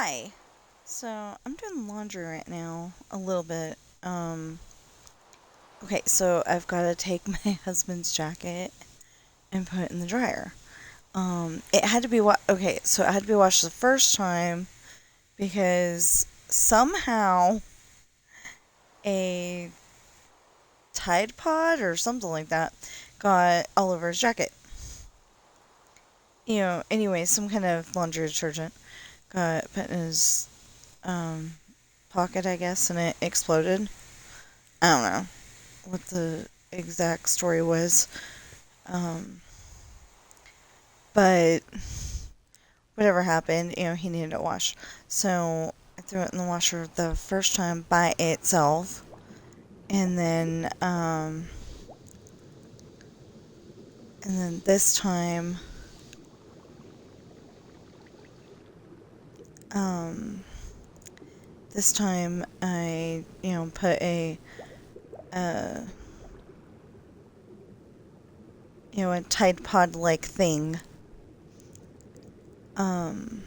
Hi. So I'm doing laundry right now, a little bit. Okay, so I've got to take my husband's jacket and put it in the dryer. It had to be okay, so it had to be washed the first time because somehow a Tide Pod or something like that got all over his jacket. Anyway, some kind of laundry detergent got put in his um, pocket, I guess, and it exploded. I don't know what the exact story was. Um, but whatever happened, he needed it washed. So I threw it in the washer the first time by itself. And then this time, um, I, put uh, a Tide Pod like thing, um,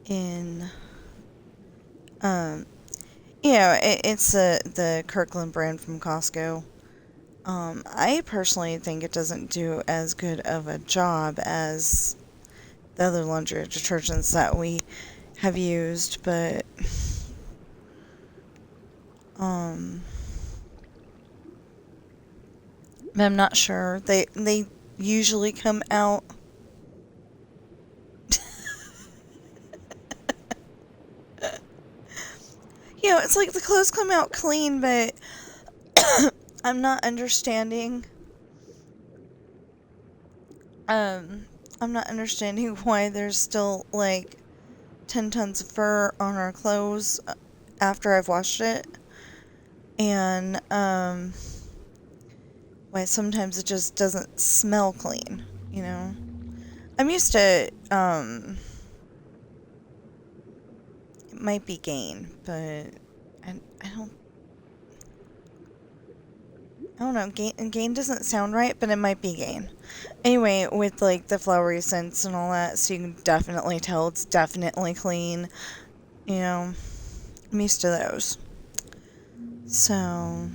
in, um, it's the Kirkland brand from Costco. I personally think it doesn't do as good of a job as the other laundry detergents that we have used, but um, I'm not sure. They usually come out. It's like the clothes come out clean, but I'm not understanding. Um, I'm not understanding why there's still like 10 tons of fur on our clothes after I've washed it. And why sometimes it just doesn't smell clean, I'm used to it might be Gain, but I don't know. Gain doesn't sound right, but it might be Gain. Anyway, with like the flowery scents and all that, so you can definitely tell it's definitely clean. I'm used to those. So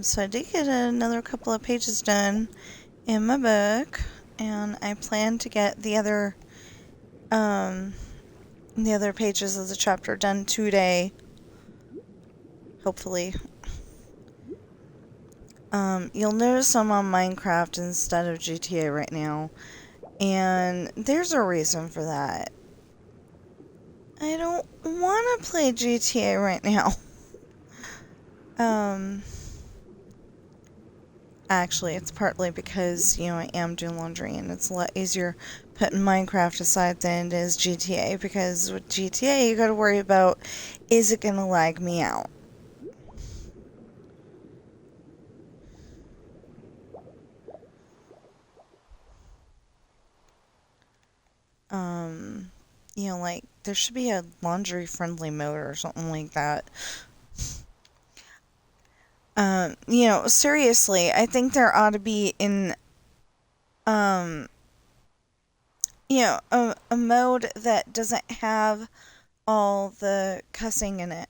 so I did get another couple of pages done in my book, and I plan to get the other pages of the chapter done today, hopefully. You'll notice I'm on Minecraft instead of GTA right now, and there's a reason for that. I don't want to play GTA right now. Actually, it's partly because, I am doing laundry, and it's a lot easier putting Minecraft aside than it is GTA, because with GTA, you gotta worry about, is it gonna lag me out? Like, there should be a laundry-friendly mode or something like that. Seriously, I think there ought to be um, a mode that doesn't have all the cussing in it.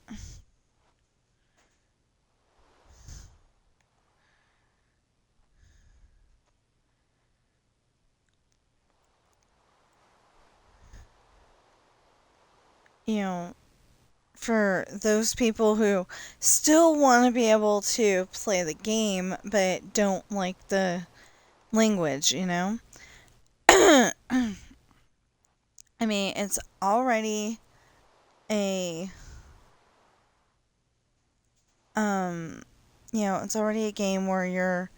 For those people who still want to be able to play the game but don't like the language, I mean, it's already a it's already a game where you're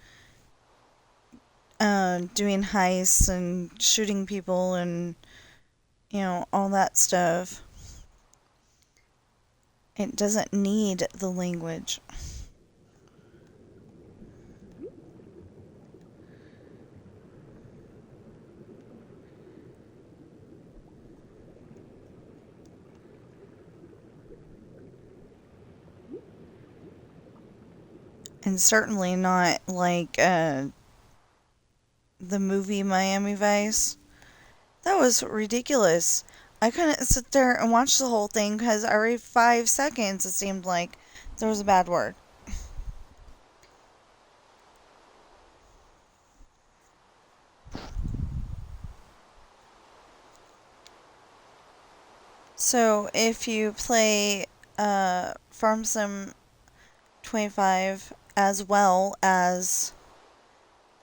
doing heists and shooting people and all that stuff. It doesn't need the language. And certainly not like the movie Miami Vice. That was ridiculous. I couldn't sit there and watch the whole thing because every 5 seconds it seemed like there was a bad word. So if you play Farm Sim 25 as well as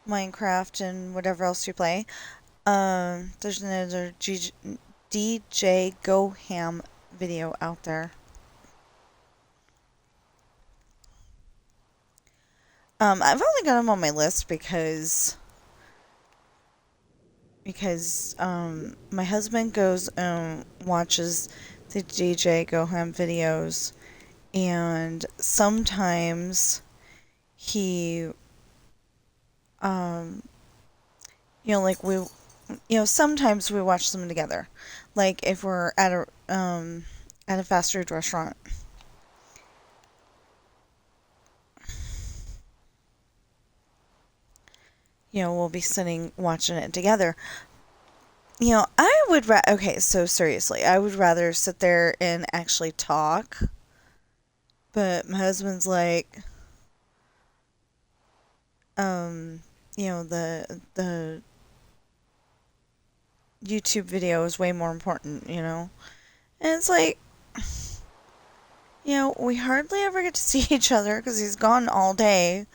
Minecraft and whatever else you play, there's another DJ Go Ham video out there. I've only got him on my list because my husband goes and watches the DJ Go Ham videos, and sometimes he like sometimes we watch them together, like if we're at a fast food restaurant. We'll be sitting watching it together. I would okay, so seriously, I would rather sit there and actually talk, but my husband's like, the YouTube video is way more important, and it's like, we hardly ever get to see each other because he's gone all day.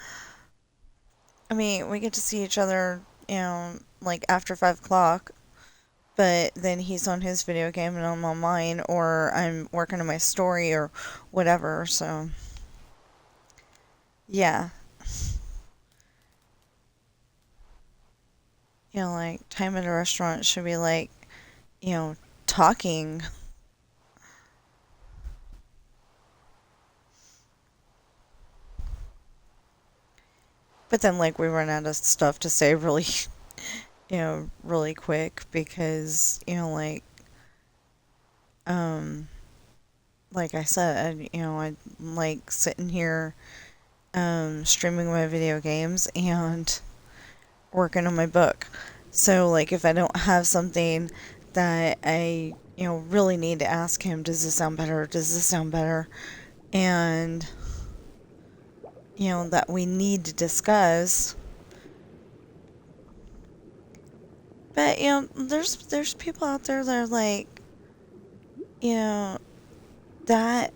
I mean, we get to see each other, like after 5 o'clock, but then he's on his video game and I'm on mine, or I'm working on my story or whatever, so yeah. Like time at a restaurant should be like, talking. But then like we run out of stuff to say really, really quick because, like I said, I like sitting here streaming my video games and working on my book. So like if I don't have something that I, really need to ask him, does this sound better? Does this sound better? And that we need to discuss. But there's people out there that are like, that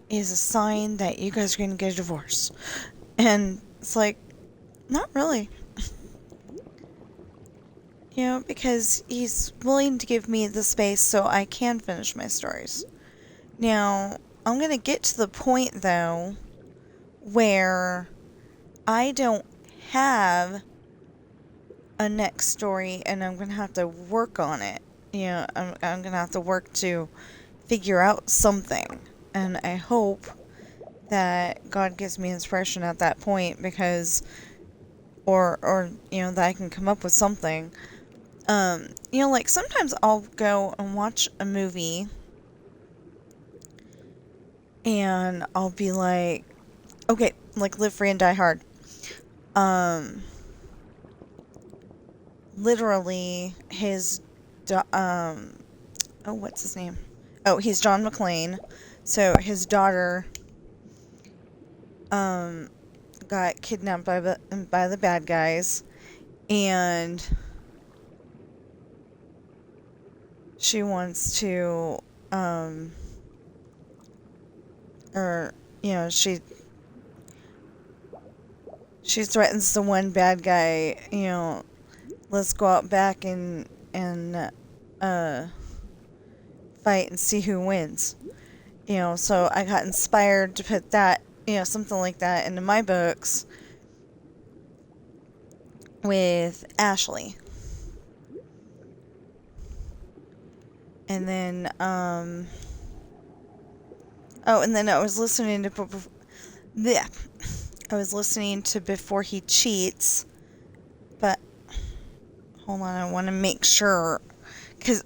is a sign that you guys are going to get a divorce. And it's like, not really. Because he's willing to give me the space so I can finish my stories. Now, I'm going to get to the point, though, where I don't have a next story and I'm going to have to work on it. I'm going to have to work to figure out something. And I hope that God gives me inspiration at that point because, or that I can come up with something. Like sometimes I'll go and watch a movie and I'll be like, okay, like Live Free and Die Hard. Literally his, what's his name? Oh, he's John McClane. So his daughter, got kidnapped by the bad guys, and she wants to, she threatens the one bad guy, let's go out back and fight and see who wins. So I got inspired to put that, something like that into my books with Ashley. And then, and then I was listening to, Before He Cheats, but, hold on, I want to make sure, because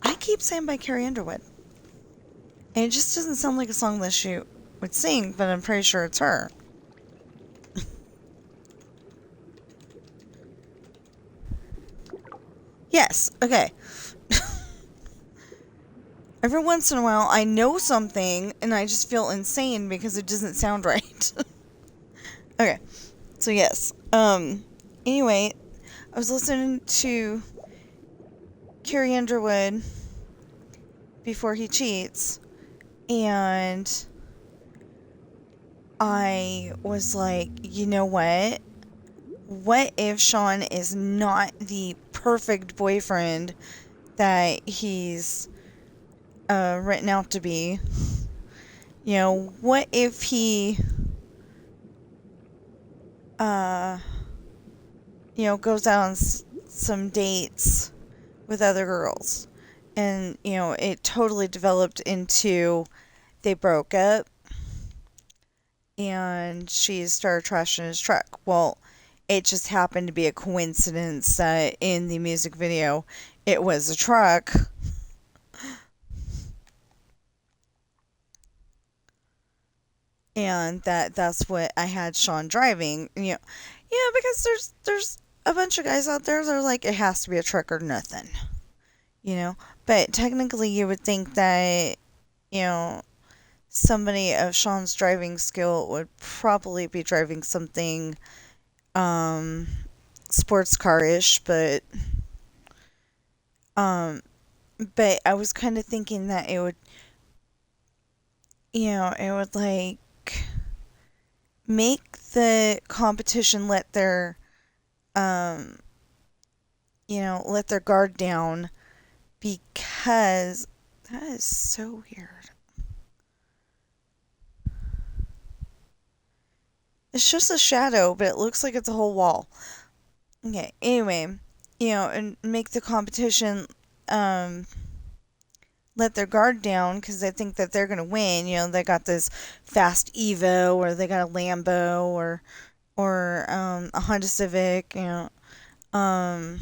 I keep saying by Carrie Underwood, and it just doesn't sound like a song that she would sing, but I'm pretty sure it's her. Yes, okay. Every once in a while, I know something and I just feel insane because it doesn't sound right. Okay, so yes. Anyway, I was listening to Carrie Underwood before he cheats, and I was like, you know what? What if Sean is not the perfect boyfriend that he's written out to be? You know, what if he, uh, goes out on some dates with other girls? And, it totally developed into they broke up and she started trashing his truck. Well, it just happened to be a coincidence that in the music video it was a truck. And that's what I had Sean driving. Yeah, because there's a bunch of guys out there that are like, it has to be a truck or nothing. But technically you would think that, you know, somebody of Sean's driving skill would probably be driving something sports car-ish, but I was kind of thinking that it would like make the competition um let their guard down, because that is so weird. It's just a shadow, but it looks like it's a whole wall. Okay, anyway, and make the competition let their guard down because they think that they're going to win. They got this fast Evo, or they got a Lambo, or a Honda Civic, um,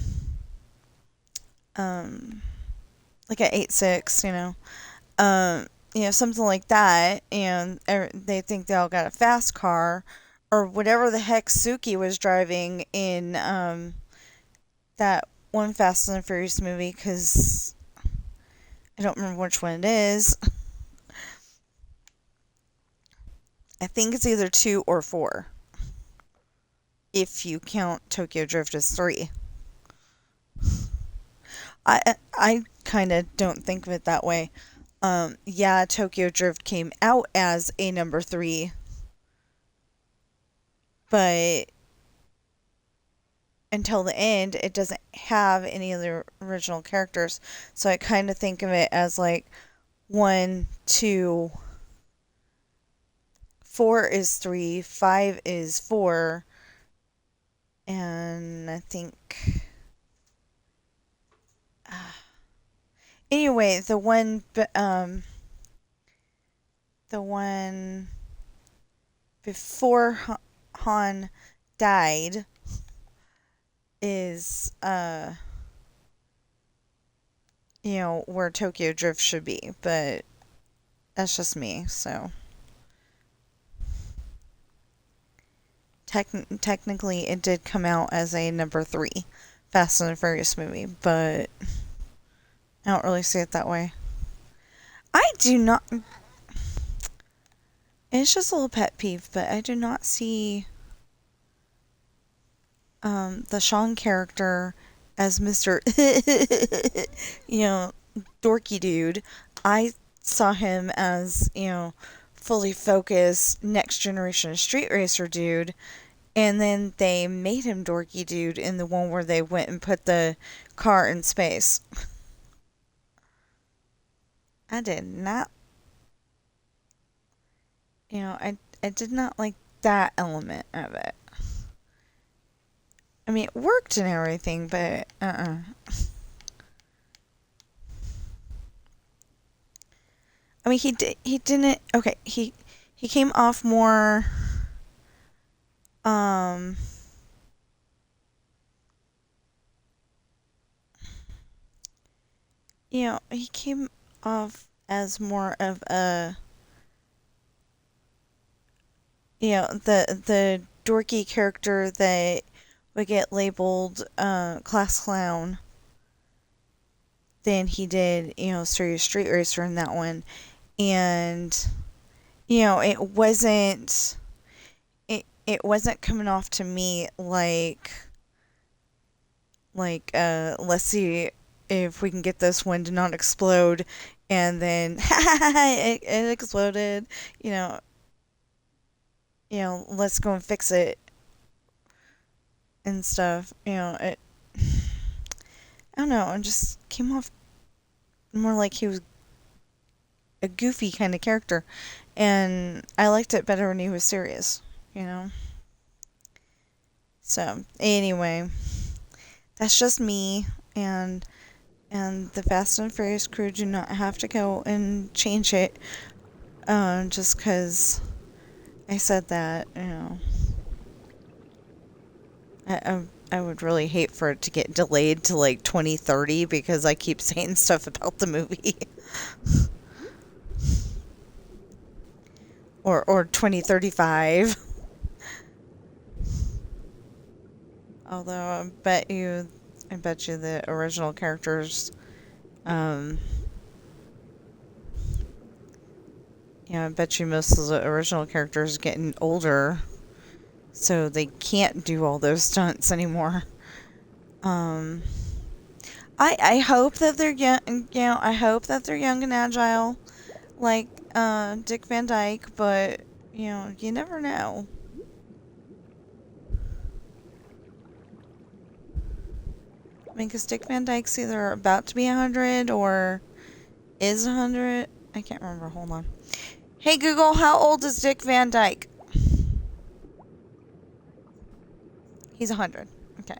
like a 8.6, something like that, and they think they all got a fast car, or whatever the heck Suki was driving in that one Fast and the Furious movie, because I don't remember which one it is. I think it's either 2 or 4, if you count Tokyo Drift as 3. I kind of don't think of it that way. Yeah, Tokyo Drift came out as a number 3, but until the end, it doesn't have any of the original characters. So I kind of think of it as like 1, 2, 4 is 3, 5 is 4, and I think. Anyway, the one before Han died is where Tokyo Drift should be, but that's just me. So technically it did come out as a number 3 Fast and the Furious movie, but I don't really see it that way. I do not. It's just a little pet peeve, but I do not see the Sean character as Mr. dorky dude. I saw him as, fully focused next generation street racer dude, and then they made him dorky dude in the one where they went and put the car in space. I did not, I did not like that element of it. I mean, it worked and everything, but I mean, he didn't. Okay, he came off more. He came off as more of a. The dorky character that would get labeled class clown. than he did, Serious Street Racer in that one. And, it wasn't coming off to me let's see if we can get this one to not explode, and then it exploded. You know, let's go and fix it and stuff. I don't know. It just came off more like he was a goofy kind of character, and I liked it better when he was serious. You know. So anyway, that's just me, and the Fast and Furious crew do not have to go and change it just because I said that. I would really hate for it to get delayed to like 2030 because I keep saying stuff about the movie. or 2035. Although I bet you the original characters, I bet you most of the original characters are getting older, so they can't do all those stunts anymore. I hope that they're young. I hope that they're young and agile, like Dick Van Dyke. But you never know. I mean, because Dick Van Dyke's either about to be 100 or is 100. I can't remember. Hold on. Hey Google, how old is Dick Van Dyke? He's 100. Okay.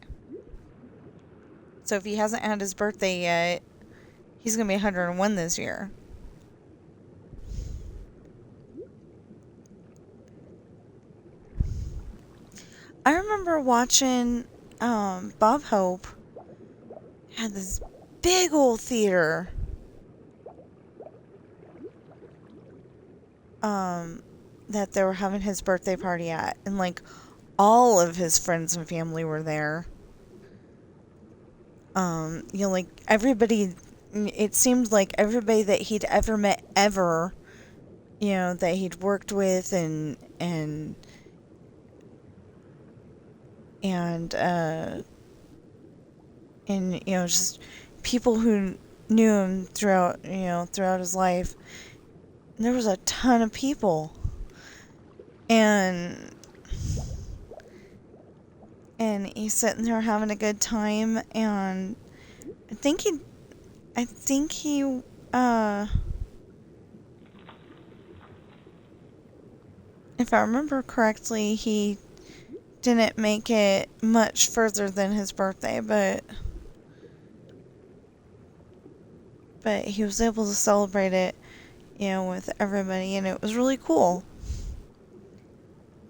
So if he hasn't had his birthday yet, he's going to be 101 this year. I remember watching Bob Hope had this big old theater that they were having his birthday party at, and like all of his friends and family were there. Like everybody, it seemed like everybody that he'd ever met ever, that he'd worked with and just people who knew him throughout his life. And there was a ton of people, and he's sitting there having a good time, and I think he if I remember correctly, he didn't make it much further than his birthday, but he was able to celebrate it, with everybody, and it was really cool.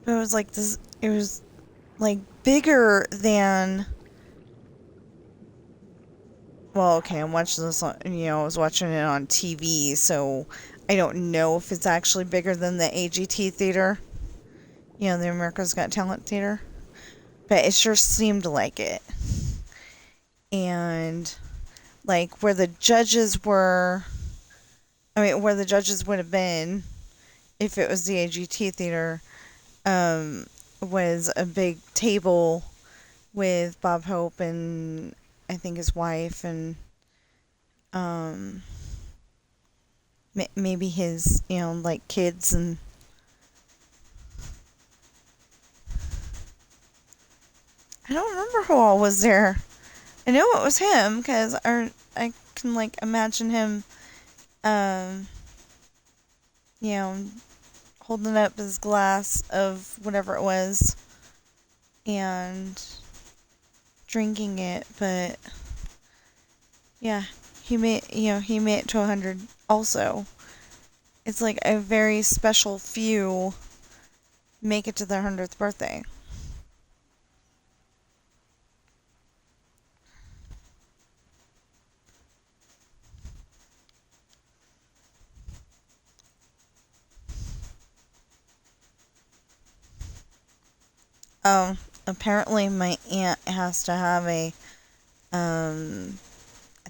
But it was like this, it was like bigger than, well, okay, I'm watching this on, I was watching it on TV, so I don't know if it's actually bigger than the AGT theater, the America's Got Talent theater, but it sure seemed like it. And like where the judges would have been if it was the AGT theater, was a big table with Bob Hope and I think his wife and maybe his like kids, and I don't remember who all was there. I know it was him because I can like imagine him holding up his glass of whatever it was and drinking it, but yeah, he made it to 100 also. It's like a very special few make it to their 100th birthday. Apparently my aunt has to have I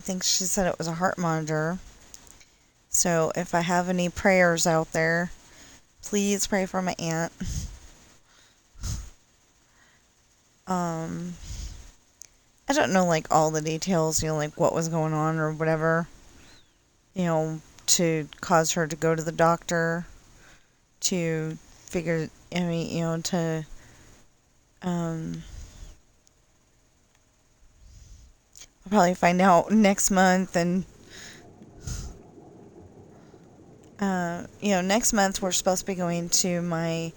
think she said it was a heart monitor. So if I have any prayers out there, please pray for my aunt. I don't know, like, all the details, like, what was going on or whatever, to cause her to go to the doctor, to figure, to, I'll probably find out next month, and, next month we're supposed to be going to my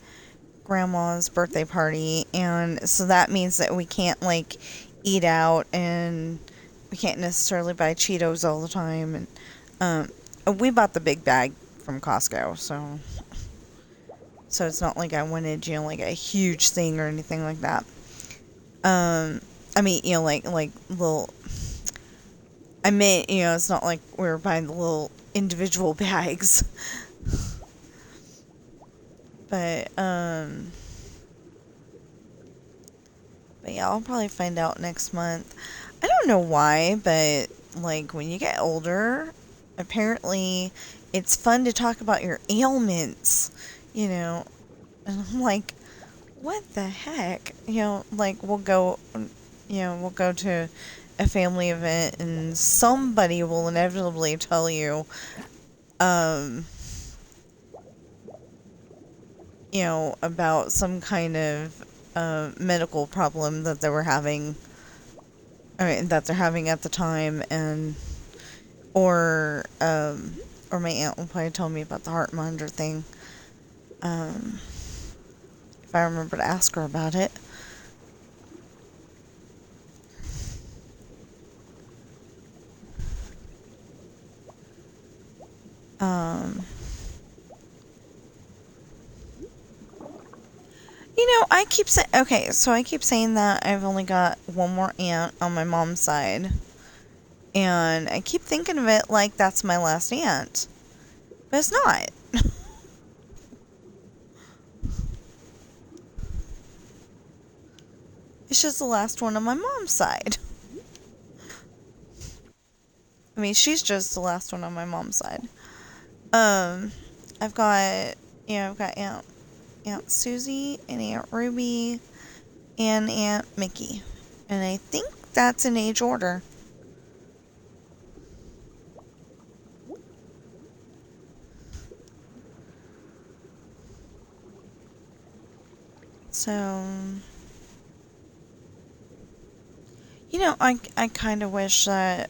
grandma's birthday party, and so that means that we can't, like, eat out, and we can't necessarily buy Cheetos all the time, and we bought the big bag from Costco, so it's not like I wanted, like a huge thing or anything like that. I mean, like little, I meant, it's not like we were buying the little individual bags. But yeah, I'll probably find out next month. I don't know why, but, like, when you get older, apparently it's fun to talk about your ailments, and I'm like, what the heck? Like, we'll go to a family event, and somebody will inevitably tell you, about some kind of medical problem that they were having, that they're having at the time, or my aunt will probably tell me about the heart monitor thing, if I remember to ask her about it. I keep saying, okay, so I keep saying that I've only got one more aunt on my mom's side, and I keep thinking of it like that's my last aunt, but it's not. It's just the last one on my mom's side. I mean, she's just the last one on my mom's side. I've got Aunt Susie and Aunt Ruby and Aunt Mickey. And I think that's in age order. So, I kind of wish that,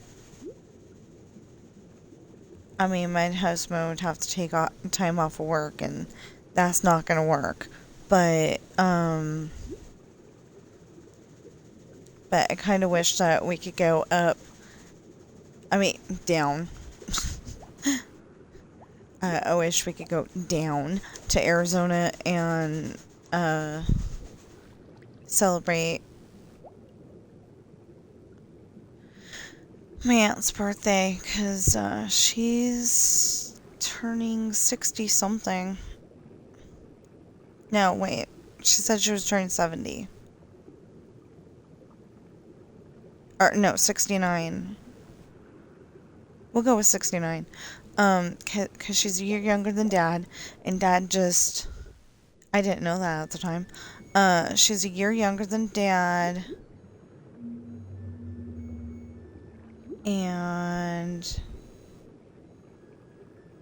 I mean, my husband would have to take time off of work, and that's not going to work. But I kind of wish that we could go up, down. I wish we could go down to Arizona and celebrate my aunt's birthday, because she's turning 60-something. No, wait. She said she was turning 70. Or, no, 69. We'll go with 69. Because she's a year younger than Dad, and Dad just... I didn't know that at the time. She's a year younger than Dad. And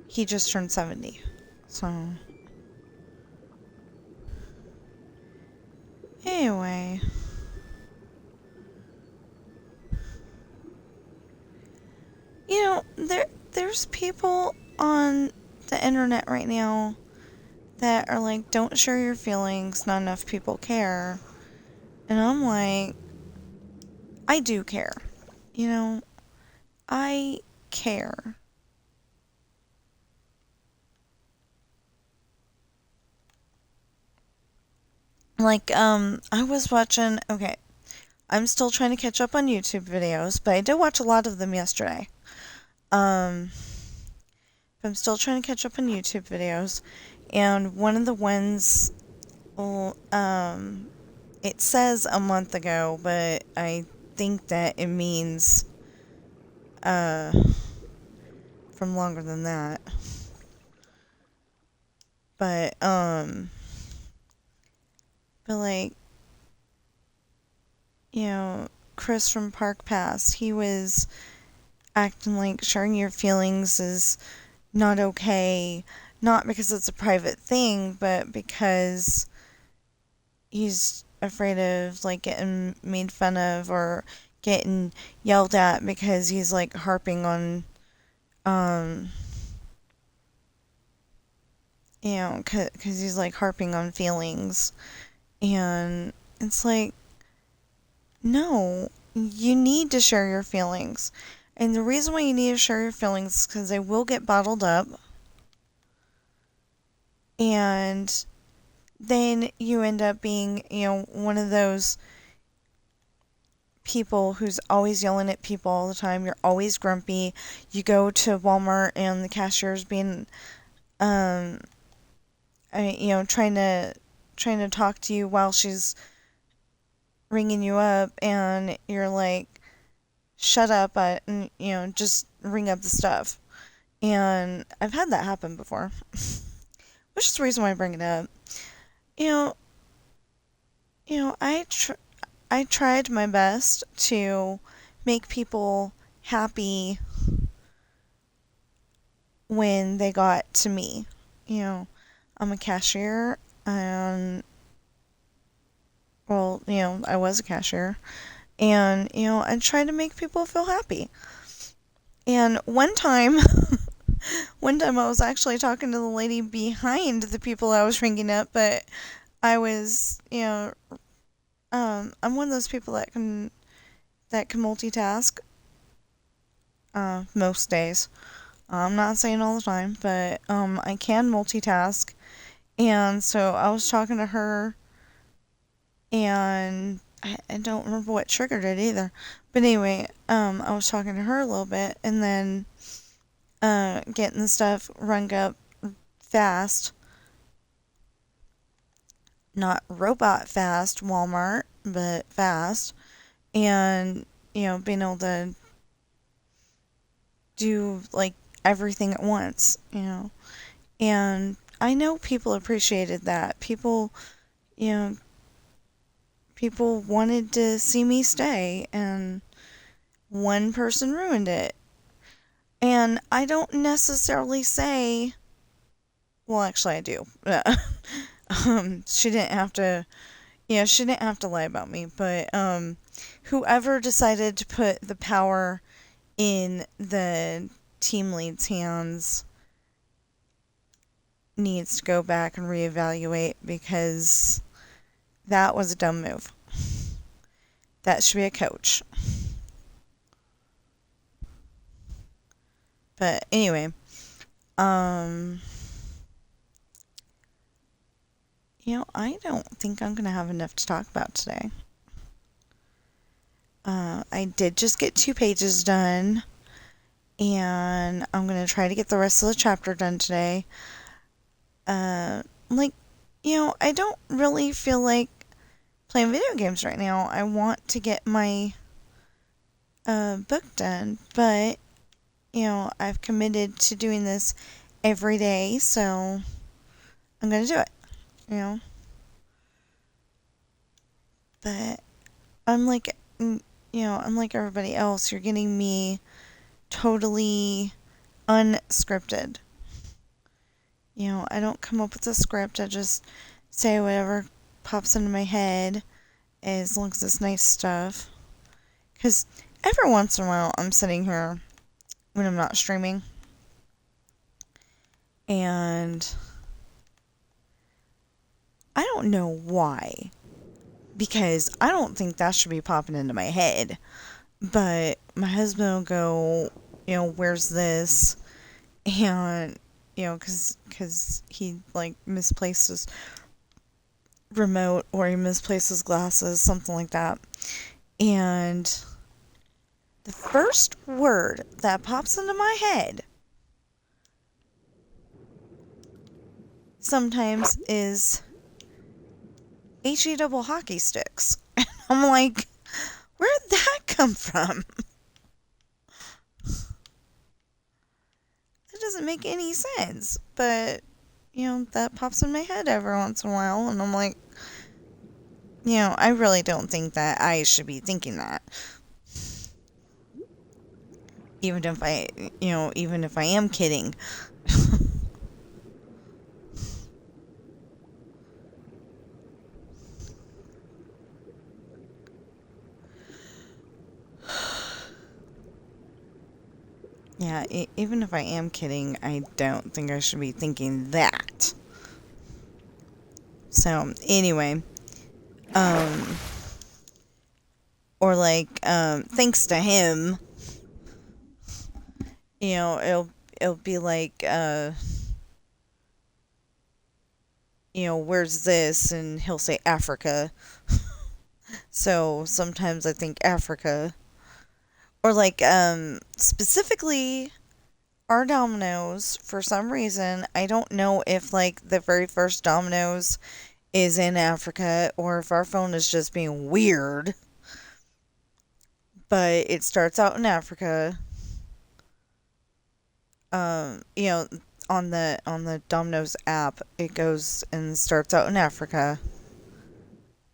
he just turned 70. So... Anyway... there's people on the internet right now that are like, don't share your feelings, not enough people care. And I'm like, I do care. I care. Like, I was watching, okay, I'm still trying to catch up on YouTube videos, but I did watch a lot of them yesterday. I'm still trying to catch up on YouTube videos, and one of the ones, it says a month ago, but I think that it means, uh, from longer than that. But, like, you know, Chris from Park Pass, he was acting like sharing your feelings is not okay, not because it's a private thing, but because he's afraid of like getting made fun of or getting yelled at because he's like harping on um because he's like harping on feelings. And it's like, no, you need to share your feelings. And the reason why you need to share your feelings is because they will get bottled up. And then you end up being, one of those people who's always yelling at people all the time. You're always grumpy. You go to Walmart and the cashier's being, um, trying to talk to you while she's ringing you up, and you're like, shut up, and, just ring up the stuff. And I've had that happen before, which is the reason why I bring it up. You know, I tried my best to make people happy when they got to me. I'm a cashier, and, well, I was a cashier, and, I tried to make people feel happy. And one time, I was actually talking to the lady behind the people I was ringing up, but I was, I'm one of those people that can multitask, most days. I'm not saying all the time, but, I can multitask. And so I was talking to her, and I don't remember what triggered it either. But anyway, I was talking to her a little bit, and then, getting the stuff rung up fast. Not robot fast Walmart, but fast. And, being able to do, like, everything at once. And I know people appreciated that. You know, people wanted to see me stay, and one person ruined it. And I don't necessarily say, well, actually, I do. She didn't have to, she didn't have to lie about me, but, whoever decided to put the power in the team lead's hands needs to go back and reevaluate, because that was a dumb move. That should be a coach. But anyway, I don't think I'm going to have enough to talk about today. I did just get 2 pages done, and I'm going to try to get the rest of the chapter done today. I don't really feel like playing video games right now. I want to get my book done, but, I've committed to doing this every day, so I'm going to do it, But unlike everybody else, you're getting me totally unscripted. I don't come up with a script. I just say whatever pops into my head, as long as it's nice stuff. Because every once in a while, I'm sitting here when I'm not streaming, and I don't know why, because I don't think that should be popping into my head. But my husband will go, where's this? And, because he, like, misplaced his remote, or he misplaced his glasses, something like that. And the first word that pops into my head sometimes is HE double hockey sticks. And I'm like, where'd that come from? doesn't make any sense, but, that pops in my head every once in a while, and I'm like, I really don't think that I should be thinking that. Even if I am kidding. Yeah, even if I am kidding, I don't think I should be thinking that. So, anyway, um, or like, thanks to him, it'll be like, where's this? And he'll say Africa. So sometimes I think Africa. Or like, specifically, our Domino's, for some reason, I don't know if like the very first Domino's is in Africa or if our phone is just being weird. But it starts out in Africa. Um, you know, on the Domino's app, it goes and starts out in Africa.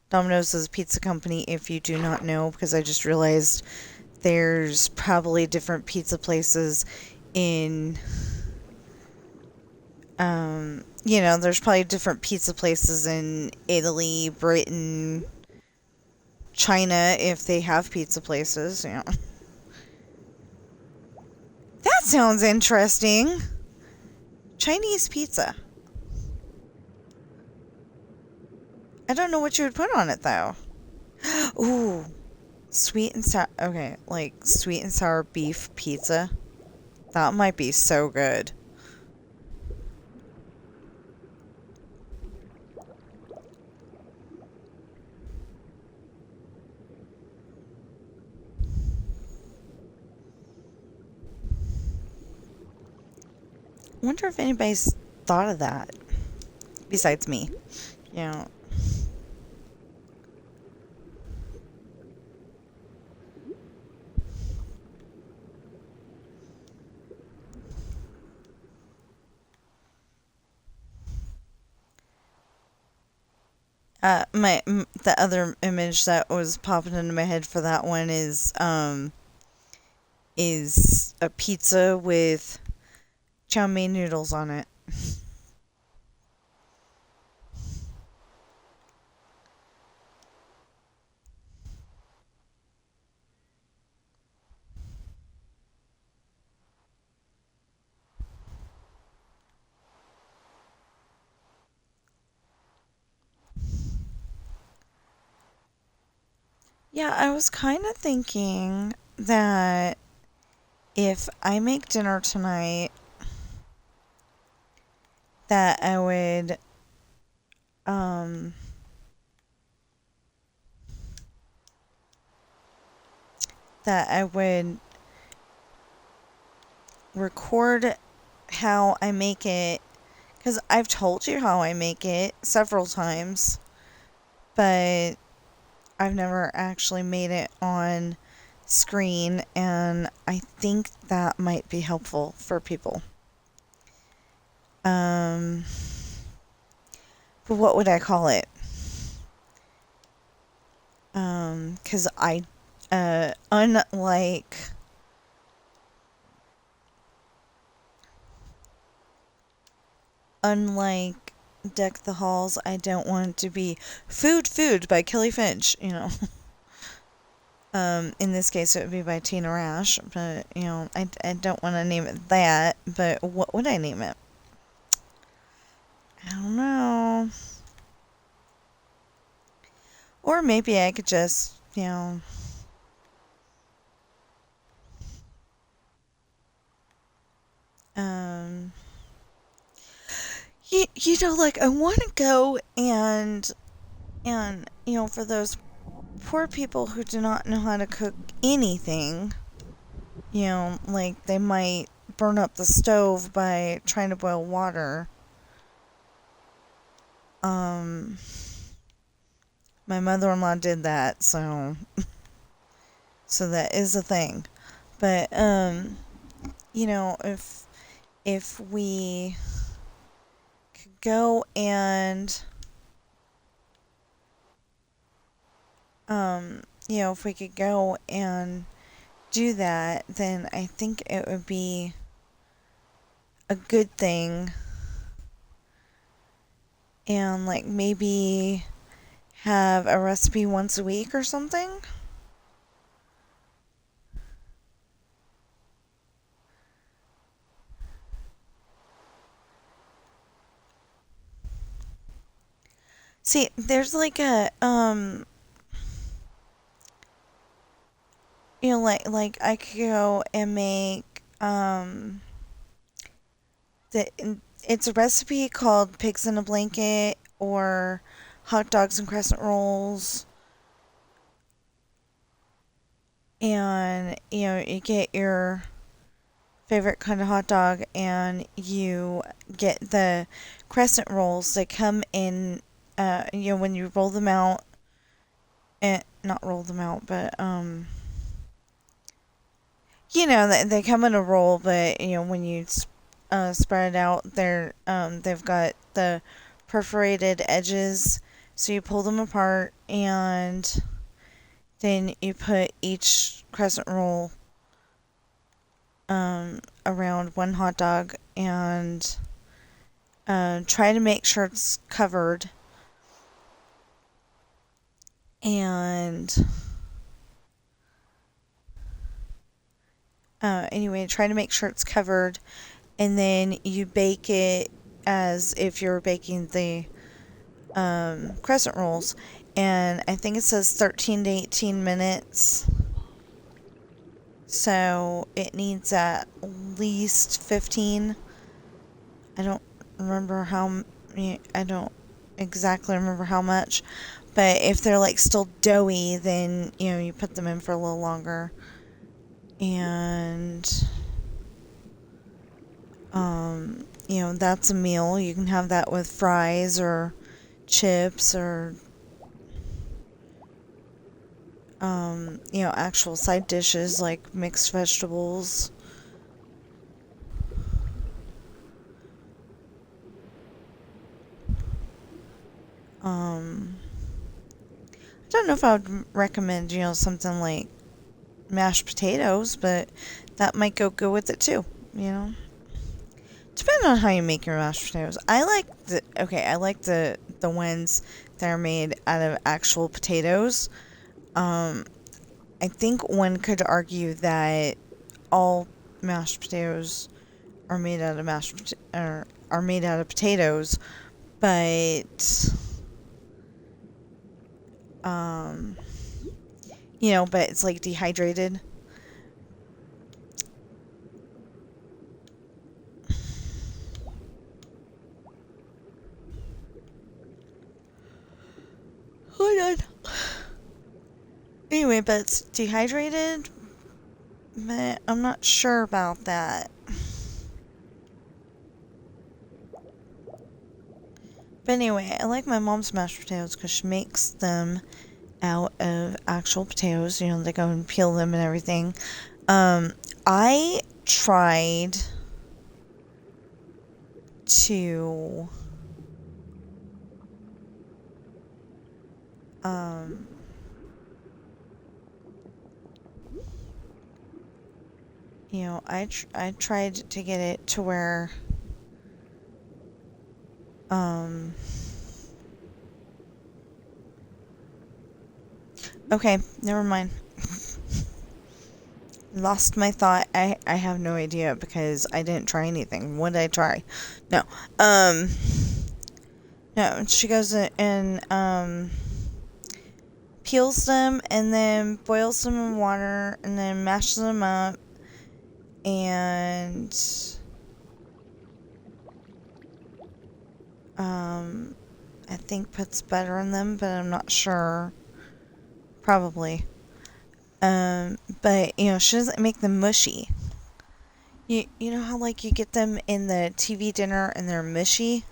Domino's is a pizza company, if you do not know, because I just realized there's probably different pizza places in there's probably different pizza places in Italy, Britain, China, if they have pizza places. That sounds interesting. Chinese pizza. I don't know what you would put on it, though. Ooh, sweet and sour. Okay, like sweet and sour beef pizza. That might be so good. Wonder if anybody's thought of that besides me. You know, the other image that was popping into my head for that one is a pizza with chow mein noodles on it. Yeah, I was kind of thinking that if I make dinner tonight, that I would um that I would record how I make it, because I've told you how I make it several times, but I've never actually made it on screen, and I think that might be helpful for people. Um, but what would I call it? 'Cause unlike Deck the Halls, I don't want it to be Food by Kelly Finch, In this case, it would be by Tina Rash, but, I don't want to name it that, but what would I name it? I don't know. Or maybe I could just, um, like I want to go and, for those poor people who do not know how to cook anything, like they might burn up the stove by trying to boil water. Um, my mother-in-law did that, so that is a thing. But, if if we could go and, if we could go and do that, then I think it would be a good thing. And like maybe have a recipe once a week or something. See, there's like a like I could go and make the it's a recipe called pigs in a blanket or hot dogs and crescent rolls. And you get your favorite kind of hot dog and you get the crescent rolls that come in when you roll them out, and not roll them out, but they come in a roll, but when you spread it out, they've got the perforated edges, so you pull them apart and then you put each crescent roll around one hot dog and try to make sure it's covered. And anyway, try to make sure it's covered, and then you bake it as if you're baking the crescent rolls. And I think it says 13 to 18 minutes. So it needs at least 15. I don't remember I don't exactly remember how much. But if they're like still doughy, then you put them in for a little longer. And that's a meal. You can have that with fries or chips or actual side dishes like mixed vegetables. I don't know if I would recommend, something like mashed potatoes, but that might go good with it too, Depending on how you make your mashed potatoes. I like the ones that are made out of actual potatoes. I think one could argue that all mashed potatoes are made out of are made out of potatoes, but but it's like dehydrated. Hold on. Anyway, but it's dehydrated, but I'm not sure about that. But anyway, I like my mom's mashed potatoes because she makes them out of actual potatoes. They go and peel them and everything. I tried to I tried to get it to where okay, never mind. Lost my thought. I have no idea because I didn't try anything. What did I try? No. No, she goes and peels them and then boils them in water and then mashes them up and I think puts butter in them, but I'm not sure. Probably. But she doesn't make them mushy. You know how like you get them in the TV dinner and they're mushy?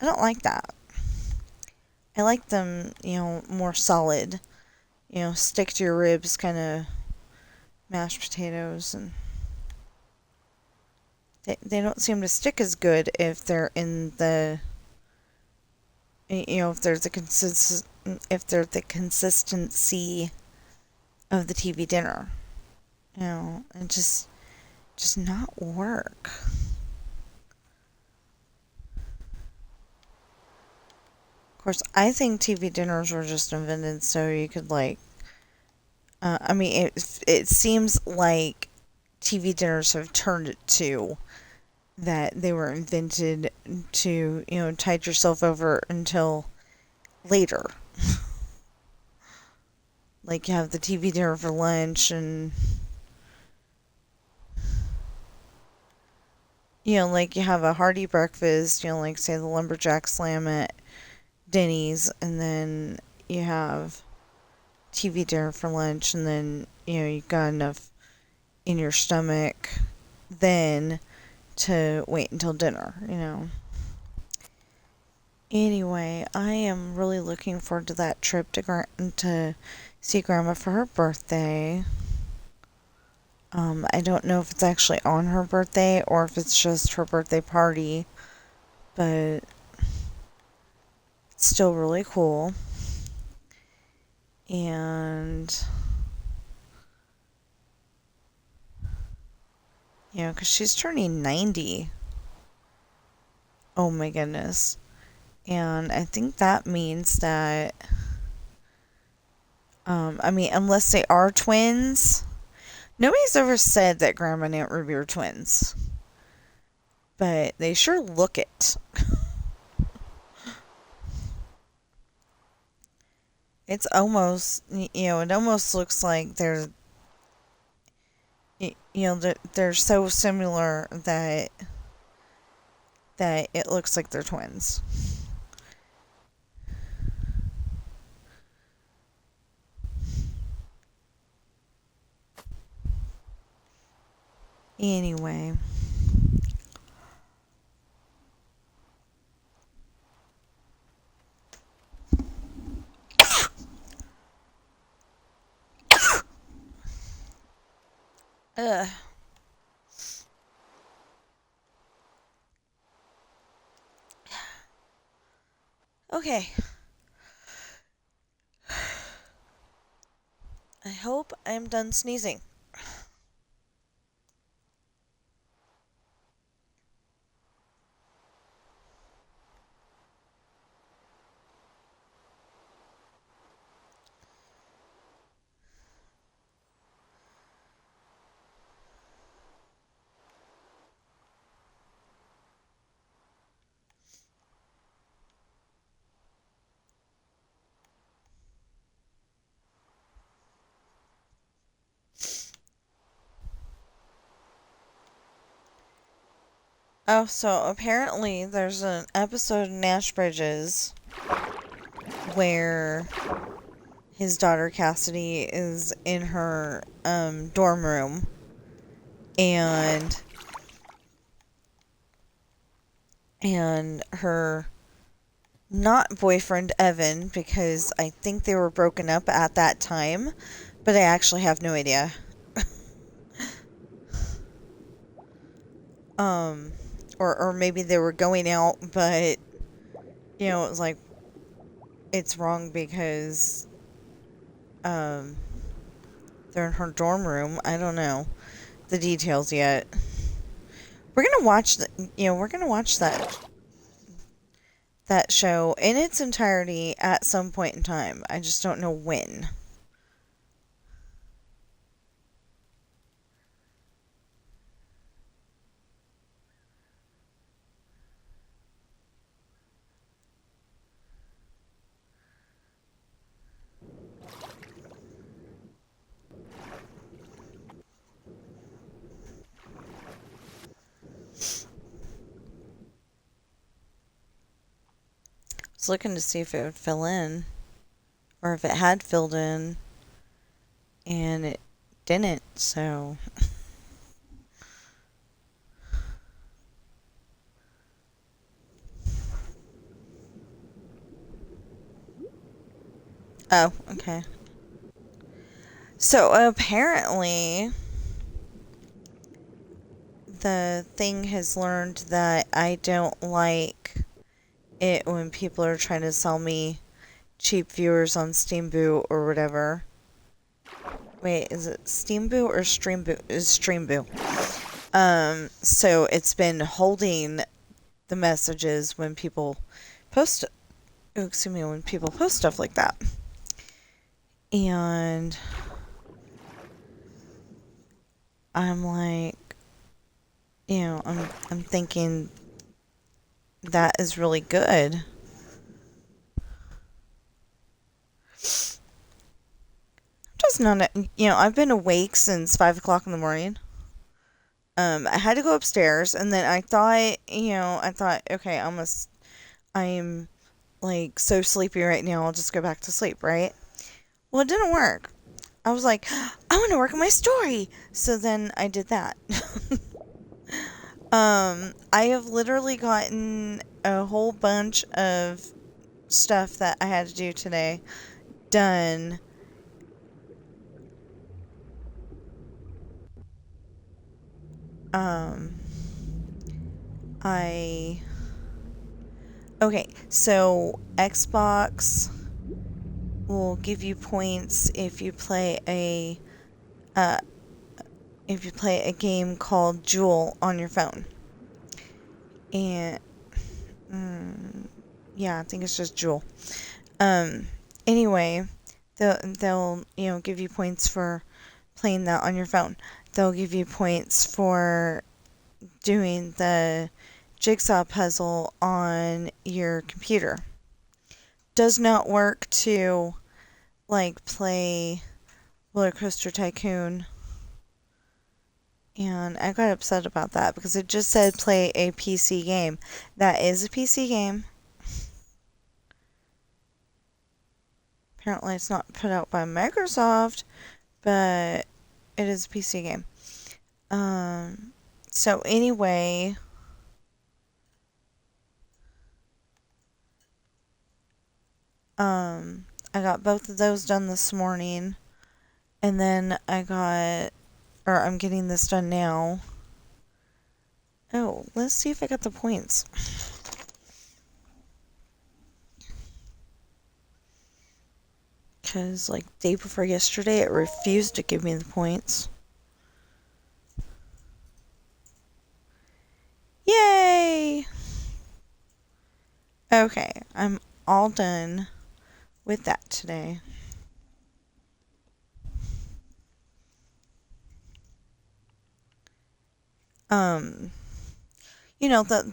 I don't like that. I like them, more solid. Stick to your ribs kind of mashed potatoes and they don't seem to stick as good if they're in the, if there's a if there's the consistency of the TV dinner. It just not work. Of course, I think TV dinners were just invented so you could I mean, it seems like TV dinners have turned it to that they were invented to, tide yourself over until later. Like you have the TV dinner for lunch and, like you have a hearty breakfast, like say the lumberjack slam at Denny's, and then you have TV dinner for lunch, and then, you got enough in your stomach then to wait until dinner. Anyway, I am really looking forward to that trip to see Grandma for her birthday. I don't know if it's actually on her birthday or if it's just her birthday party, but it's still really cool. And, because she's turning 90. Oh my goodness. And I think that means that, I mean, unless they are twins, nobody's ever said that Grandma and Aunt Ruby are twins. But they sure look it. It's almost, it almost looks like they're so similar that it looks like they're twins. Anyway. Ugh. Okay. I hope I'm done sneezing. Oh, so apparently there's an episode of Nash Bridges where his daughter Cassidy is in her dorm room and her not boyfriend Evan, because I think they were broken up at that time, but I actually have no idea. Or maybe they were going out, but it was like it's wrong because they're in her dorm room. I don't know the details yet. We're gonna watch that show in its entirety at some point in time. I just don't know when. I was looking to see if it would fill in, or if it had filled in, and it didn't, so. Oh, okay. So apparently the thing has learned that I don't like it when people are trying to sell me cheap viewers on Steamboot or whatever. Wait, is it Steamboot or Streamboot? It's Streamboot. So it's been holding the messages when people post, when people post stuff like that. And I'm like, I'm thinking that is really good. Just not, I've been awake since 5 o'clock in the morning. I had to go upstairs, and then I thought, okay, I'm like so sleepy right now. I'll just go back to sleep, right? Well, it didn't work. I was like, I want to work on my story. So then I did that. I have literally gotten a whole bunch of stuff that I had to do today done. Okay, so Xbox will give you points if you play a game called Jewel on your phone. And yeah, I think it's just Jewel. Anyway, they'll give you points for playing that on your phone. They'll give you points for doing the jigsaw puzzle on your computer. Does not work to play Roller Coaster Tycoon. And I got upset about that because it just said play a PC game. That is a PC game. Apparently it's not put out by Microsoft, but it is a PC game. So anyway, I got both of those done this morning, and then I'm getting this done now. Oh, let's see if I got the points. Because, day before yesterday, it refused to give me the points. Yay! Okay, I'm all done with that today.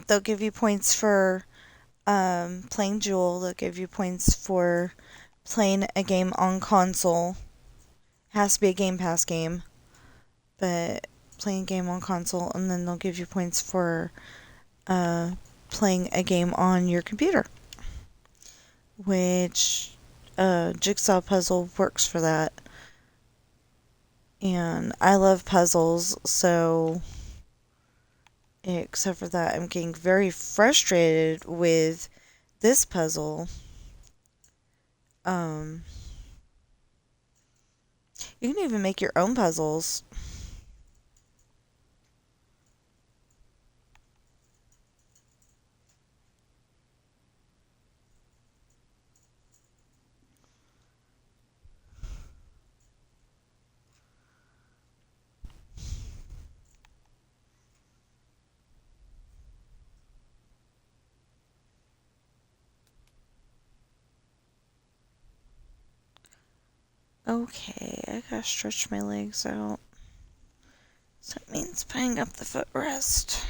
They'll give you points for playing Jewel. They'll give you points for playing a game on console. It has to be a Game Pass game, but playing a game on console, and then they'll give you points for playing a game on your computer, which Jigsaw Puzzle works for that. And I love puzzles, so except for that, I'm getting very frustrated with this puzzle. You can even make your own puzzles. Okay, I gotta stretch my legs out. So it means putting up the footrest.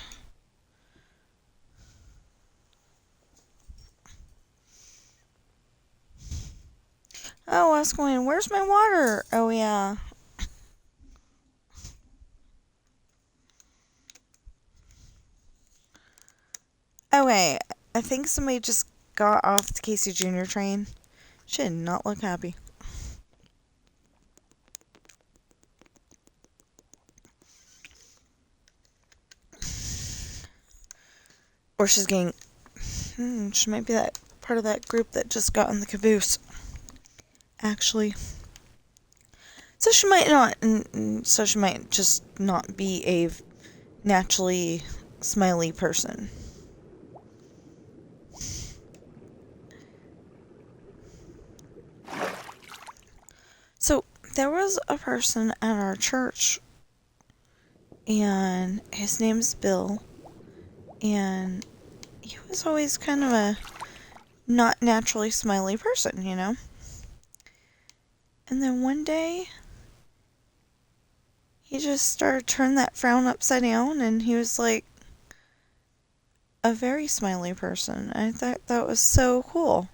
Oh, I was going, where's my water? Oh, yeah. Okay, I think somebody just got off the Casey Jr. train. She did not look happy. Or she's getting... she might be that part of that group that just got in the caboose. Actually. So she might not... So she might just not be a naturally smiley person. So there was a person at our church, and his name's Bill, and he was always kind of a not naturally smiley person, you know? And then one day, he just started turning that frown upside down, and he was like a very smiley person. I thought that was so cool.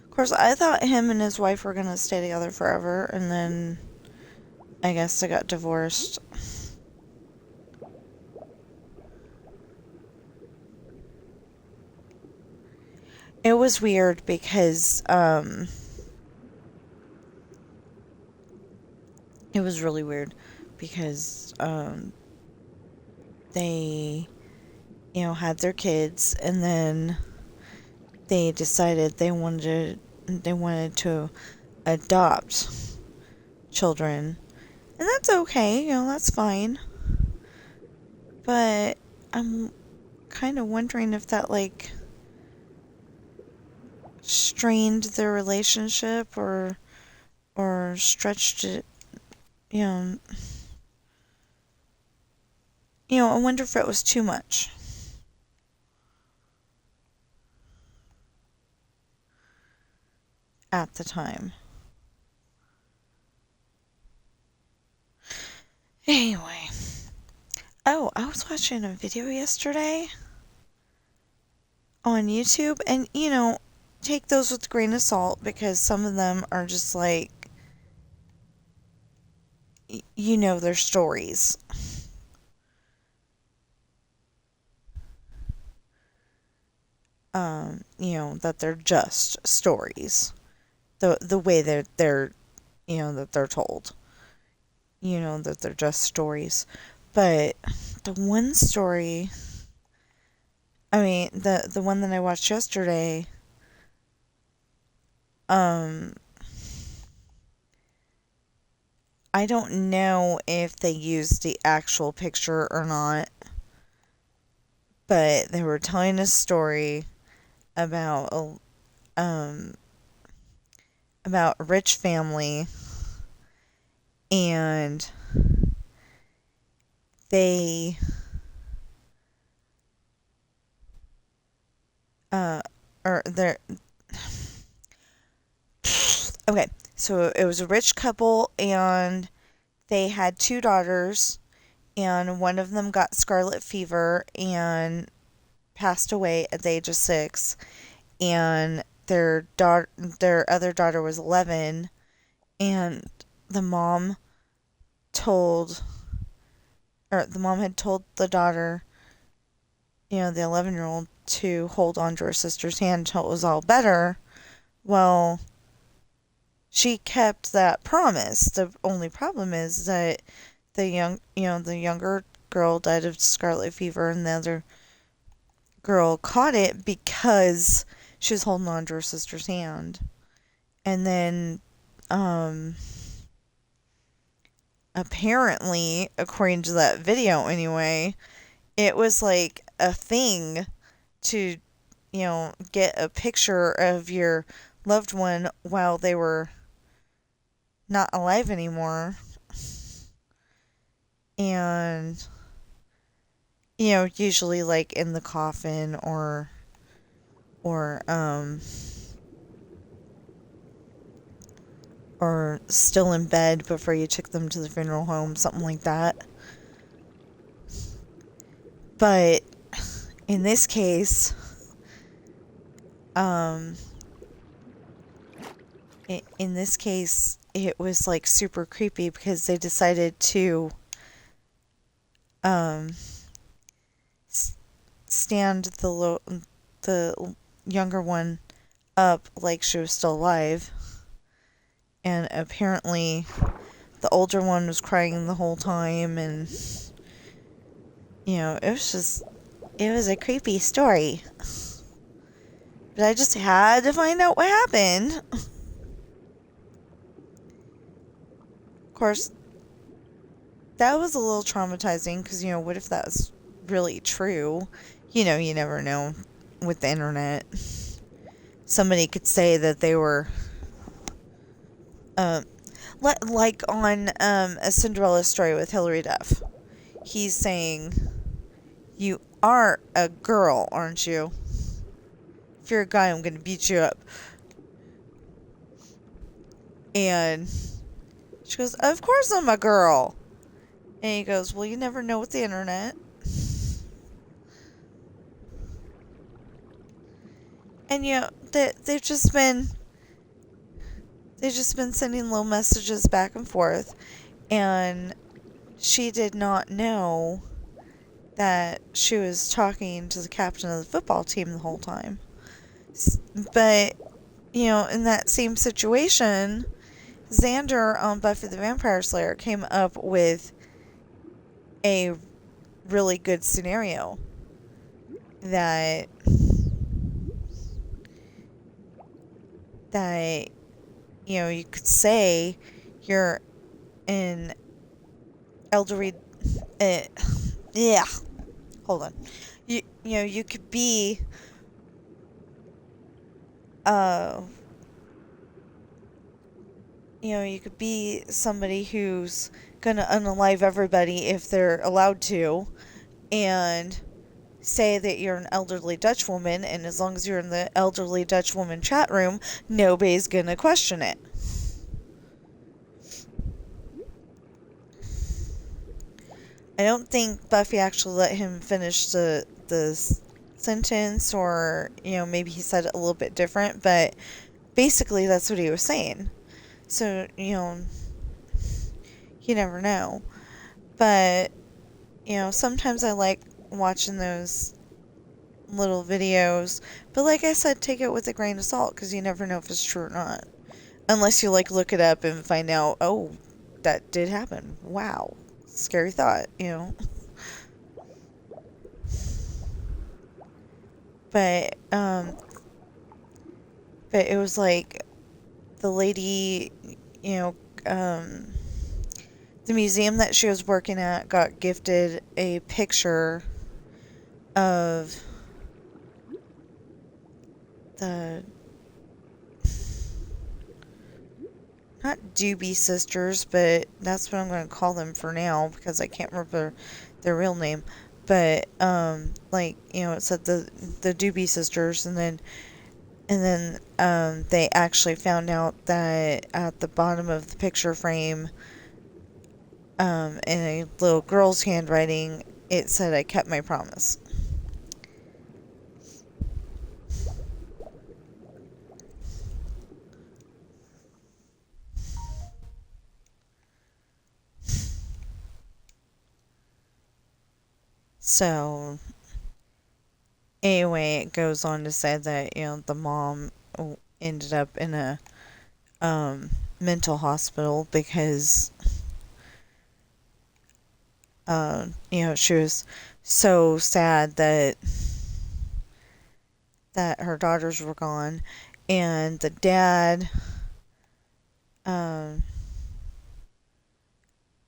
Of course, I thought him and his wife were gonna stay together forever, and then I guess they got divorced. It was weird because, it was really weird because, they, had their kids, and then they decided they wanted to adopt children. And that's okay, that's fine. But I'm kind of wondering if that, like, strained their relationship or stretched it, I wonder if it was too much at the time. Anyway. Oh, I was watching a video yesterday on YouTube, and, take those with a grain of salt because some of them are just like, their stories. That they're just stories. The way they're that they're told. That they're just stories. But the one story, the one that I watched yesterday, I don't know if they used the actual picture or not, but they were telling a story about a rich family, and they or they're okay, so it was a rich couple, and they had 2 daughters, and one of them got scarlet fever and passed away at the age of 6, and their other daughter was 11, and the mom had told the daughter, the 11-year-old, to hold on to her sister's hand until it was all better. Well, she kept that promise. The only problem is that the younger girl died of scarlet fever, and the other girl caught it because she was holding on to her sister's hand. And then, apparently, according to that video anyway, it was like a thing to, get a picture of your loved one while they were not alive anymore. And, usually like in the coffin or still in bed before you took them to the funeral home, something like that. But in this case, it was like super creepy because they decided to stand the younger one up like she was still alive, and apparently the older one was crying the whole time, and it was a creepy story. But I just had to find out what happened. Of course, that was a little traumatizing because, what if that was really true? You never know with the internet. Somebody could say that they were, uh, like on A Cinderella Story with Hilary Duff. He's saying, "You are a girl, aren't you? If you're a guy, I'm going to beat you up." And she goes, "Of course I'm a girl." And he goes, "Well, you never know with the internet." And they've just been sending little messages back and forth, and she did not know that she was talking to the captain of the football team the whole time. But, in that same situation, Xander on Buffy the Vampire Slayer came up with a really good scenario that you could say you're an elderly yeah, hold on. You could be uh you could be somebody who's gonna unalive everybody if they're allowed to, and say that you're an elderly Dutch woman, and as long as you're in the elderly Dutch woman chat room, nobody's gonna question it. I don't think Buffy actually let him finish the sentence, or maybe he said it a little bit different, but basically that's what he was saying. So you never know. But sometimes I like watching those little videos, but like I said, take it with a grain of salt, because you never know if it's true or not, unless you look it up and find out, oh, that did happen. Wow, scary thought. But it was like the lady, you know, the museum that she was working at got gifted a picture of the, not Doobie Sisters, but that's what I'm going to call them for now because I can't remember their real name. But it said the Doobie Sisters, and then they actually found out that at the bottom of the picture frame, in a little girl's handwriting, it said, "I kept my promise." So, anyway, it goes on to say that, the mom ended up in a mental hospital because, she was so sad that her daughters were gone, and the dad, I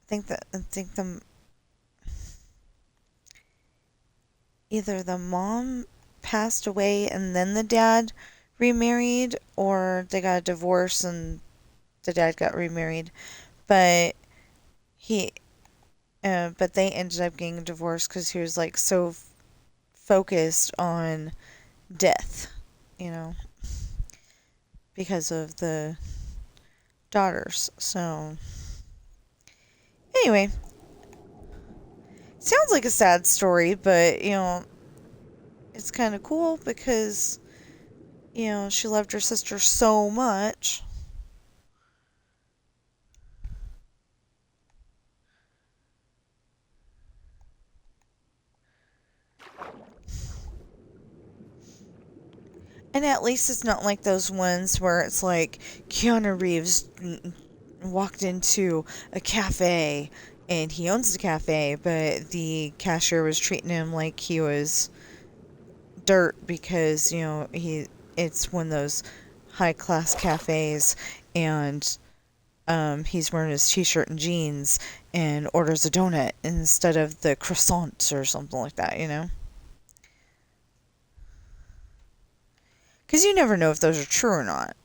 think the either the mom passed away and then the dad remarried, or they got a divorce and the dad got remarried. But they ended up getting a divorce because he was so focused on death, you know, because of the daughters. So anyway, sounds like a sad story, but it's kind of cool because she loved her sister so much. And at least it's not like those ones where it's like Keanu Reeves walked into a cafe and he owns the cafe, but the cashier was treating him like he was dirt because, it's one of those high class cafes, and he's wearing his t-shirt and jeans and orders a donut instead of the croissant or something like that, you know? Because you never know if those are true or not.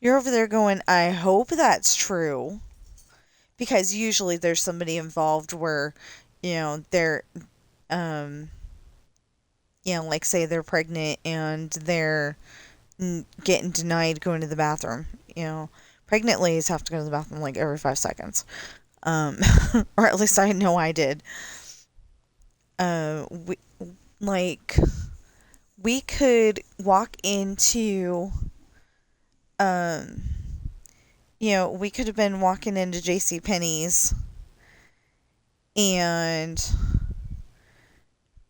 You're over there going, I hope that's true. Because usually there's somebody involved where, they're, um, like say they're pregnant and they're getting denied going to the bathroom. Pregnant ladies have to go to the bathroom like every 5 seconds. Or at least I know I did. We, like, we could walk into, um, we could have been walking into J.C. Penney's, and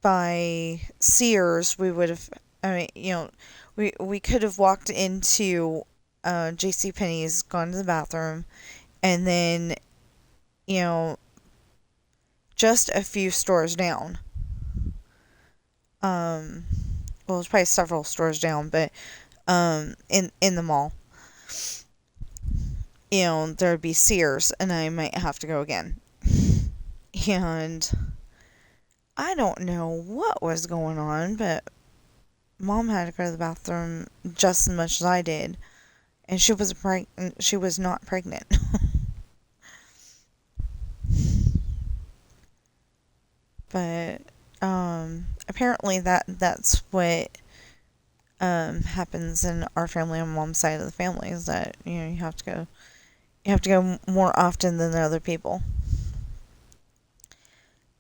by Sears, we would have, we could have walked into J.C. Penney's, gone to the bathroom, and then, just a few stores down. Well, it's probably several stores down, but in the mall, there'd be Sears, and I might have to go again. And I don't know what was going on, but Mom had to go to the bathroom just as much as I did, and she was not pregnant. But apparently that's what happens in our family on Mom's side of the family, is that you have to go more often than the other people.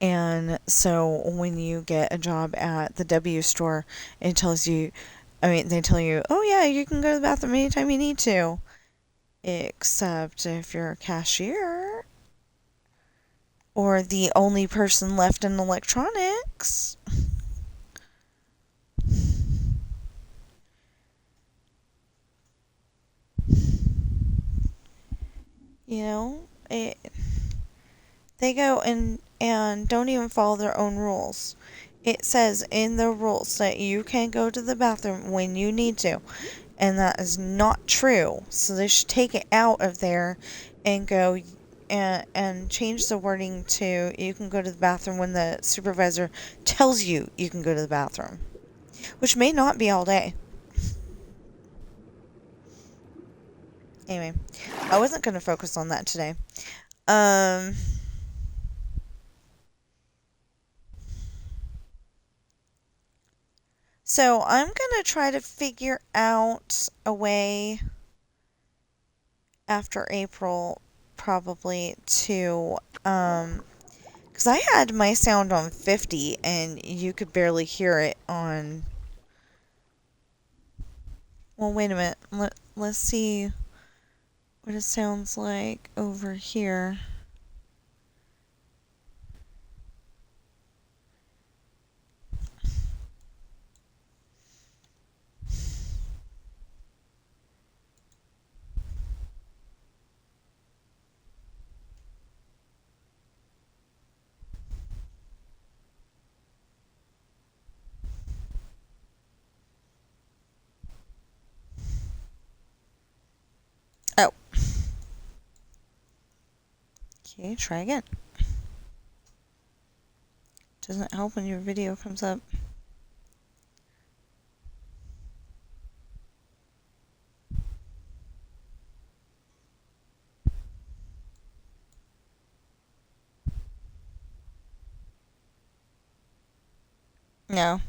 And so when you get a job at the W store, it tells you, they tell you, oh yeah, you can go to the bathroom anytime you need to, except if you're a cashier or the only person left in electronics. They go and don't even follow their own rules. It says in the rules that you can go to the bathroom when you need to, and that is not true. So they should take it out of there and go and change the wording to you can go to the bathroom when the supervisor tells you you can go to the bathroom, which may not be all day. Anyway, I wasn't going to focus on that today. So I'm going to try to figure out a way after April, probably, to, because I had my sound on 50 and you could barely hear it on, well, wait a minute, let's see what it sounds like over here. Oh. Okay, try again. Doesn't help when your video comes up. No.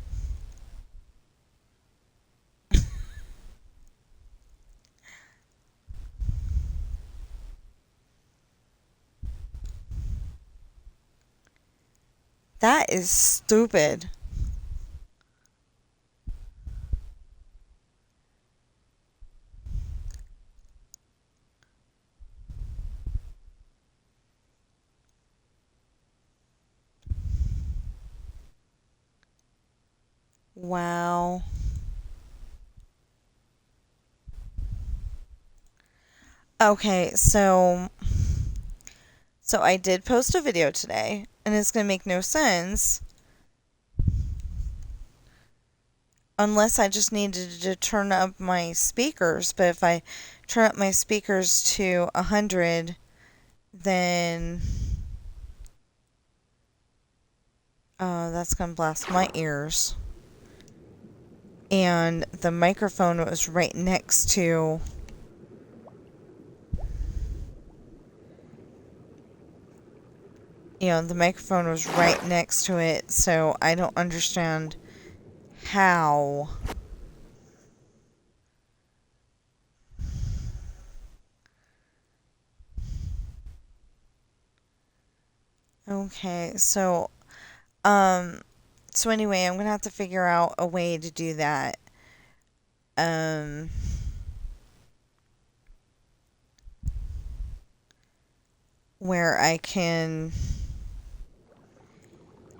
That is stupid. Wow. Okay, so I did post a video today, and it's going to make no sense unless I just needed to turn up my speakers. But if I turn up my speakers to 100, then that's going to blast my ears. And the microphone was right next to the microphone was right next to it, so I don't understand how. Okay, so anyway, I'm gonna have to figure out a way to do that. Where I can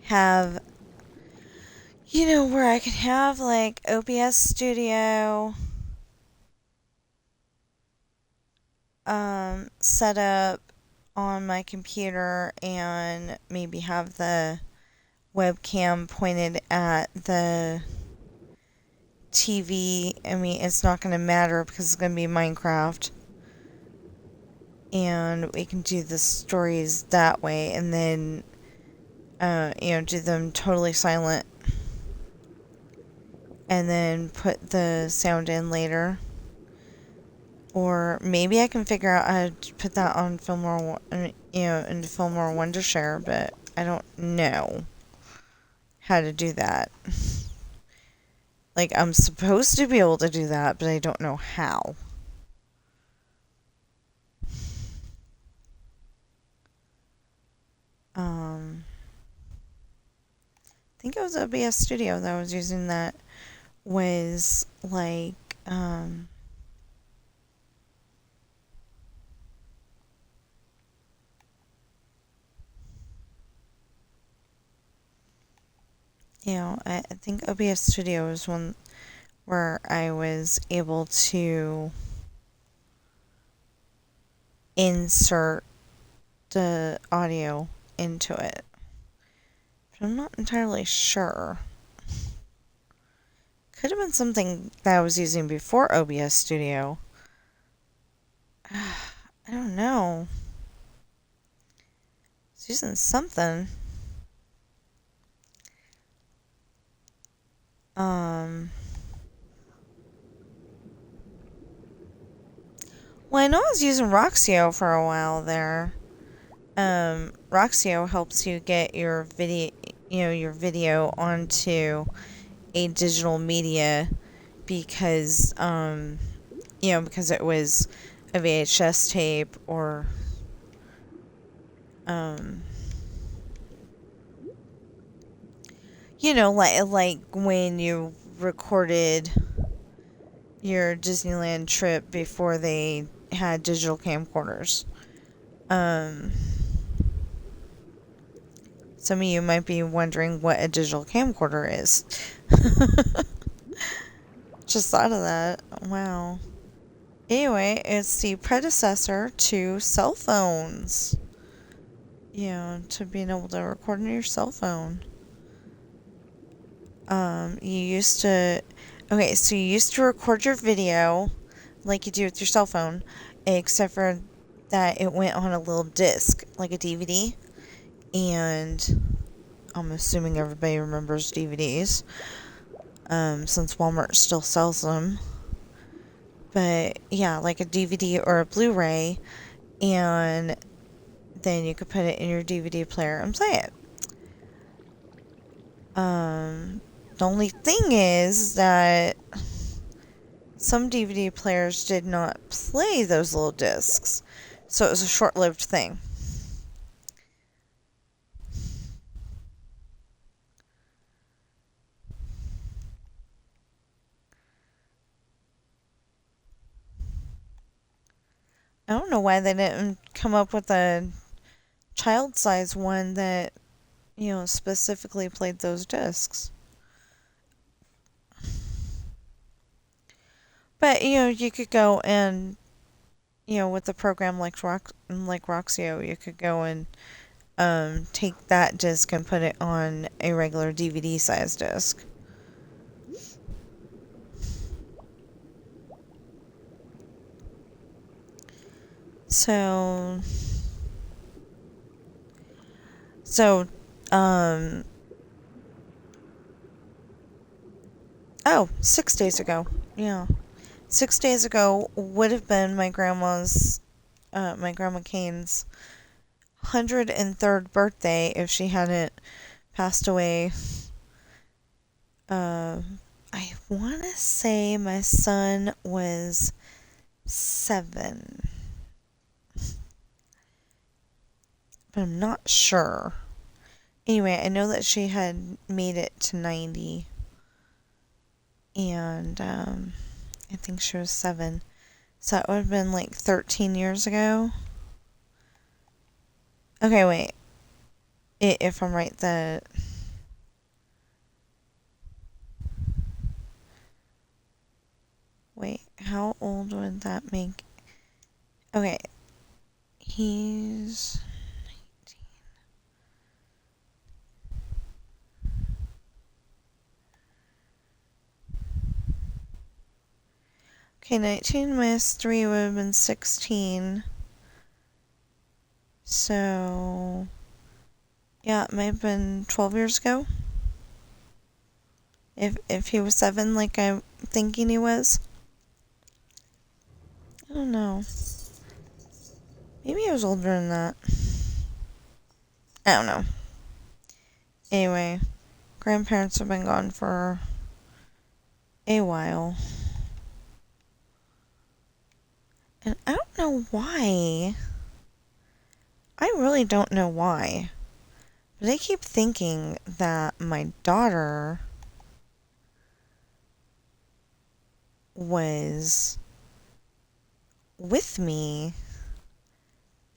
have, where I can have like OBS Studio set up on my computer and maybe have the webcam pointed at the TV. I mean, it's not going to matter because it's going to be Minecraft. And we can do the stories that way and then, do them totally silent. And then put the sound in later. Or maybe I can figure out how to put that on Fillmore, into Fillmore Wondershare, but I don't know how to do that. Like, I'm supposed to be able to do that, but I don't know how. I think it was OBS Studio that I was using that was like, I think OBS Studio was one where I was able to insert the audio into it. But I'm not entirely sure. Could have been something that I was using before OBS Studio. I don't know. I was using something. Well, I know I was using Roxio for a while there. Roxio helps you get your video onto a digital media because, because it was a VHS tape or, like when you recorded your Disneyland trip before they had digital camcorders. Some of you might be wondering what a digital camcorder is. Just thought of that. Wow. Anyway, it's the predecessor to cell phones. To being able to record on your cell phone. You used to record your video like you do with your cell phone, except for that it went on a little disc, like a DVD. And I'm assuming everybody remembers DVDs, since Walmart still sells them. But yeah, like a DVD or a Blu-ray, and then you could put it in your DVD player and play it. The only thing is that some DVD players did not play those little discs, so it was a short-lived thing. I don't know why they didn't come up with a child-size one that, specifically played those discs. But, you could go and, with a program like Roxio, you could go and take that disc and put it on a regular DVD size disc. So, so, um, oh, 6 days ago. Yeah. 6 days ago would have been my grandma Kane's 103rd birthday if she hadn't passed away. Uh, I want to say my son was 7, but I'm not sure. Anyway, I know that she had made it to 90, and I think she was 7. So that would have been like 13 years ago. Okay, wait. If I'm right, wait, how old would that make? Okay, he's 19. Okay, 19 minus 3 would have been 16. So, yeah, it might have been 12 years ago. If he was 7, like I'm thinking he was. I don't know. Maybe he was older than that. I don't know. Anyway, grandparents have been gone for a while. And I don't know why. I really don't know why. But I keep thinking that my daughter was with me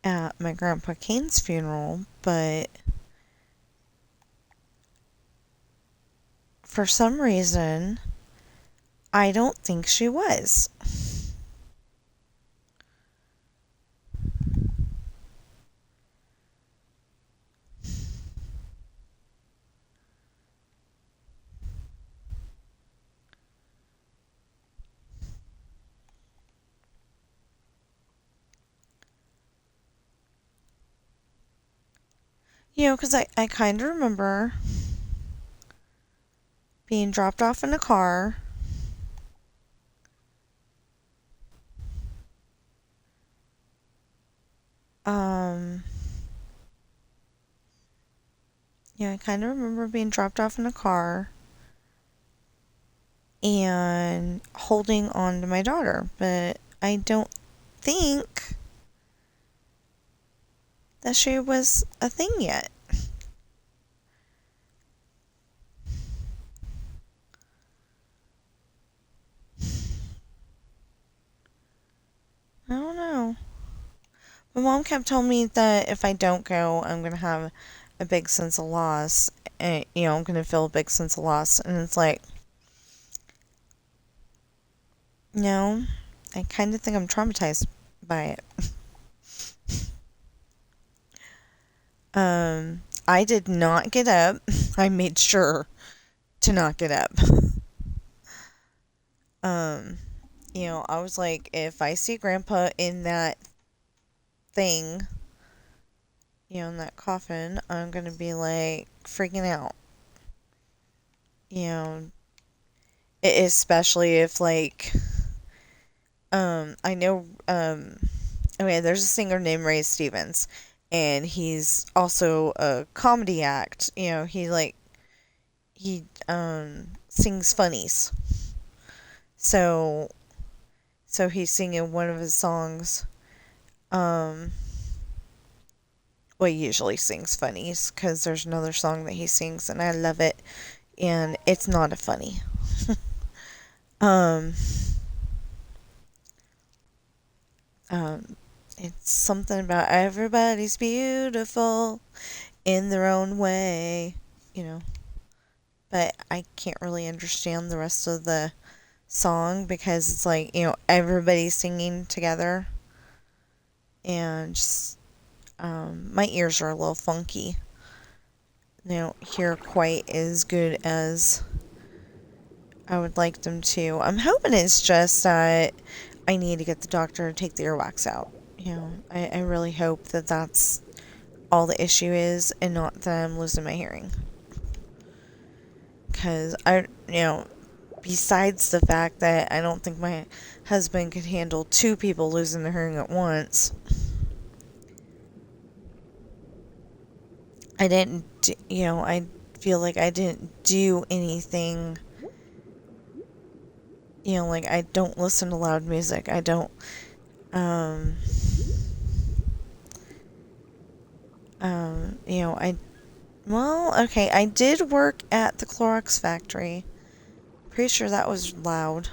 at my Grandpa Kane's funeral, but for some reason, I don't think she was. You know, because I kind of remember being dropped off in a car. Um, yeah, I kind of remember being dropped off in a car and holding on to my daughter, but I don't think that she was a thing yet. I don't know. My mom kept telling me that if I don't go, I'm going to have a big sense of loss. And, you know, I'm going to feel a big sense of loss. And it's like, no, I kind of think I'm traumatized by it. I did not get up. I made sure to not get up. Um, you know, I was like, if I see Grandpa in that thing, you know, in that coffin, I'm gonna be like freaking out. You know, especially if like, I know, okay, there's a singer named Ray Stevens, and he's also a comedy act. You know, he sings funnies. So, so he's singing one of his songs. Um, well, he usually sings funnies because there's another song that he sings, and I love it, and it's not a funny. um, um, it's something about everybody's beautiful in their own way, you know. But I can't really understand the rest of the song because it's like, you know, everybody's singing together, and just, my ears are a little funky. They don't hear quite as good as I would like them to. I'm hoping it's just that I need to get the doctor to take the earwax out. I really hope that that's all the issue is and not that I'm losing my hearing. Because besides the fact that I don't think my husband could handle two people losing their hearing at once, I feel like I didn't do anything. Like I don't listen to loud music. I don't, um, okay, I did work at the Clorox factory. Pretty sure that was loud.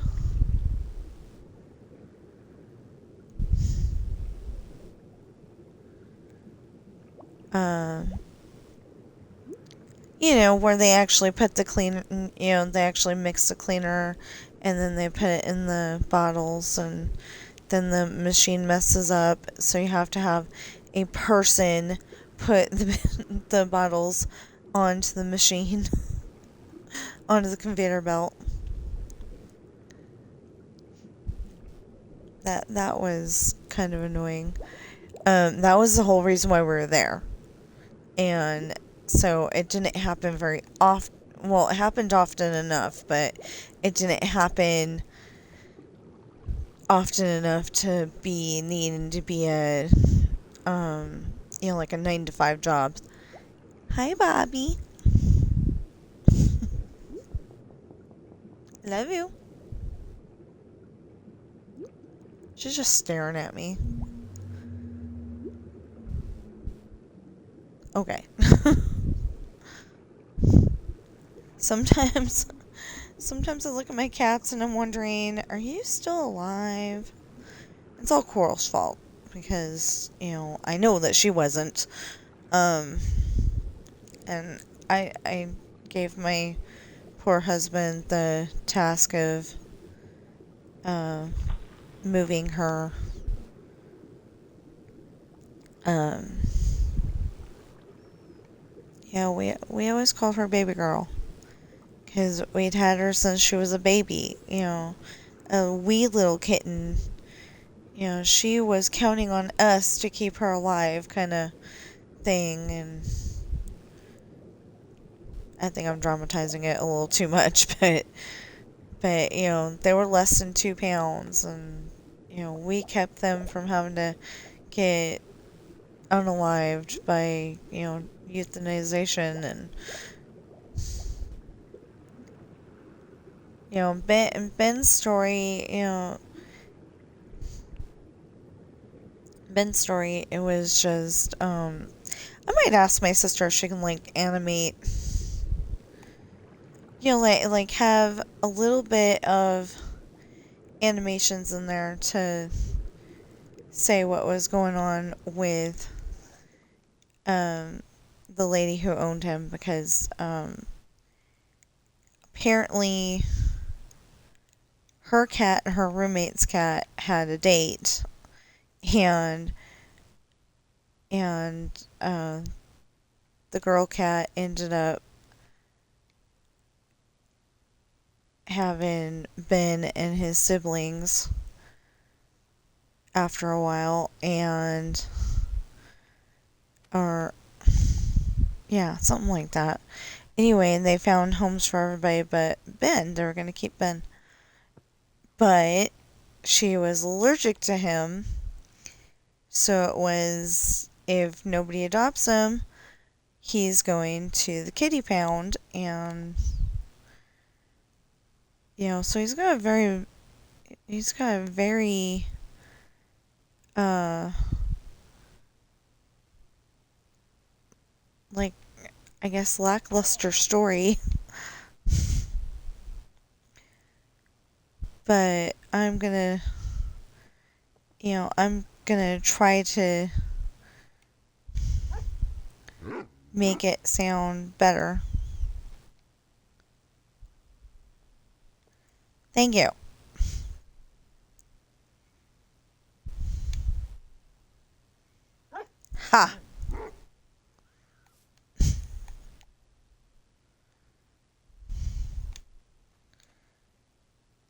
Um, where they actually put the cleaner, they actually mix the cleaner and then they put it in the bottles and then the machine messes up. So you have to have a person put the bottles onto the machine, onto the conveyor belt. That was kind of annoying. That was the whole reason why we were there. And so it didn't happen very often. Well, it happened often enough, but it didn't happen often enough to be needing to be like a 9 to 5 job. Hi, Bobby. Love you. She's just staring at me. Okay. Sometimes I look at my cats and I'm wondering, are you still alive? It's all Coral's fault because, I know that she wasn't. And I gave my poor husband the task of moving her. We always called her baby girl because we'd had her since she was a baby, a wee little kitten. She was counting on us to keep her alive kind of thing, and I think I'm dramatizing it a little too much, but they were less than 2 pounds, and we kept them from having to get unalived by euthanization. And Ben's story, it was just I might ask my sister if she can animate, like have a little bit of animations in there to say what was going on with the lady who owned him, because apparently her cat and her roommate's cat had a date, and the girl cat ended up having Ben and his siblings after a while, or yeah, something like that. Anyway, and they found homes for everybody but Ben. They were going to keep Ben. But she was allergic to him. So it was, if nobody adopts him, he's going to the kitty pound. And, so he's got a very, I guess, lackluster story. But I'm gonna try to make it sound better. Thank you. Ha!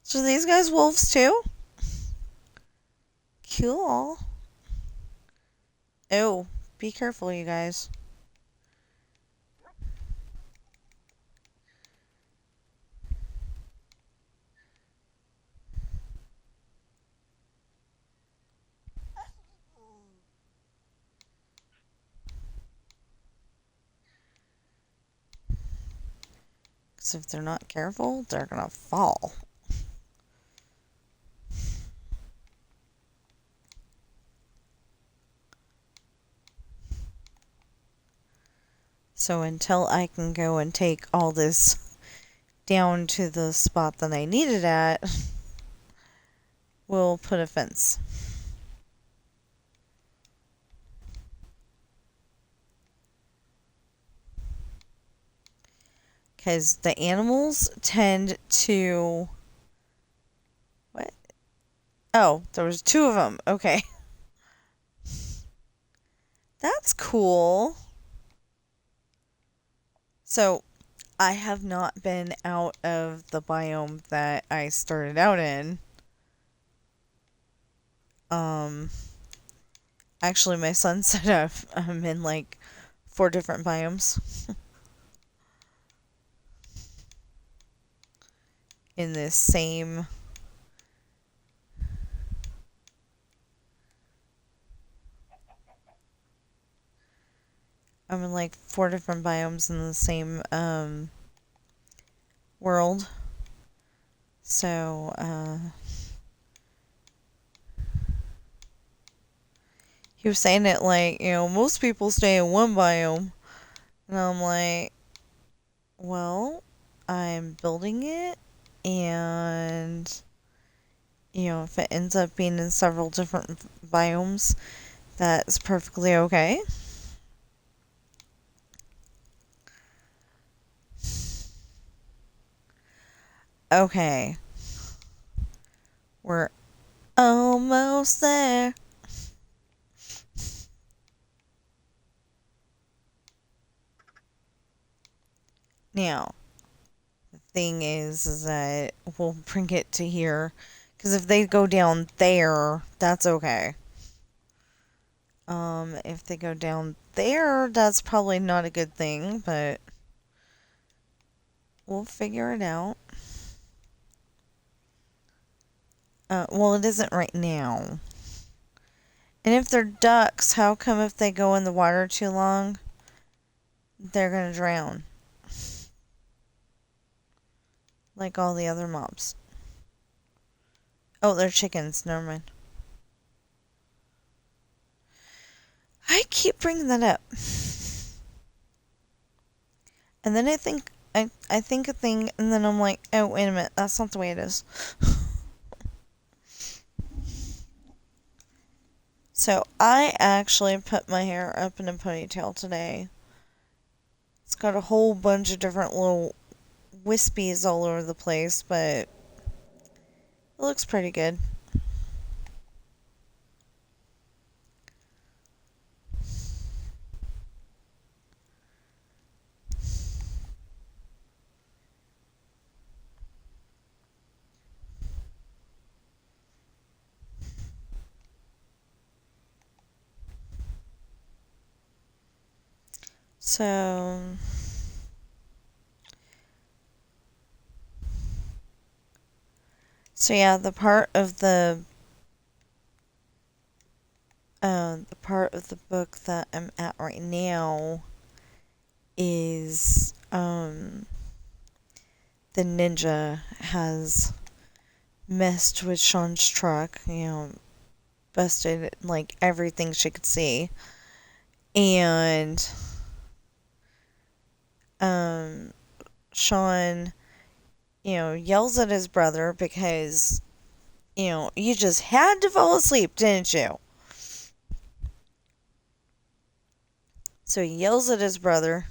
So these guys wolves too? Cool. Oh, be careful, you guys. 'Cause if they're not careful, they're gonna fall. So until I can go and take all this down to the spot that I need it at, we'll put a fence. Because the animals tend to... What? Oh, there was two of them. Okay. That's cool. So, I have not been out of the biome that I started out in. Actually, my son said I'm in like 4 different biomes in this same... I'm in like 4 different biomes in the same world. So, he was saying it like, most people stay in one biome. And I'm like, well, I'm building it, and, if it ends up being in several different biomes, that's perfectly okay. Okay. We're almost there. Now, the thing is that we'll bring it to here. Because if they go down there, that's okay. If they go down there, that's probably not a good thing, but we'll figure it out. Well, it isn't right now. And if they're ducks, how come if they go in the water too long, they're gonna drown? Like all the other mobs. Oh, they're chickens. Never mind. I keep bringing that up. And then I think a thing, and then I'm like, oh, wait a minute. That's not the way it is. So, I actually put my hair up in a ponytail today. It's got a whole bunch of different little wispies all over the place, but it looks pretty good. So, yeah, the part of the book that I'm at right now is the ninja has messed with Sean's truck, busted like everything she could see, and Sean, yells at his brother because, you just had to fall asleep, didn't you? So he yells at his brother,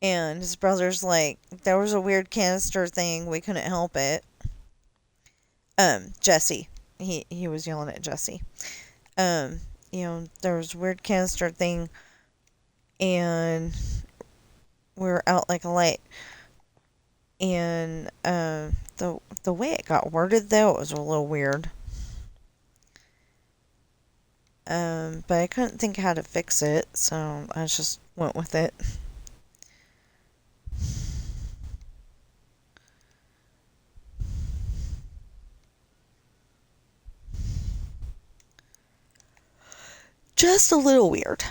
and his brother's like, there was a weird canister thing, we couldn't help it. Jesse. He was yelling at Jesse. There was a weird canister thing, and we were out like a light. And the way it got worded, though, it was a little weird. But I couldn't think how to fix it, so I just went with it. Just a little weird.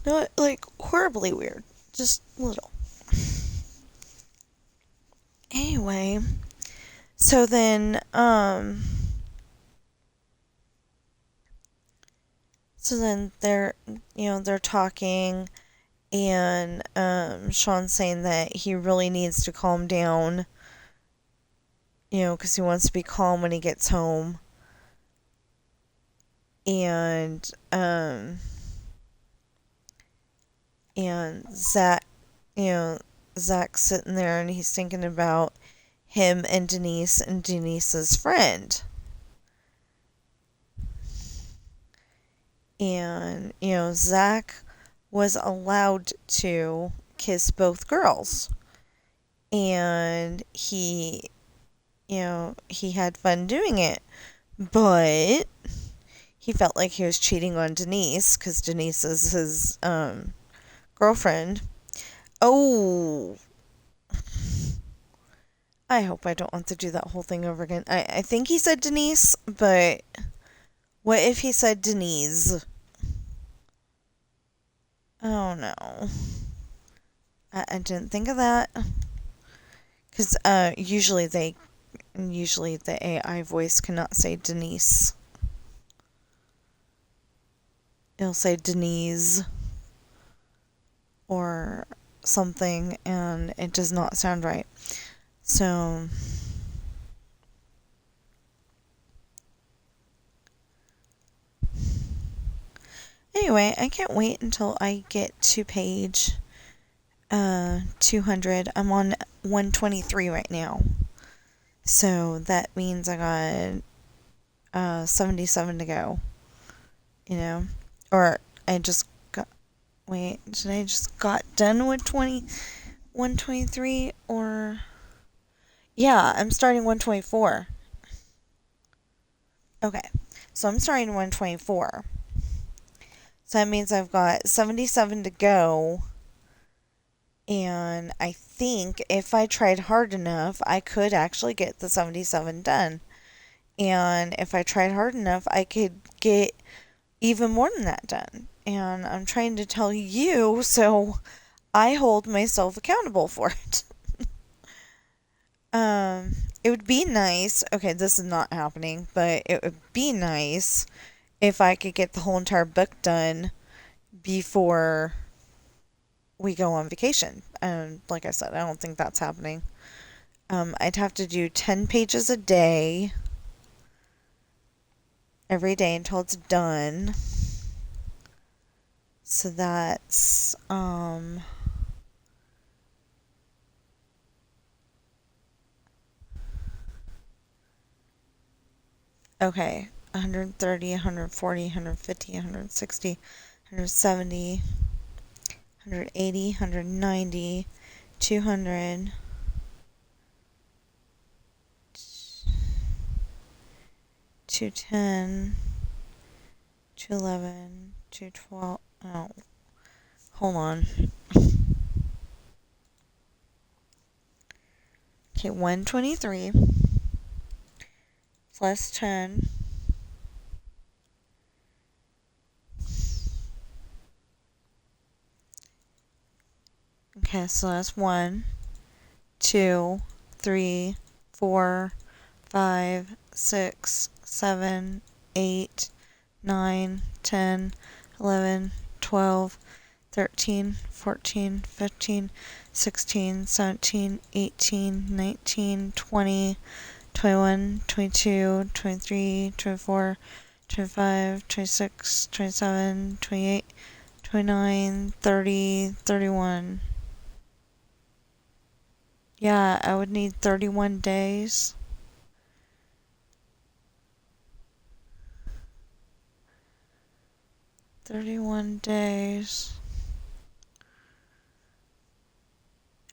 Not like horribly weird, just a little. Anyway, so then, they're, they're talking, and, Sean's saying that he really needs to calm down, because he wants to be calm when he gets home. And, Zach, Zach's sitting there and he's thinking about him and Denise's friend. And, Zach was allowed to kiss both girls. And he had fun doing it. But he felt like he was cheating on Denise because Denise is his girlfriend. Oh, I hope I don't want to do that whole thing over again. I think he said Denise, but what if he said Denise? Oh no. I didn't think of that. Because usually the AI voice cannot say Denise. It'll say Denise or something, and it does not sound right. So, anyway, I can't wait until I get to page 200. I'm on 123 right now. So that means I got 77 to go. Or I just got. Wait, did I just got done with 123? Or. Yeah, I'm starting 124. Okay, so I'm starting 124. So that means I've got 77 to go. And I think if I tried hard enough, I could actually get the 77 done. And if I tried hard enough, I could get even more than that done. And I'm trying to tell you, so I hold myself accountable for it. It would be nice. Okay, this is not happening, but it would be nice if I could get the whole entire book done before we go on vacation. And like I said, I don't think that's happening. I'd have to do 10 pages a day every day until it's done. So that's okay, 130, 140, 150, 160, 170, 180, 190, 200, 210, 211, 212. Oh, hold on. Okay, 123 plus 10. Okay, so that's 1, 2, 3, 4, 5, 6, 7, 8, 9, 10, 11, 12, 13, 14, 15, 16, 17, 18, 19, 20, 21, 22, 23, 24, 25, 26, 27, 28, 29, 30, 31. Yeah, I would need 31 days.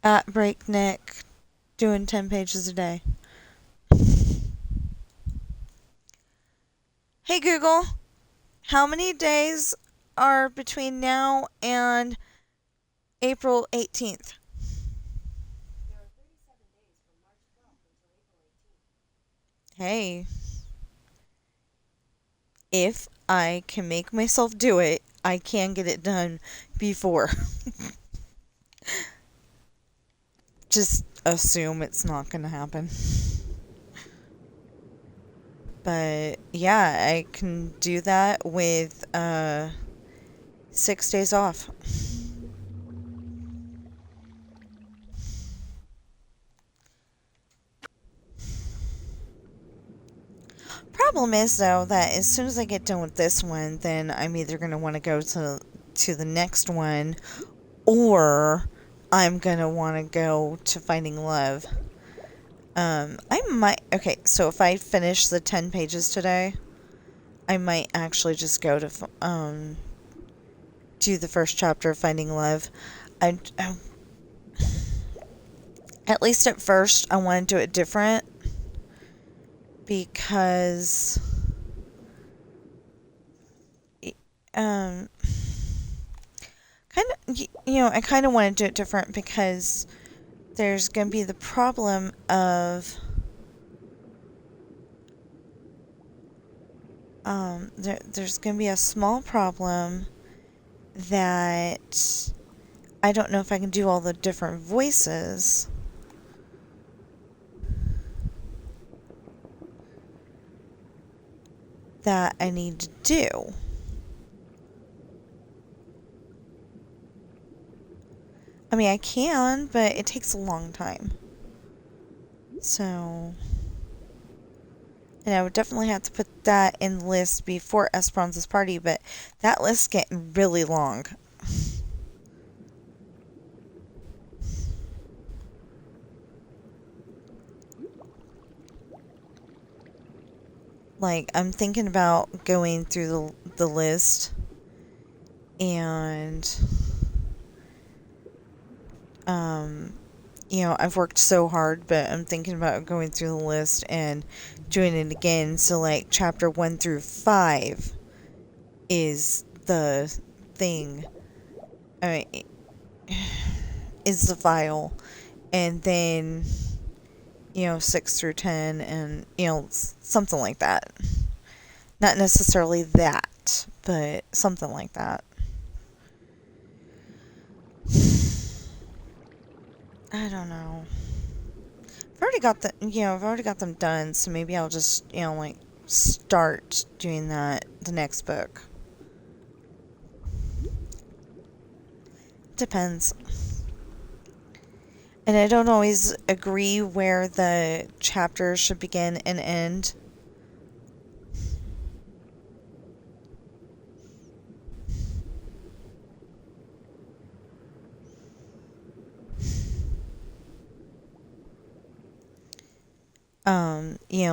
At breakneck, doing 10 pages a day. Hey Google, How many days are between now and April 18th? Hey, if I can make myself do it, I can get it done before. Just assume it's not going to happen. But yeah, I can do that with 6 days off. Problem is though that as soon as I get done with this one, then I'm either going to want to go to the next one, or I'm going to want to go to Finding Love. I might, okay, so if I finish the 10 pages today, I might actually just go to do the first chapter of Finding Love. I at least at first I want to do it different, because kind of, I kind of want to do it different because there's going to be the problem of there's going to be a small problem that I don't know if I can do all the different voices. That I need to do. I mean, I can, but it takes a long time. So, and I would definitely have to put that in the list before Esperanza's party, but that list's getting really long. Like, I'm thinking about going through the list and I've worked so hard, but I'm thinking about going through the list and doing it again. So, like, chapter 1 through 5 is the thing. I mean, is the file. And then, 6 through 10 and, something like that. Not necessarily that, but something like that. I don't know. I've already got them done, so maybe I'll just, start doing that the next book. Depends. And I don't always agree where the chapters should begin and end.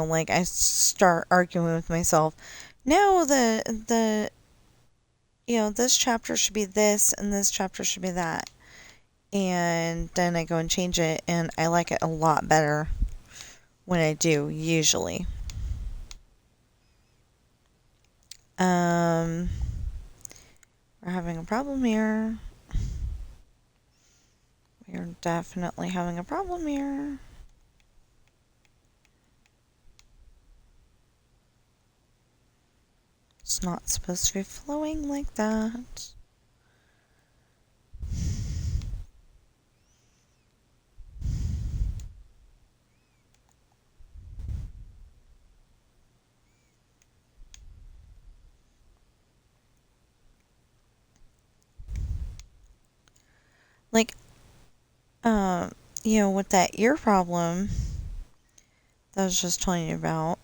Like, I start arguing with myself. No, this chapter should be this and this chapter should be that. And then I go and change it, and I like it a lot better when I do, usually. We're having a problem here. We're definitely having a problem here. It's not supposed to be flowing like that. Like, with that ear problem that I was just telling you about,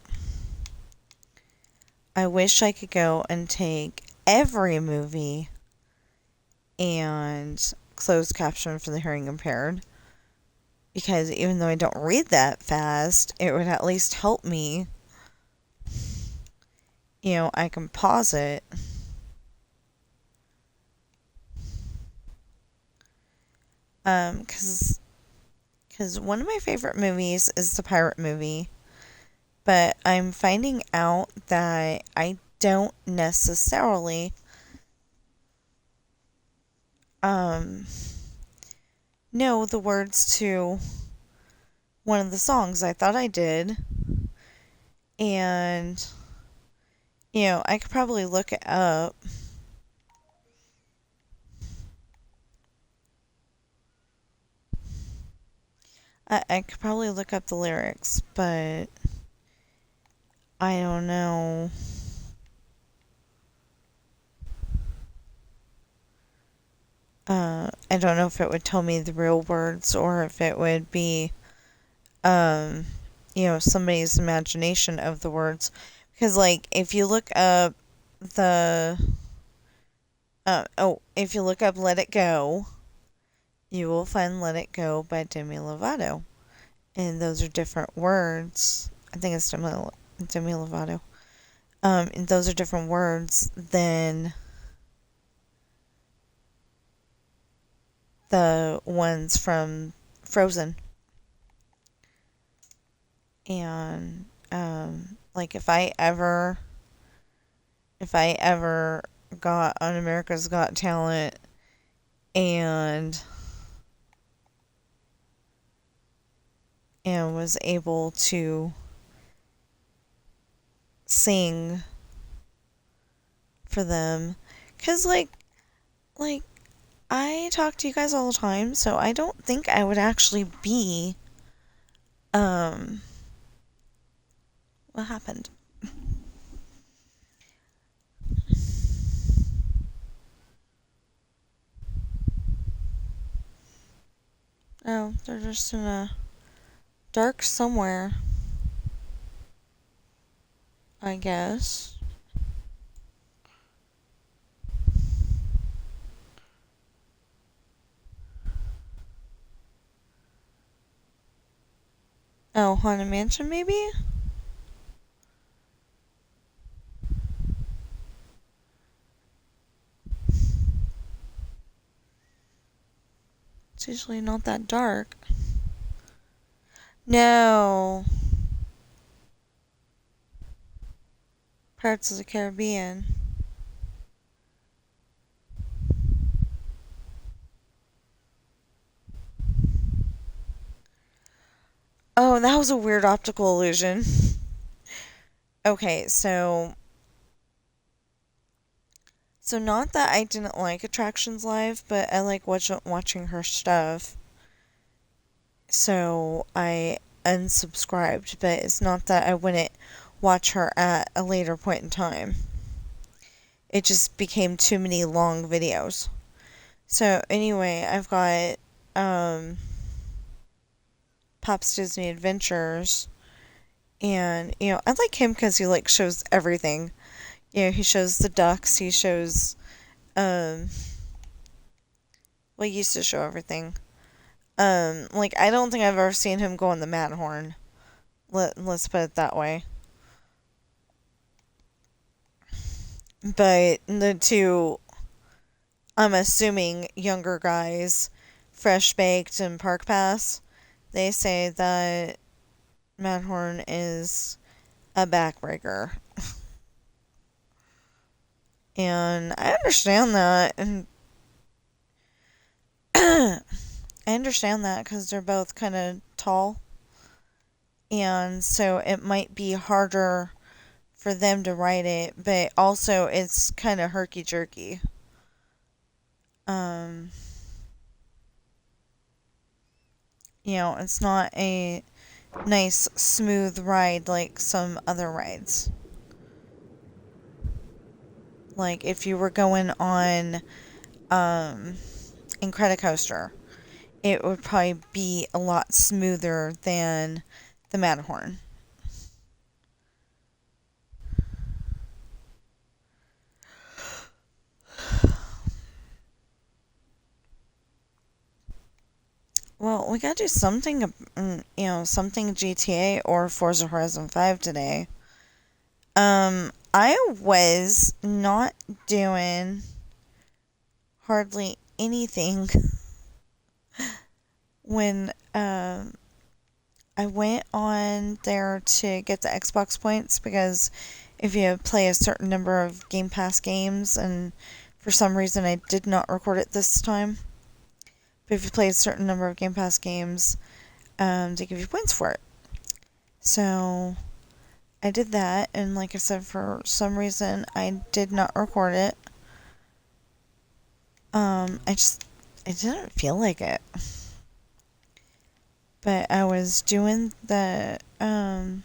I wish I could go and take every movie and closed caption for the hearing impaired. Because even though I don't read that fast, it would at least help me. I can pause it. Because one of my favorite movies is the pirate movie. But I'm finding out that I don't necessarily um, know the words to one of the songs. I thought I did. And, I could probably look it up. I could probably look up the lyrics, but I don't know. I don't know if it would tell me the real words or if it would be, um, somebody's imagination of the words. Because, like, if you look up the, if you look up Let It Go, you will find Let It Go by Demi Lovato. And those are different words. I think it's Demi Lovato. And those are different words than the ones from Frozen. And like if I ever got on America's Got Talent and was able to sing for them, cuz like I talk to you guys all the time, so I don't think I would actually be what happened? Oh, they're just in a dark somewhere, I guess. Oh, Haunted Mansion, maybe? It's usually not that dark. No. Pirates of the Caribbean. Oh, that was a weird optical illusion. Okay, so not that I didn't like Attractions Live, but I like watching her stuff. So I unsubscribed, but it's not that I wouldn't watch her at a later point in time. It just became too many long videos. So anyway, I've got Pop's Disney Adventures, and I like him because he like shows everything. He shows the ducks. He shows well, he used to show everything. Like I don't think I've ever seen him go on the Matterhorn. Let's put it that way. But the two, I'm assuming, younger guys, Fresh Baked and Park Pass, they say that Matterhorn is a backbreaker. And I understand that. And I understand that because they're both kind of tall. And so it might be harder for them to ride it, but also it's kind of herky-jerky. Um, it's not a nice, smooth ride like some other rides. Like if you were going on Incredicoaster, it would probably be a lot smoother than the Matterhorn. Well, we gotta do something, something GTA or Forza Horizon 5 today. I was not doing hardly anything when I went on there to get the Xbox points because if you play a certain number of Game Pass games, and for some reason I did not record it this time, but if you play a certain number of Game Pass games, they give you points for it. So I did that, and like I said, for some reason I did not record it. I didn't feel like it. But I was doing the, I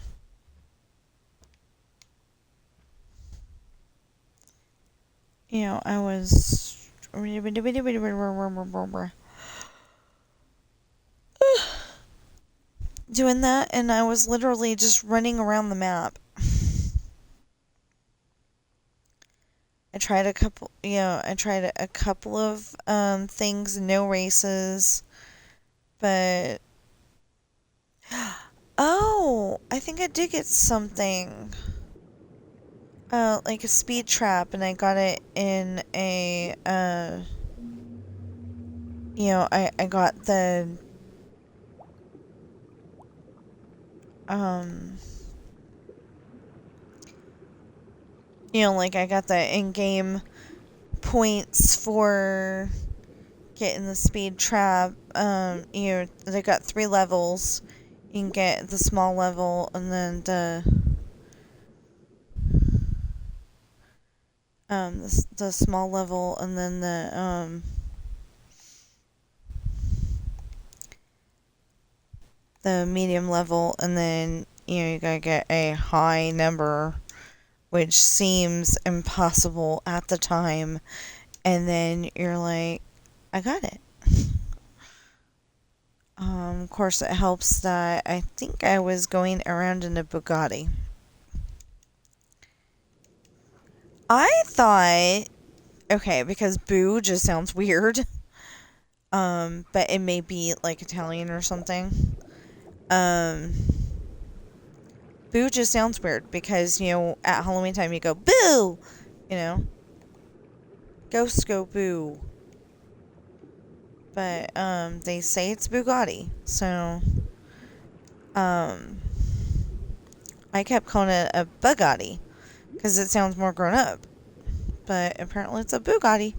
was doing that, and I was literally just running around the map. I tried a couple of things, no races, but oh, I think I did get something. Like a speed trap, and I got it in a, I got the, like I got the in-game points for getting the speed trap. They got 3 levels. You can get the small level, and then the small level, and then the medium level, and then, you gotta get a high number, which seems impossible at the time, and then you're like, I got it. Of course, it helps that I think I was going around in a Bugatti. I thought, okay, because Boo just sounds weird, but it may be like Italian or something. Boo just sounds weird because, at Halloween time you go, Boo! Ghosts go Boo. But, they say it's Bugatti, so, I kept calling it a Bugatti because it sounds more grown up. But apparently it's a Bugatti.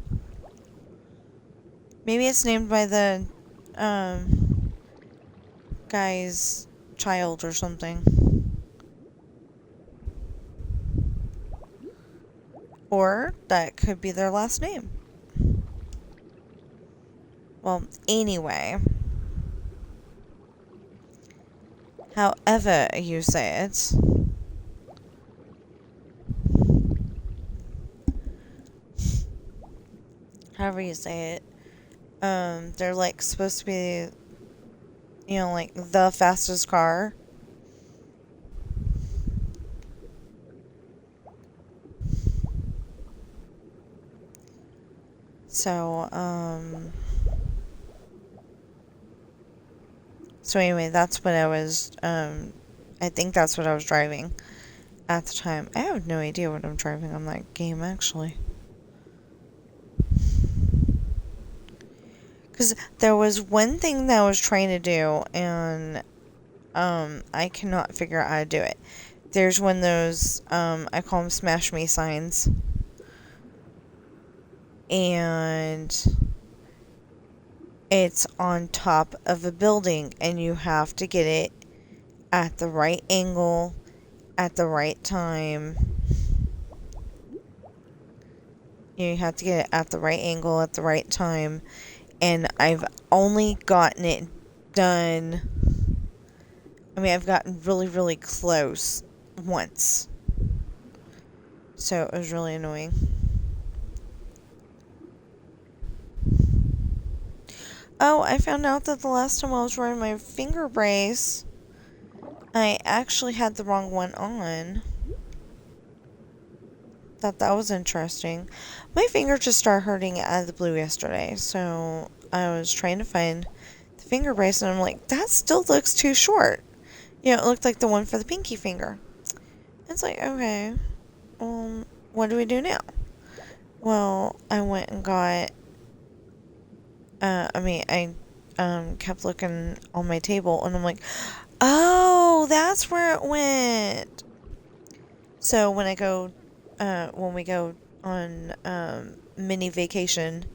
Maybe it's named by the, guy's child or something. Or that could be their last name. Well, anyway. However you say it. However you say it. They're like supposed to be, like the fastest car. So anyway, that's what I was, I think that's what I was driving at the time. I have no idea what I'm driving on that game, actually. Because there was one thing that I was trying to do, and, I cannot figure out how to do it. There's one of those, I call them smash me signs. And it's on top of a building, and you have to get it at the right angle, at the right time. You have to get it at the right angle, at the right time. And I've only gotten it done. I mean, I've gotten really, really close once. So it was really annoying. Oh, I found out that the last time I was wearing my finger brace, I actually had the wrong one on. Thought that was interesting. My finger just started hurting out of the blue yesterday, so I was trying to find the finger brace, and I'm like, that still looks too short. It looked like the one for the pinky finger. It's like, okay, what do we do now? Well, I went and got, I kept looking on my table, and I'm like, oh, that's where it went. So when we go on mini vacation,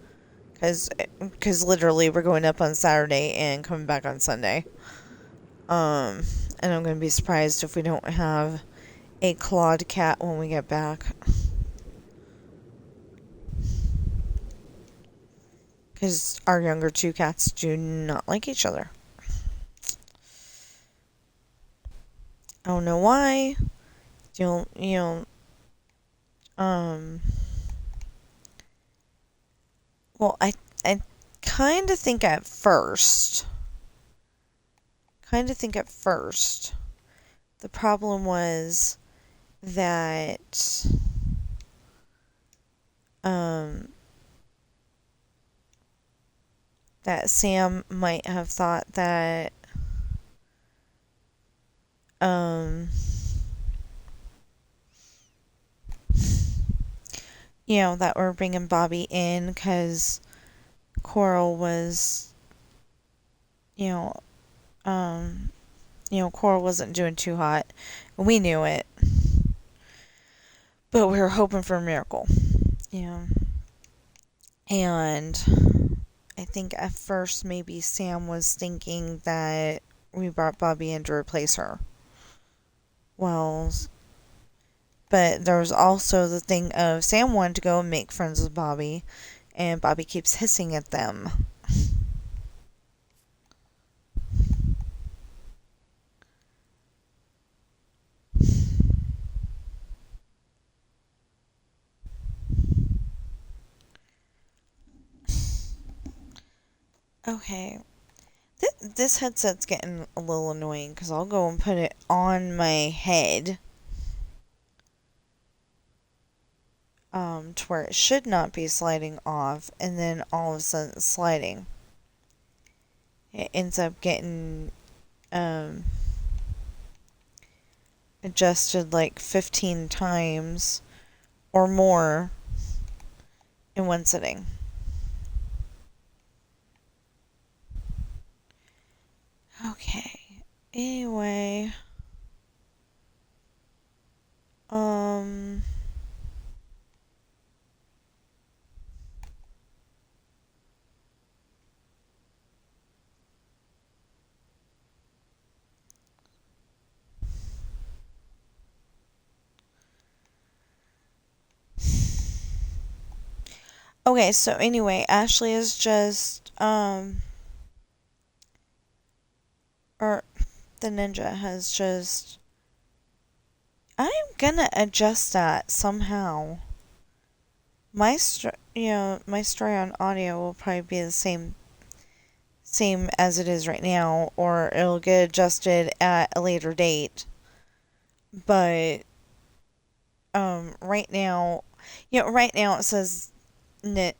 because literally we're going up on Saturday and coming back on Sunday. And I'm gonna be surprised if we don't have a clawed cat when we get back, because our younger two cats do not like each other. I don't know why. You know, um, well, I kind of think at first, the problem was that, um, that Sam might have thought that, um, that we're bringing Bobby in because Coral was, you know, um, Coral wasn't doing too hot. We knew it, but we were hoping for a miracle, you know. And I think at first maybe Sam was thinking that we brought Bobby in to replace her. Well, but there was also the thing of Sam wanted to go and make friends with Bobby, and Bobby keeps hissing at them. Okay, this headset's getting a little annoying because I'll go and put it on my head, to where it should not be sliding off, and then all of a sudden it's sliding. It ends up getting adjusted like 15 times or more in one sitting. Okay. Anyway, um okay, so anyway, Ashley is just or the ninja has just, I'm gonna adjust that somehow. My story on audio will probably be the same as it is right now, or it'll get adjusted at a later date. But right now, right now it says it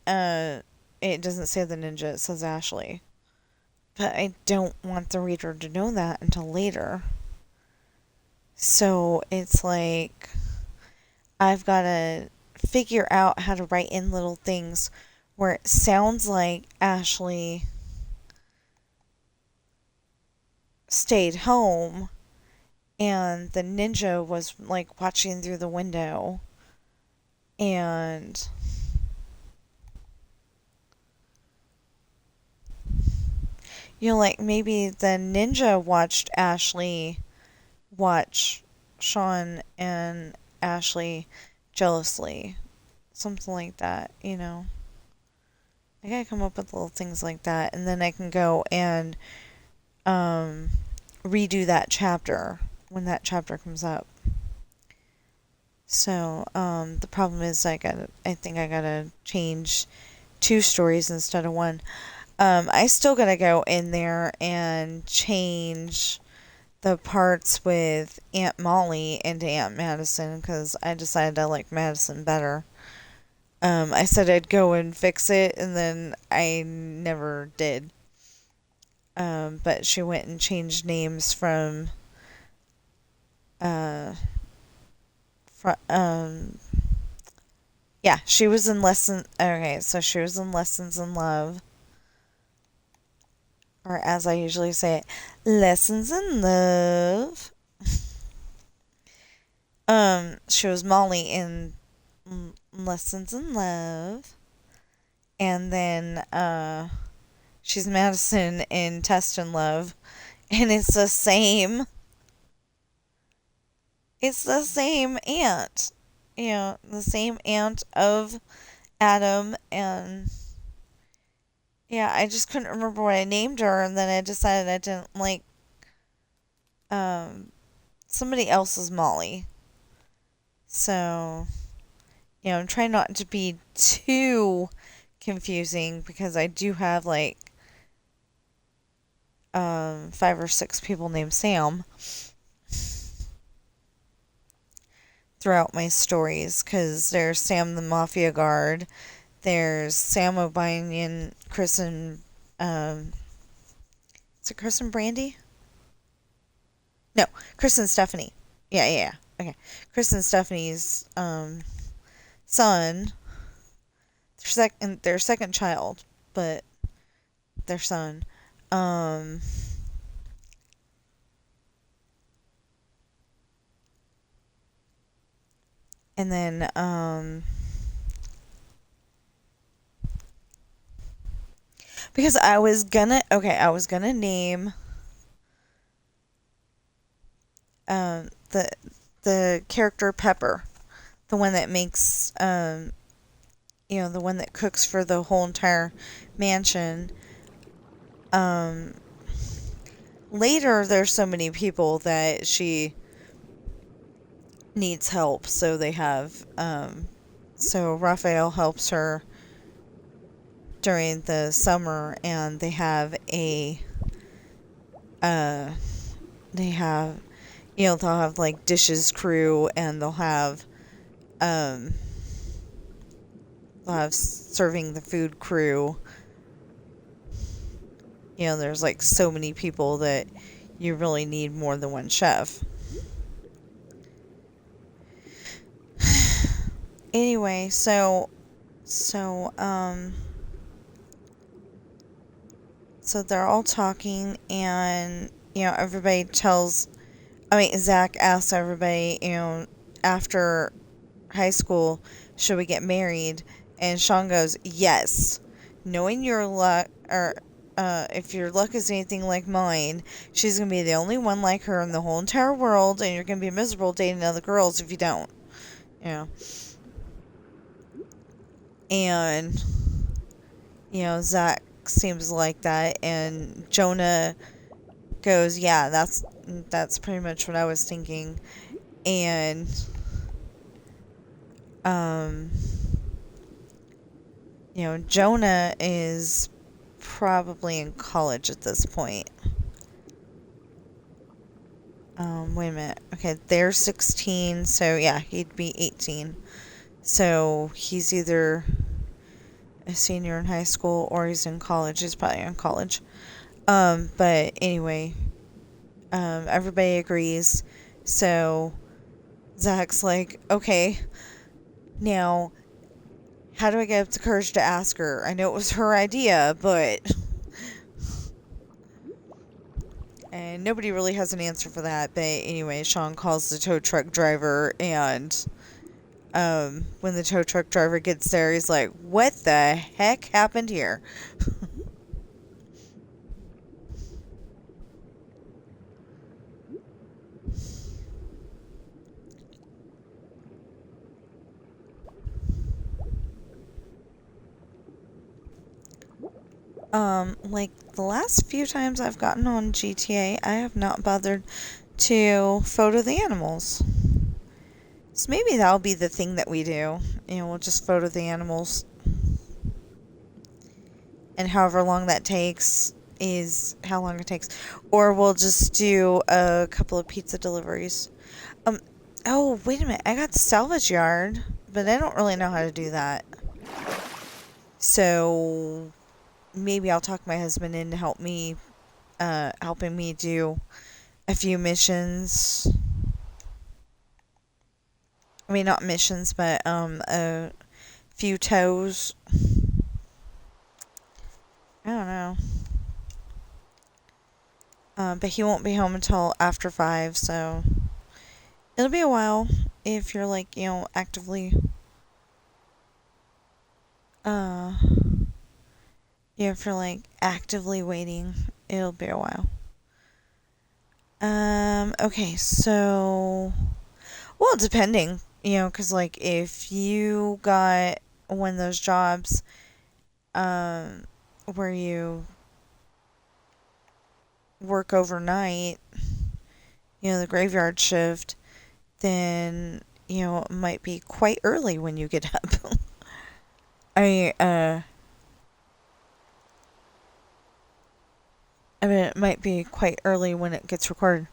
doesn't say the ninja, it says Ashley. But I don't want the reader to know that until later. So it's like I've got to figure out how to write in little things where it sounds like Ashley stayed home and the ninja was like watching through the window, and like maybe the ninja watched Ashley watch Sean and Ashley jealously. Something like that. I gotta come up with little things like that, and then I can go and redo that chapter when that chapter comes up. So, the problem is I think I gotta change 2 stories instead of 1. I still gotta go in there and change the parts with Aunt Molly into Aunt Madison because I decided I like Madison better. I said I'd go and fix it, and then I never did. But she went and changed names uh, from, yeah, she was in okay, so she was in Lessons in Love. Or as I usually say it, Lessons in Love. She was Molly in Lessons in Love, and then she's Madison in Test in Love, and it's the same. It's the same aunt. You know, the same aunt of Adam, and yeah, I just couldn't remember what I named her, and then I decided I didn't like um somebody else's Molly. So, I'm trying not to be too confusing because I do have like 5 or 6 people named Sam throughout my stories, because there's Sam the Mafia Guard, there's Sam O'Banion, Chris and is it Chris and Brandy? No, Chris and Stephanie. Yeah, yeah, yeah. Okay, Chris and Stephanie's son, their second child, but their son. Um, and then because I was gonna name the character Pepper, the one that makes the one that cooks for the whole entire mansion. Um, Later, there's so many people that she needs help, so they have so Raphael helps her during the summer, and they have a uh they have they'll have like dishes crew, and um they'll have serving the food crew. There's like so many people that you really need more than one chef. Anyway, so so they're all talking, and everybody tells. I mean, Zach asks everybody, after high school, should we get married? And Sean goes, yes. Knowing your luck, or if your luck is anything like mine, she's going to be the only one like her in the whole entire world, and you're going to be miserable dating other girls if you don't. And, Zach seems like that, and Jonah goes, yeah, that's pretty much what I was thinking. And, um, Jonah is probably in college at this point. Wait a minute. Okay, they're 16, so yeah, he'd be 18. So he's either a senior in high school or he's in college. He's probably in college. But anyway, everybody agrees. So Zach's like, okay, now how do I get up the courage to ask her? I know it was her idea, but and nobody really has an answer for that. But anyway, Sean calls the tow truck driver, and when the tow truck driver gets there, he's like, what the heck happened here? Like the last few times I've gotten on GTA, I have not bothered to photo the animals. So maybe that'll be the thing that we do. We'll just photo the animals. And however long that takes is how long it takes. Or we'll just do a couple of pizza deliveries. Oh, wait a minute. I got the salvage yard, but I don't really know how to do that. So maybe I'll talk my husband into helping me do a few missions. I mean, not missions, but a few tows. I don't know. But he won't be home until after 5, so It'll be a while if you're like, actively, uh, if you're like actively waiting, it'll be a while. Okay, so, well, depending, because like if you got one of those jobs, um, where you work overnight, the graveyard shift, then, it might be quite early when you get up. I, uh, I mean, it might be quite early when it gets recorded.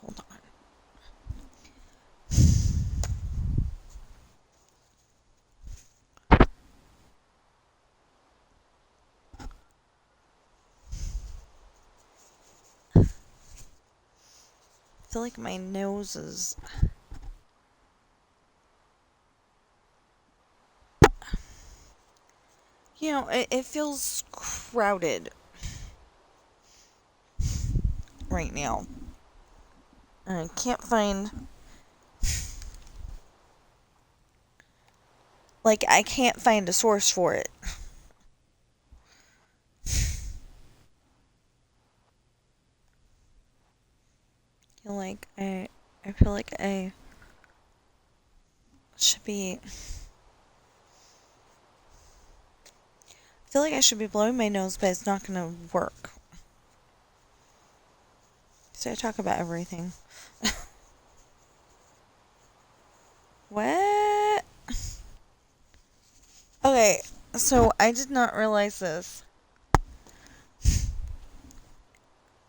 Hold on. I feel like my nose is. It feels crowded right now. I can't find. Like, I can't find a source for it. I feel like I should be. I feel like I should be blowing my nose, but it's not gonna work. So I talk about everything. What? Okay, so I did not realize this,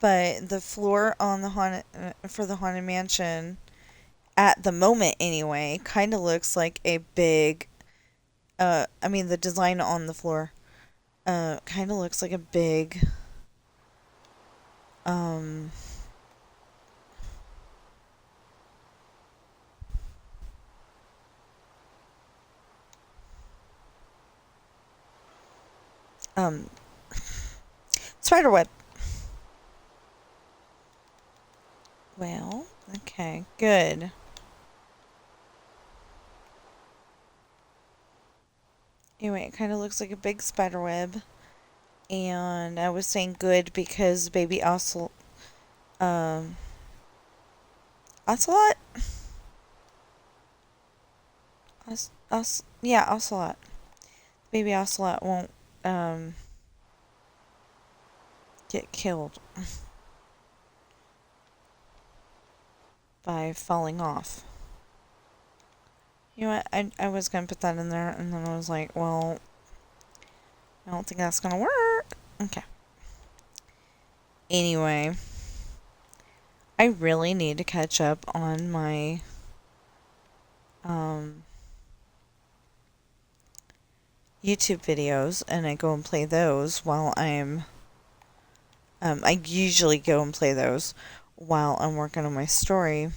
but the floor on the for the haunted mansion, at the moment anyway, kind of looks like a big. I mean the design on the floor, kind of looks like a big. Um. Um. Spider web. Well, okay, good. Anyway, it kind of looks like a big spider web. And I was saying good because baby ocelot? Yeah, ocelot. Baby ocelot won't, get killed by falling off. You know what? I was gonna put that in there, and then I was like, well, I don't think that's gonna work. Okay. Anyway, I really need to catch up on my YouTube videos, and I go and play those while I usually go and play those while I'm working on my story.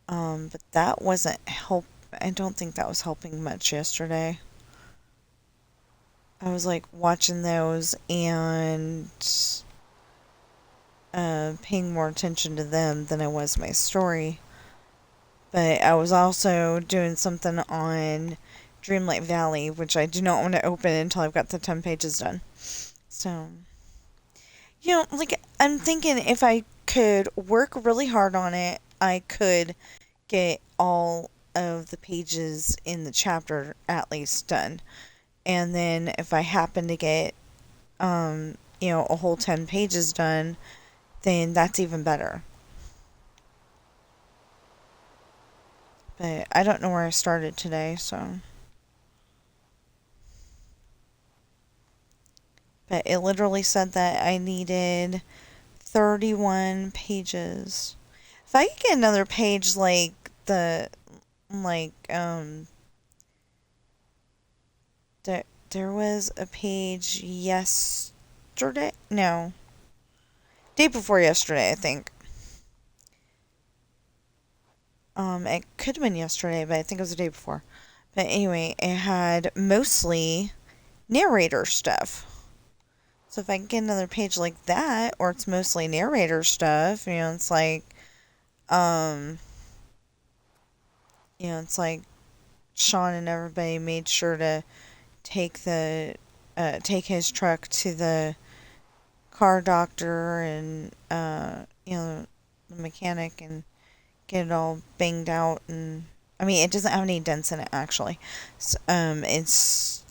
But that wasn't help. I don't think that was helping much yesterday. I was like watching those and paying more attention to them than I was my story. But I was also doing something on Dreamlight Valley, which I do not want to open until I've got the 10 pages done. So, like, I'm thinking if I could work really hard on it, I could get all of the pages in the chapter at least done. And then if I happen to get, a whole 10 pages done, then that's even better. But I don't know where I started today, so. But it literally said that I needed 31 pages. If I could get another page like like, there was a page yesterday? No. Day before yesterday, I think. It could have been yesterday, but I think it was the day before. But anyway, it had mostly narrator stuff. So if I can get another page like that, or it's mostly narrator stuff, it's like, um, it's like Sean and everybody made sure to take his truck to the car doctor and, the mechanic and get it all banged out. And I mean, it doesn't have any dents in it, actually. So, it's,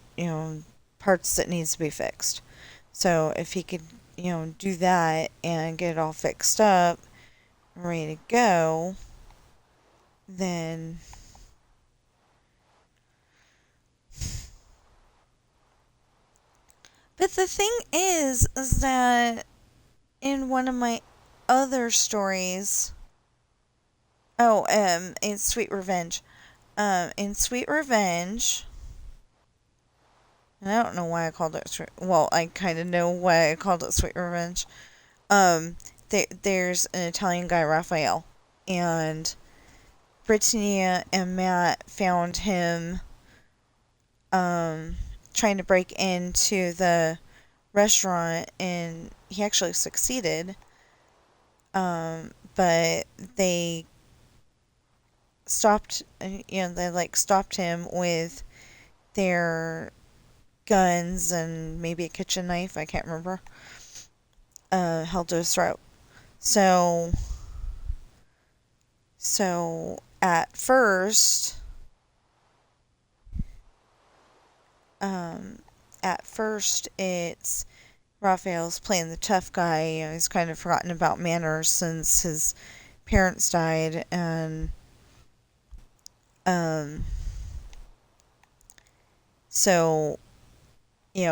parts that needs to be fixed. So if he could, do that and get it all fixed up, ready to go, then but the thing is that in one of my other stories, in Sweet Revenge, in Sweet Revenge, and I don't know why I called it well, I kind of know why I called it Sweet Revenge. There's an Italian guy, Raphael, and Britannia and Matt found him, trying to break into the restaurant, and he actually succeeded. But they stopped, stopped him with their guns and maybe a kitchen knife, I can't remember, held to his throat. So at first, it's Raphael's playing the tough guy. He's kind of forgotten about manners since his parents died, and so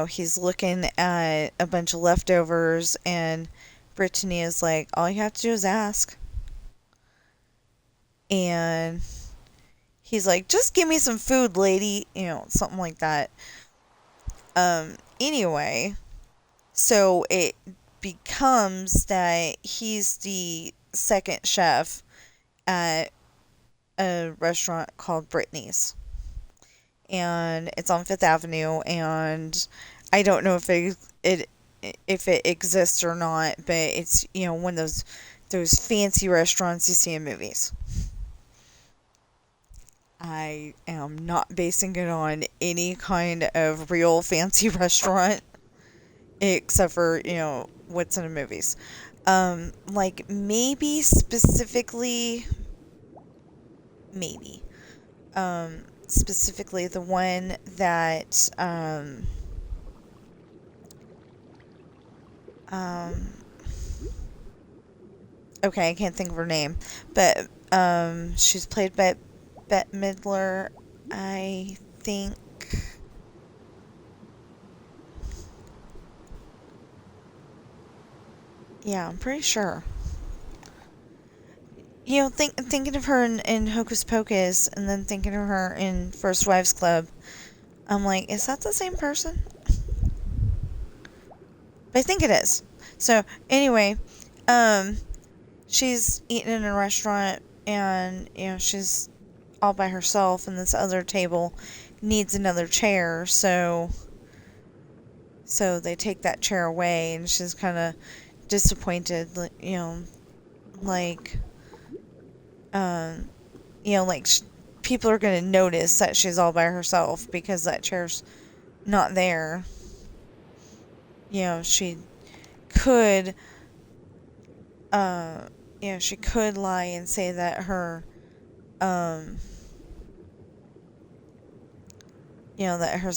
he's looking at a bunch of leftovers, and Brittany is like, all you have to do is ask. And he's like, just give me some food, lady, something like that. Anyway, so it becomes that he's the second chef at a restaurant called Brittany's. And it's on Fifth Avenue, and I don't know if it exists or not, but it's, one of those fancy restaurants you see in movies. I am not basing it on any kind of real fancy restaurant, except for, what's in the movies. Like, maybe specifically, specifically the one that, okay, I can't think of her name, but, she's played by Bette Midler, I think. Yeah, I'm pretty sure. Thinking of her in Hocus Pocus, and then thinking of her in First Wives Club, I'm like, is that the same person? But I think it is. So, anyway, she's eating in a restaurant, and, she's all by herself, and this other table needs another chair, so they take that chair away, and she's kind of disappointed, like, people are going to notice that she's all by herself because that chair's not there. She could, she could lie and say that her, that her,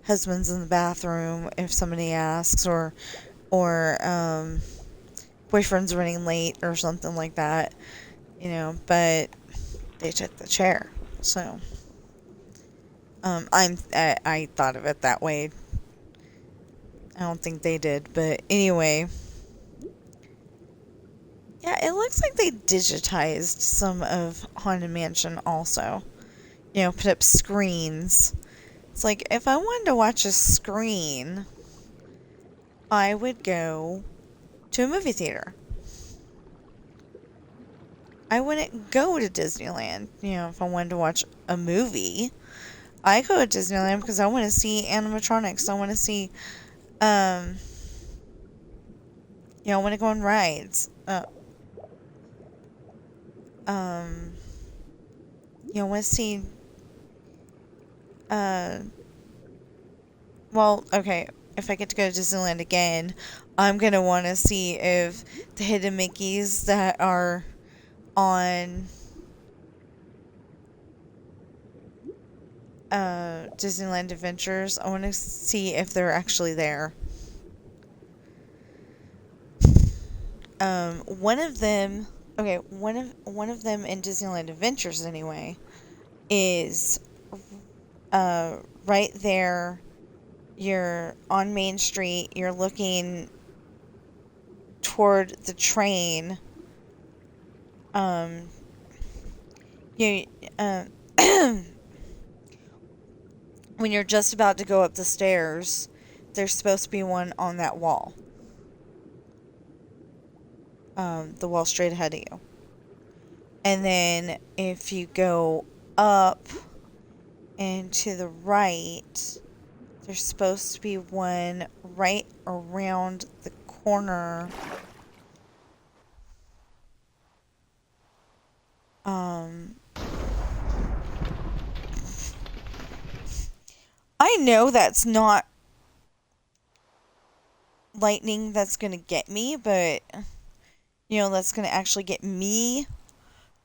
husband's in the bathroom if somebody asks, or boyfriend's running late or something like that, but they took the chair. So, I thought of it that way. I don't think they did, but anyway. Yeah, it looks like they digitized some of Haunted Mansion also. Put up screens. It's like, if I wanted to watch a screen, I would go to a movie theater. I wouldn't go to Disneyland, if I wanted to watch a movie. I go to Disneyland because I want to see animatronics. I want to see, Um, I want to go on rides. Um, I want to see. Uh, well, okay. If I get to go to Disneyland again, I'm gonna want to see if the hidden Mickeys that are on Disneyland Adventures, I want to see if they're actually there. One of them, okay, one of them in Disneyland Adventures anyway, is right there. You're on Main Street. You're looking toward the train. Um, you uh, when you're just about to go up the stairs, there's supposed to be one on that wall. The wall straight ahead of you. And then if you go up and to the right, there's supposed to be one right around the corner. Um, I know that's not lightning that's going to get me, but, that's going to actually get me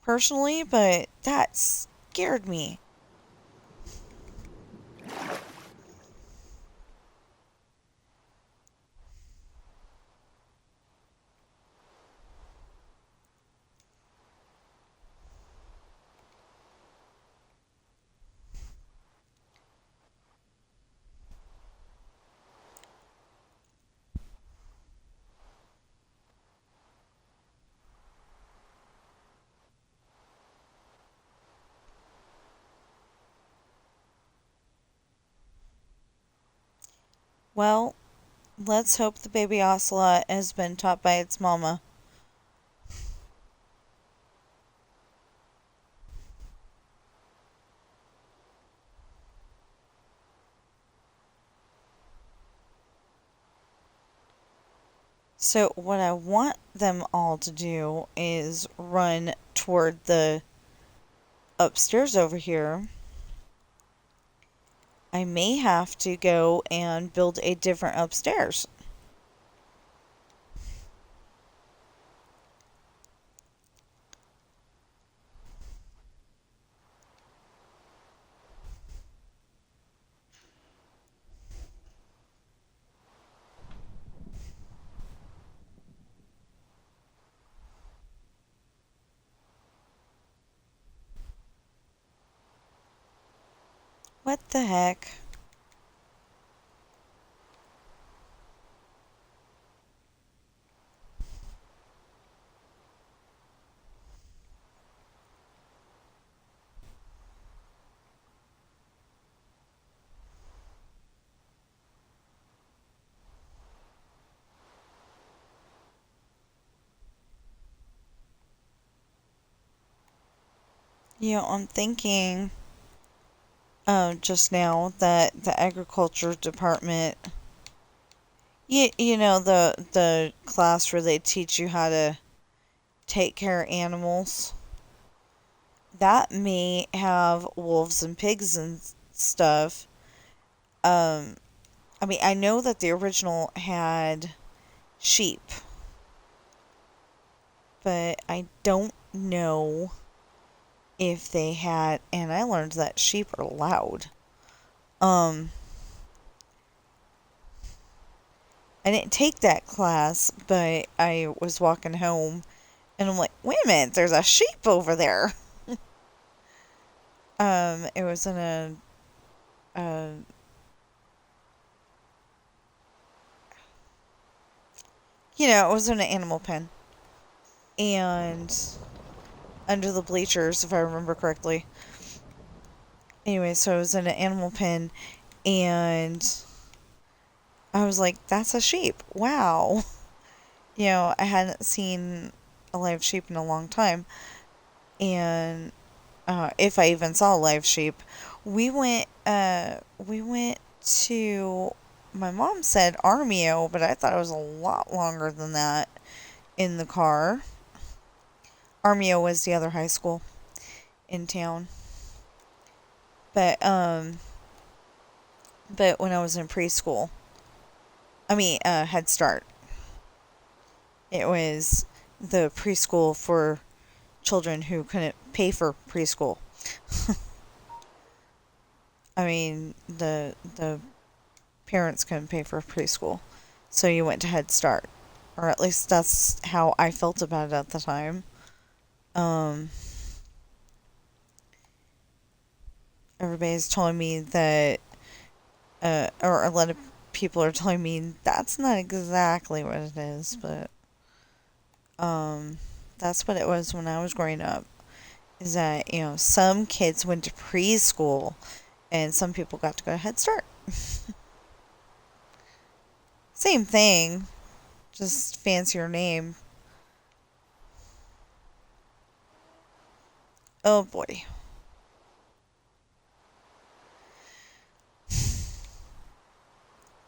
personally, but that scared me. Well, let's hope the baby ocelot has been taught by its mama. So what I want them all to do is run toward the upstairs over here. I may have to go and build a different upstairs. What the heck? I'm thinking just now that the agriculture department, the class where they teach you how to take care of animals, that may have wolves and pigs and stuff. I mean, I know that the original had sheep, but I don't know if they had, and I learned that sheep are loud. Um, I didn't take that class, but I was walking home and I'm like, wait a minute, there's a sheep over there. It was in uh, it was in an animal pen. And under the bleachers, if I remember correctly. Anyway, so I was in an animal pen and I was like, that's a sheep. Wow. I hadn't seen a live sheep in a long time. And if I even saw a live sheep, we went to my mom said Armio, but I thought it was a lot longer than that in the car. Armio was the other high school in town. But but when I was in preschool, Head Start, it was the preschool for children who couldn't pay for preschool. The parents couldn't pay for preschool, so you went to Head Start, or at least that's how I felt about it at the time. Um, Everybody's telling me that, or a lot of people are telling me that's not exactly what it is, but that's what it was when I was growing up. Is that, some kids went to preschool and some people got to go to Head Start. Same thing, just fancier name. Oh boy.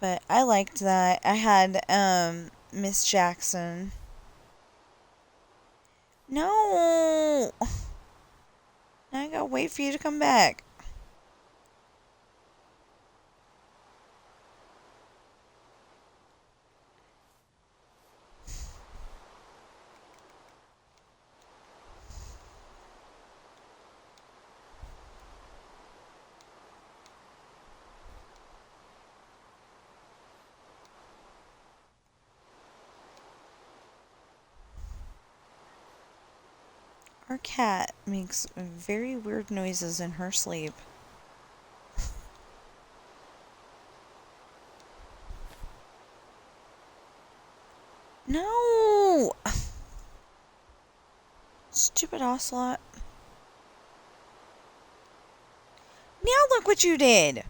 But I liked that. I had Miss Jackson. No. I gotta wait for you to come back. Our cat makes very weird noises in her sleep. No! Stupid ocelot. Now look what you did!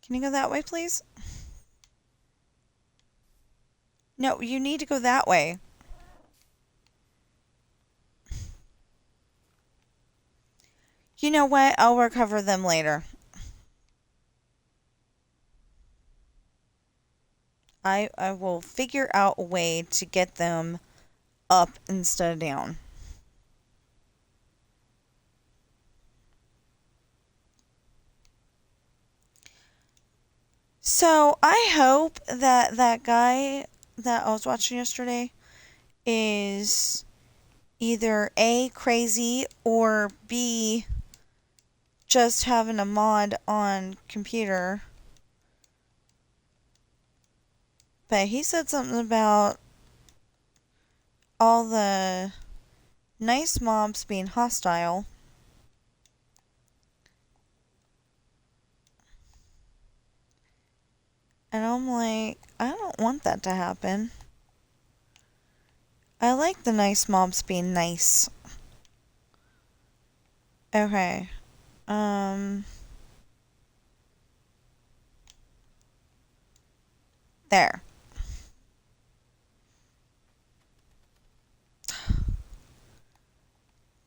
Can you go that way, please? No, you need to go that way. You know what? I'll recover them later. I will figure out a way to get them up instead of down. So I hope that that guy that I was watching yesterday is either A, crazy, or B, just having a mod on computer. But he said something about all the nice mobs being hostile. And I'm like, I don't want that to happen. I like the nice mobs being nice. Okay. There.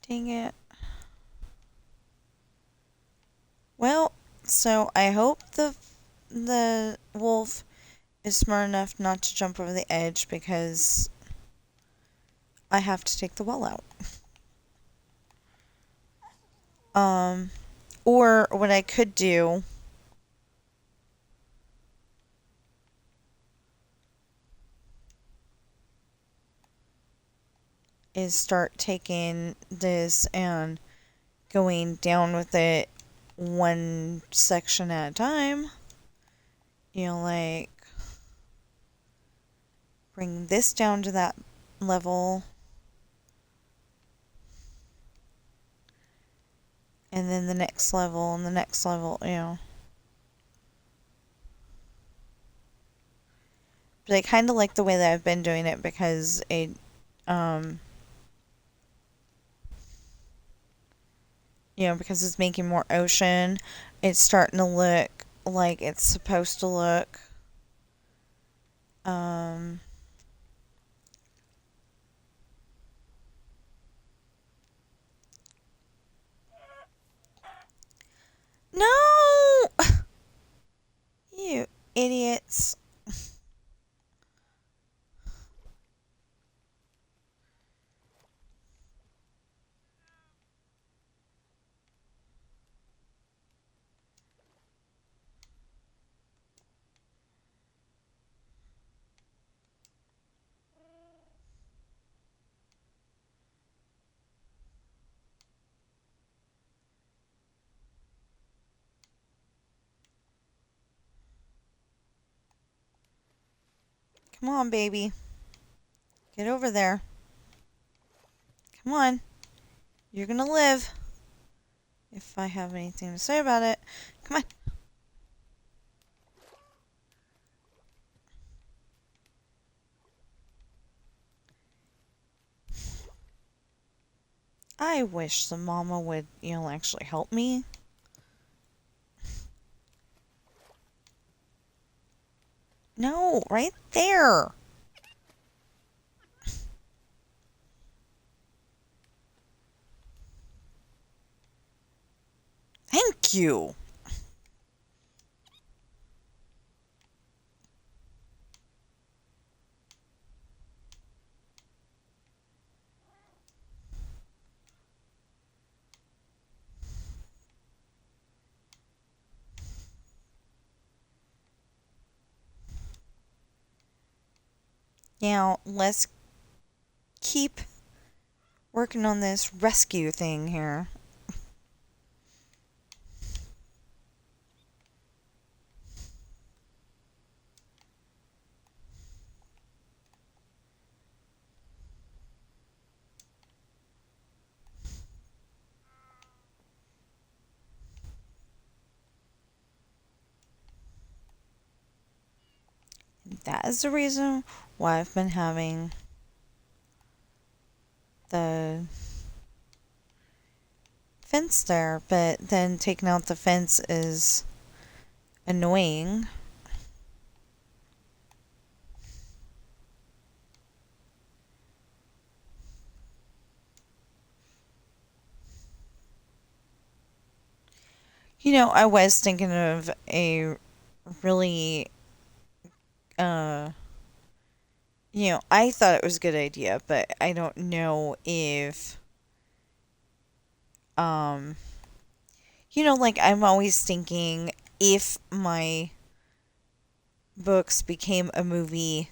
Dang it. Well, so I hope the wolf is smart enough not to jump over the edge because I have to take the well out. Or what I could do is start taking this and going down with it one section at a time. Like bring this down to that level. And then the next level and the next level. But I kind of like the way that I've been doing it because because it's making more ocean It's starting to look like it's supposed to look. Um, no! You idiots. Come on, baby. Get over there. Come on. You're gonna live. If I have anything to say about it. Come on. I wish the mama would, actually help me. No, right there. Thank you. Now, let's keep working on this rescue thing here. That is the reason why I've been having the fence there, but then taking out the fence is annoying. I was thinking of a really, I thought it was a good idea, but I don't know if, um, like I'm always thinking if my books became a movie,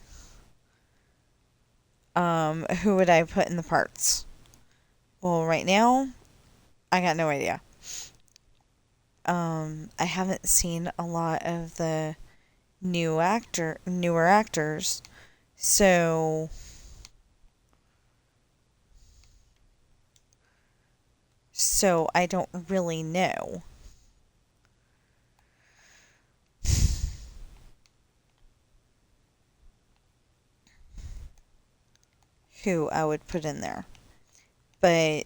who would I put in the parts? Well, right now, I got no idea. I haven't seen a lot of the newer actors, so I don't really know who I would put in there. But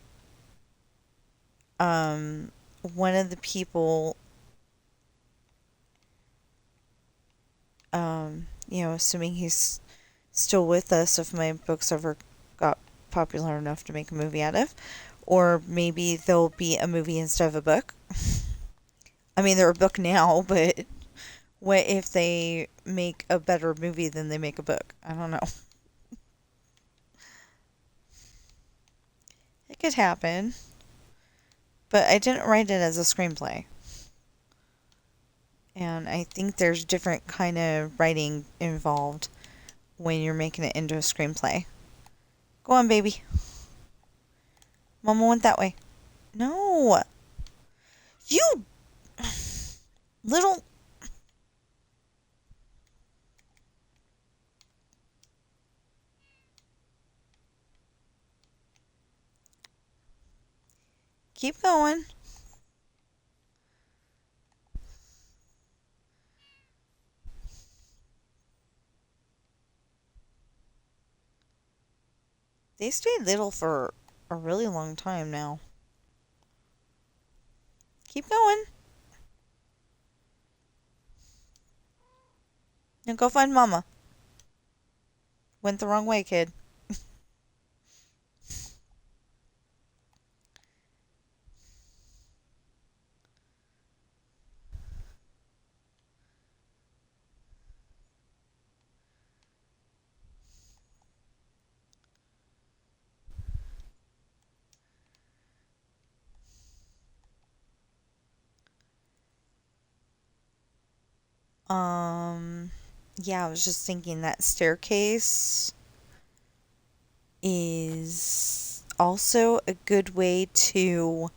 one of the people, assuming he's still with us, if my books ever got popular enough to make a movie out of, or maybe there'll be a movie instead of a book. I mean, they're a book now, but what if they make a better movie than they make a book? I don't know. It could happen. But I didn't write it as a screenplay. And I think there's different kind of writing involved when you're making it into a screenplay. Go on, baby. Mama went that way. No. You little... Keep going. They stayed little for a really long time now. Keep going. Now go find Mama. Went the wrong way, kid. Um, yeah, I was just thinking that staircase is also a good way to,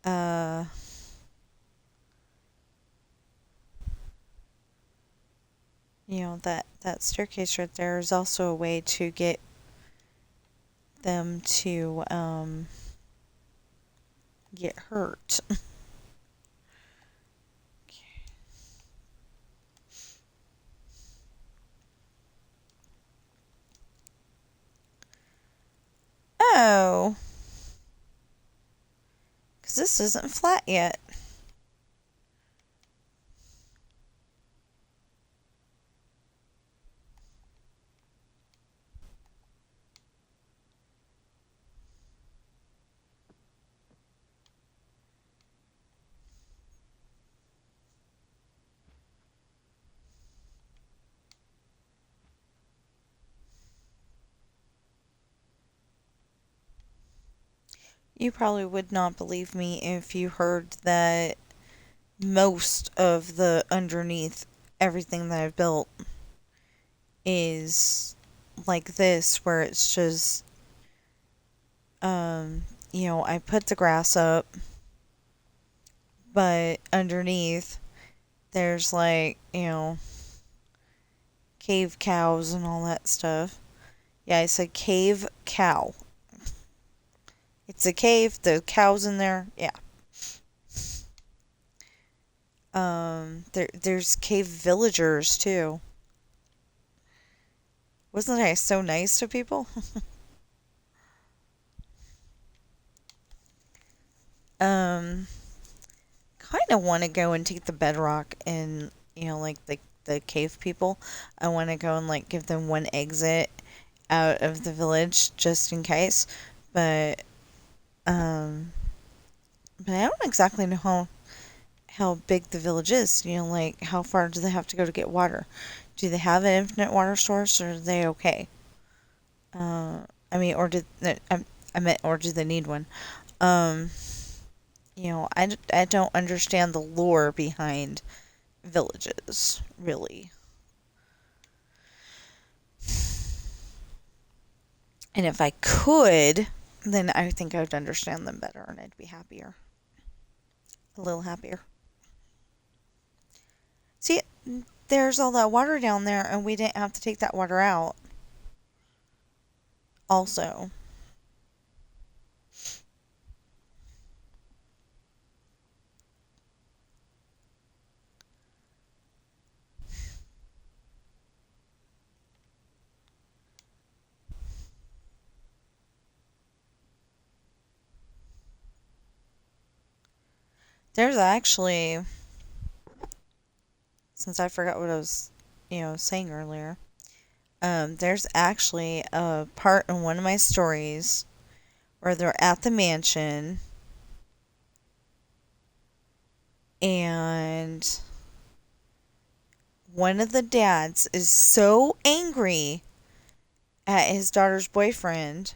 uh, that staircase right there is also a way to get them to, get hurt. Oh, because this isn't flat yet. You probably would not believe me if you heard that most of the underneath everything that I've built is like this, where it's just, um, I put the grass up, but underneath there's like, cave cows and all that stuff. Yeah, I said cave cow. It's a cave, the cows in there. Yeah. There's cave villagers too. Wasn't I so nice to people? um, kind of want to go and take the bedrock and, like the cave people. I want to go and like give them one exit out of the village just in case. But um, but I don't exactly know how big the village is. Like how far do they have to go to get water? Do they have an infinite water source, or are they okay? I mean, I meant, or do they need one? Um, I don't understand the lore behind villages, really. And if I could, then I think I would understand them better and I'd be happier. A little happier. See, there's all that water down there and we didn't have to take that water out. Also, there's actually, since I forgot what I was, saying earlier, there's actually a part in one of my stories where they're at the mansion and one of the dads is so angry at his daughter's boyfriend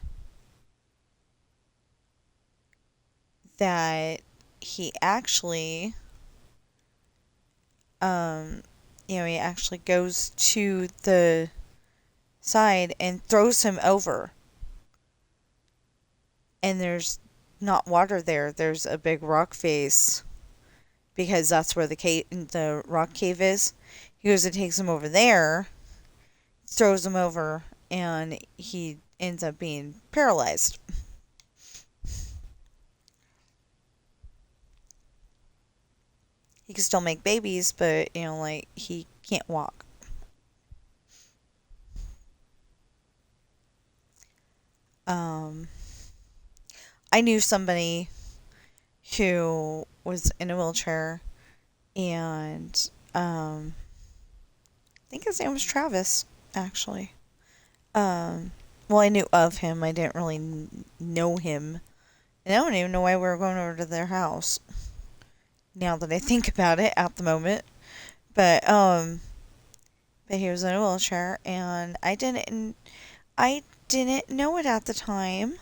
that he actually, um, he actually goes to the side and throws him over. And there's not water there. There's a big rock face because that's where the rock cave is. He goes and takes him over there, throws him over, and he ends up being paralyzed. He can still make babies, but like he can't walk. Um, I knew somebody who was in a wheelchair, and think his name was Travis, actually. Um, well, I knew of him. I didn't really know him. And I don't even know why we were going over to their house. Now that I think about it at the moment. But, but he was in a wheelchair, and I didn't know it at the time.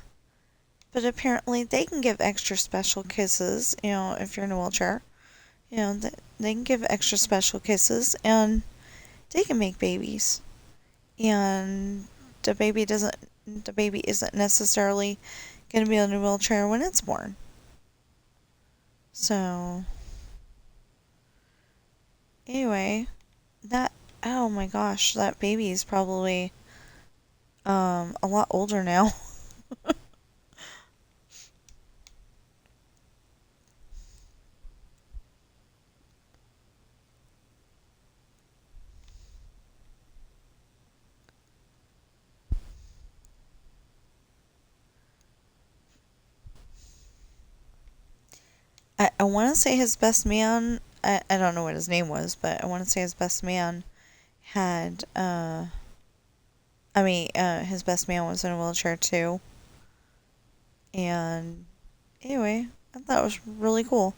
But apparently they can give extra special kisses, if you're in a wheelchair. They can give extra special kisses, and they can make babies. And the baby doesn't, the baby isn't necessarily going to be in a wheelchair when it's born. So, anyway, that, oh my gosh, that baby is probably, a lot older now. I want to say his best man, I don't know what his name was, but I want to say his best man had, his best man was in a wheelchair too. And anyway, I thought it was really cool.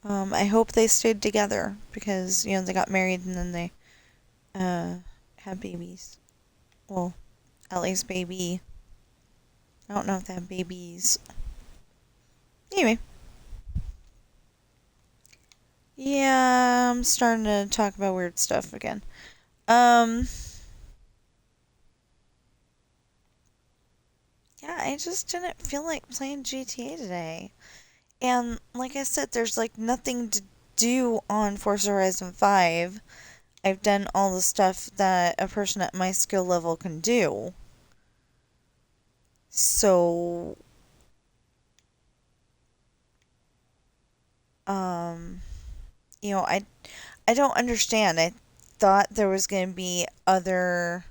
I hope they stayed together because, they got married and then they, uh, had babies. Well, at least baby. I don't know if they have babies. Anyway. Yeah, I'm starting to talk about weird stuff again. Um, yeah, I just didn't feel like playing GTA today. And like I said, there's like nothing to do on Forza Horizon 5. I've done all the stuff that a person at my skill level can do. So, um, you know, I I don't understand. I thought there was going to be other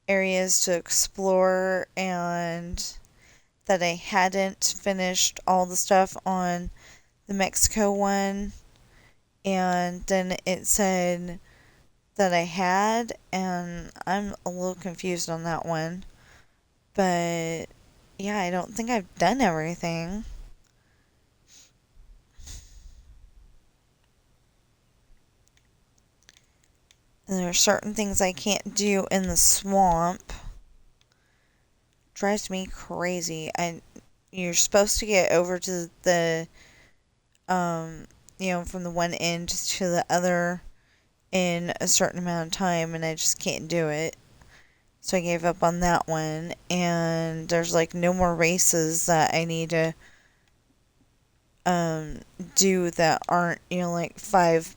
areas to explore and that I hadn't finished all the stuff on the Mexico one, and then it said that I had, and I'm a little confused on that one. But yeah, I don't think I've done everything. And there are certain things I can't do in the swamp. Drives me crazy. You're supposed to get over to the um from the one end to the other in a certain amount of time, and I just can't do it. So I gave up on that one, and there's like no more races that I need to um do that aren't, like 5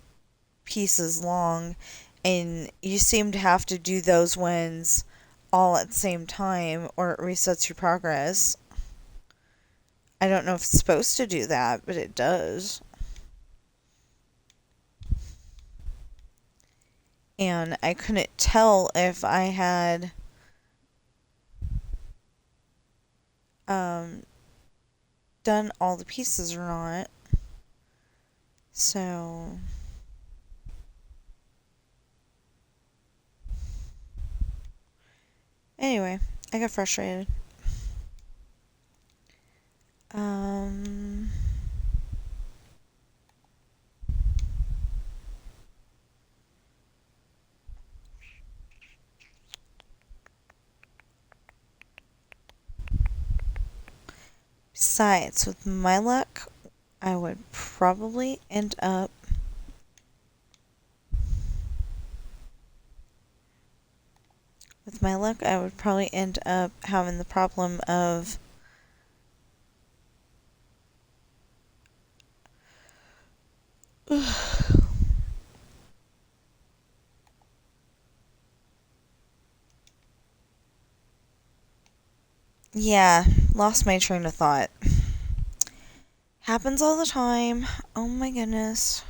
pieces long, and you seem to have to do those ones all at the same time or it resets your progress. I don't know if it's supposed to do that, but it does. And I couldn't tell if I had um, done all the pieces or not. So, anyway, I got frustrated. Um, Besides, with my luck, I would probably end up with my luck, I would probably end up having the problem of yeah, lost my train of thought. Happens all the time. Oh my goodness.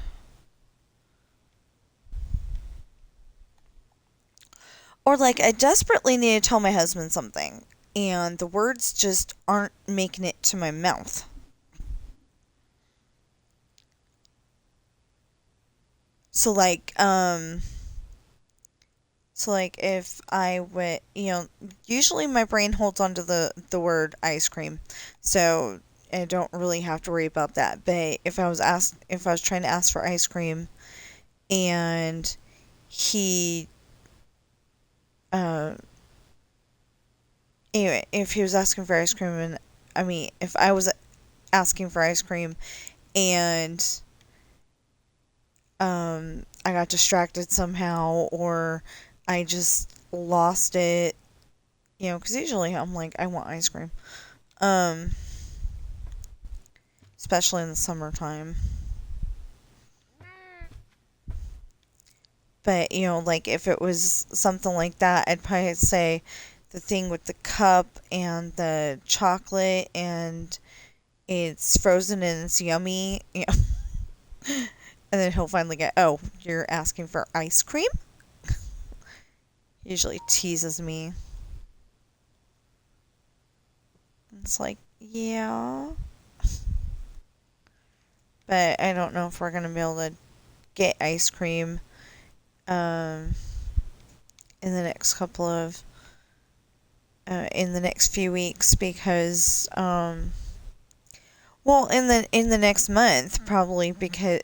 Or like I desperately need to tell my husband something and the words just aren't making it to my mouth. So like if I would, usually my brain holds onto the word ice cream, so I don't really have to worry about that. But if I was trying to ask for ice cream, and he, uh, anyway, if he was asking for ice cream, and I mean, if I was asking for ice cream, and I got distracted somehow, or I just lost it, because usually I'm like, I want ice cream. Um, Especially in the summertime. But, like if it was something like that, I'd probably say the thing with the cup and the chocolate and it's frozen and it's yummy. And then he'll finally get, oh, you're asking for ice cream? Usually teases me. It's like, yeah. But I don't know if we're going to be able to get ice cream um, in the next couple of in the next few weeks because well in the next month probably because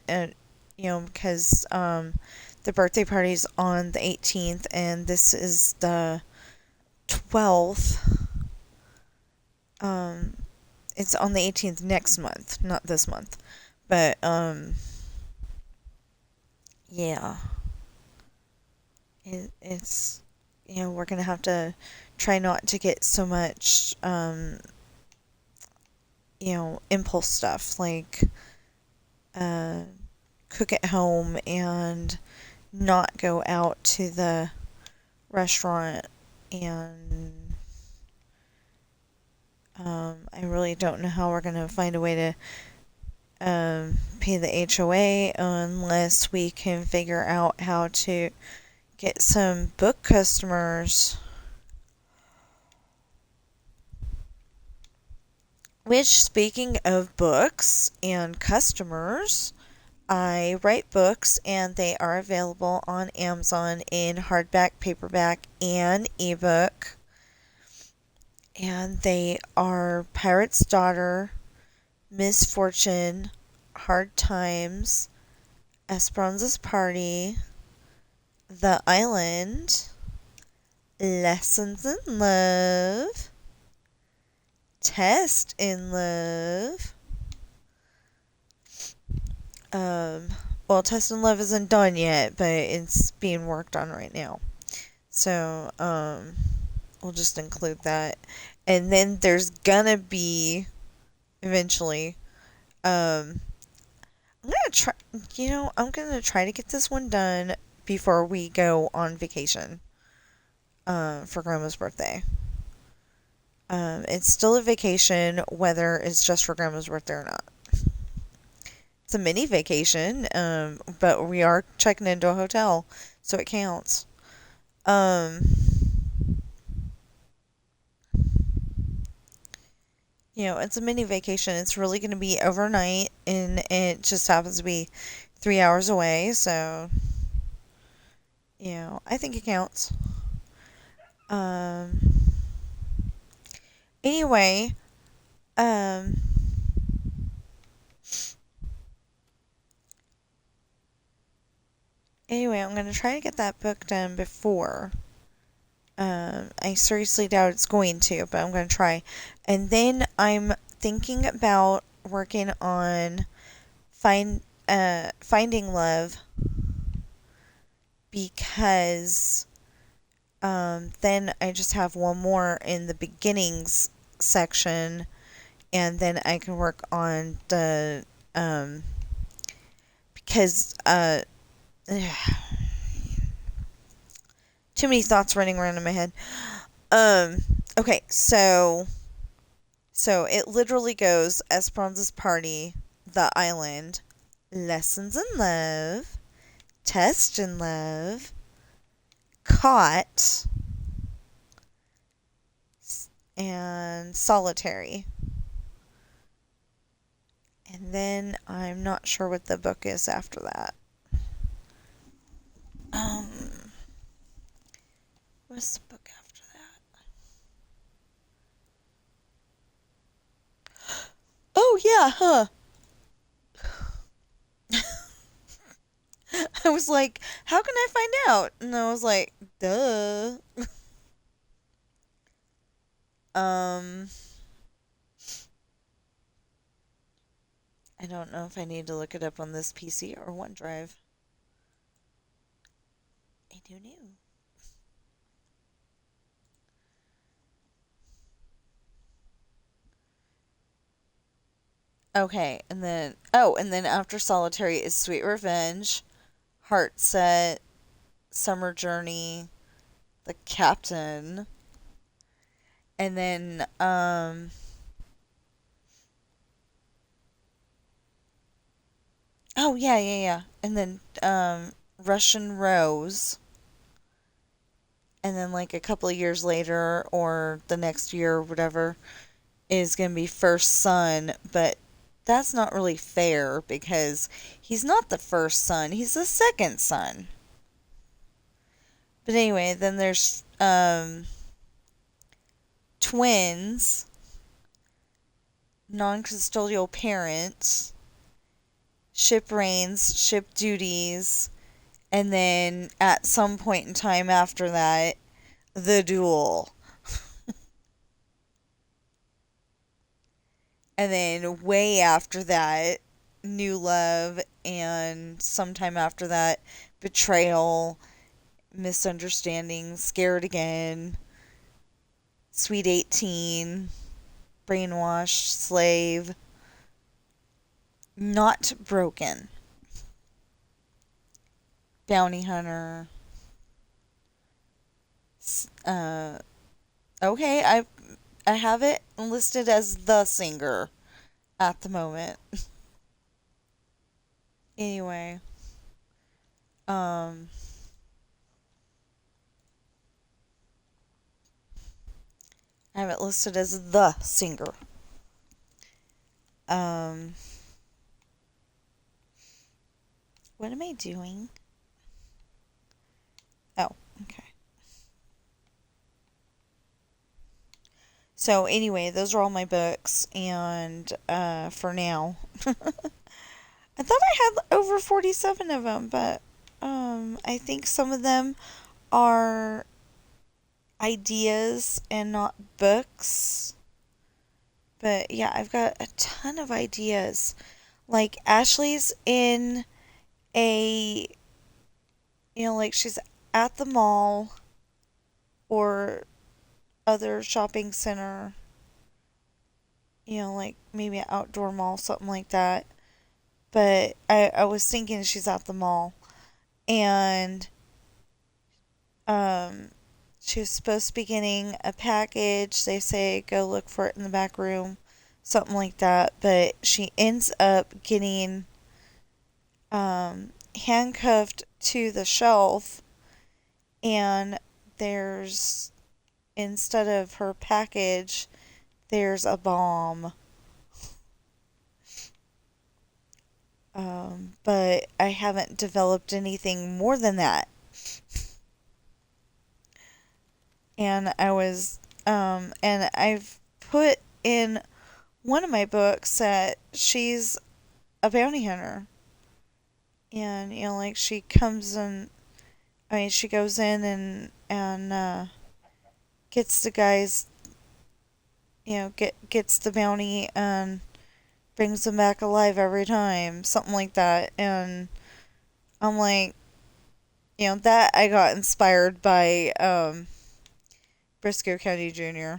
the birthday party's on the 18th and this is the 12th. um it's on the 18th next month, not this month. But yeah, it's we're gonna have to try not to get so much impulse stuff like uh, cook at home and not go out to the restaurant. And I really don't know how we're going to find a way to pay the HOA unless we can figure out how to get some book customers. Which, speaking of books and customers, I write books and they are available on Amazon in hardback, paperback, and ebook. And they are Pirate's Daughter, Misfortune, Hard Times, Esperanza's Party, The Island, Lessons in Love, Test in Love. Well, Test in Love isn't done yet, but it's being worked on right now. So, we'll just include that. And then there's gonna be, eventually, I'm gonna try, I'm gonna try to get this one done before we go on vacation, for Grandma's birthday. It's still a vacation, whether it's just for Grandma's birthday or not. It's a mini vacation, but we are checking into a hotel, so it counts. Um, it's a mini vacation. It's really going to be overnight, and it just happens to be 3 hours away, so, I think it counts. Um, anyway, um, I'm going to try to get that book done before. I seriously doubt it's going to, but I'm going to try. And then I'm thinking about working on Finding Love because then I just have one more in the beginnings section, and then I can work on the because too many thoughts running around in my head. Okay, so it literally goes Esperanza's Party, The Island, Lessons in Love, Test in Love, Caught, and Solitary. And then I'm not sure what the book is after that. was the book after that? Oh, yeah, huh. I was like, how can I find out? And I was like, duh. Um, I don't know if I need to look it up on this PC or OneDrive. I don't know. Okay, and then after Solitary is Sweet Revenge, Heart Set, Summer Journey, The Captain, and then oh yeah, yeah, yeah. And then Russian Rose, and then like a couple of years later or the next year or whatever is going to be First Son, but that's not really fair because he's not the first son, he's the second son. But anyway, then there's twins, non-custodial parents, ship reigns, ship duties, and then at some point in time after that, the duel. And then way after that, new love, and sometime after that, betrayal, misunderstanding, scared again, sweet 18, brainwashed, slave, not broken, bounty hunter. Uh, okay, I have it listed as the singer at the moment. Anyway, um, I have it listed as the singer. Um, what am I doing? Oh, okay. So anyway, those are all my books, and for now, I thought I had over 47 of them, but I think some of them are ideas and not books. But yeah, I've got a ton of ideas. Like Ashley's in a, like she's at the mall or other shopping center, like maybe an outdoor mall, something like that. But I was thinking she's at the mall and um, she was supposed to be getting a package. They say go look for it in the back room, something like that. But she ends up getting handcuffed to the shelf, and there's, instead of her package, there's a bomb. But I haven't developed anything more than that. And and I've put in one of my books that she's a bounty hunter. And, like she comes and, she goes in and gets the guys, gets the bounty and brings them back alive every time, something like that. And I'm like, that I got inspired by Briscoe County Jr.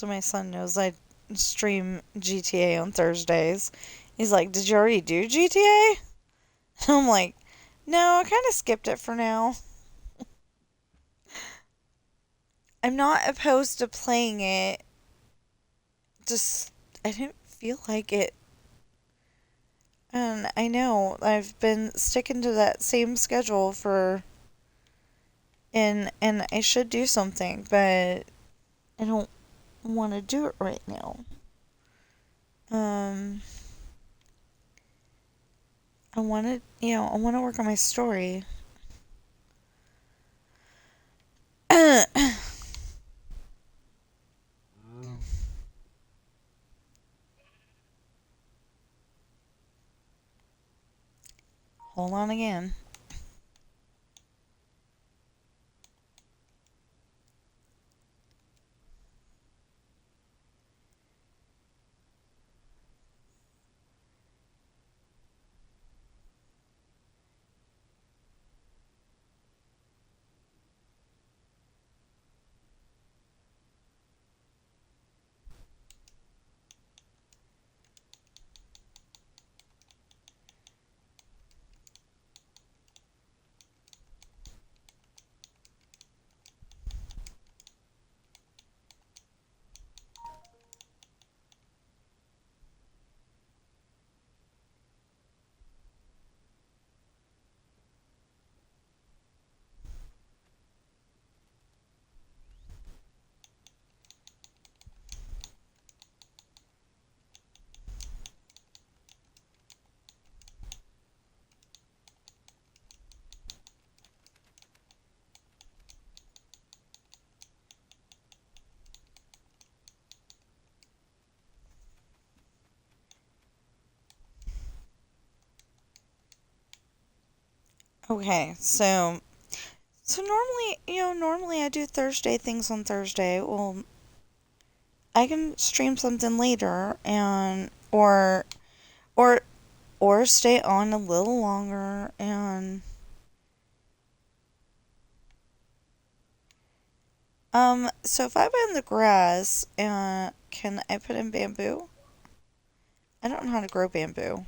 So my son knows I stream GTA on Thursdays. He's like, "Did you already do GTA?" I'm like, "No, I kind of skipped it for now." I'm not opposed to playing it. Just I didn't feel like it. And I know I've been sticking to that same schedule for and I should do something, but I don't want to do it right now. Um I wanted, I want to work on my story. Hold on again. Okay, so normally, normally I do Thursday things on Thursday. Well, I can stream something later and or or stay on a little longer and so if I put in the grass, can I put in bamboo? I don't know how to grow bamboo.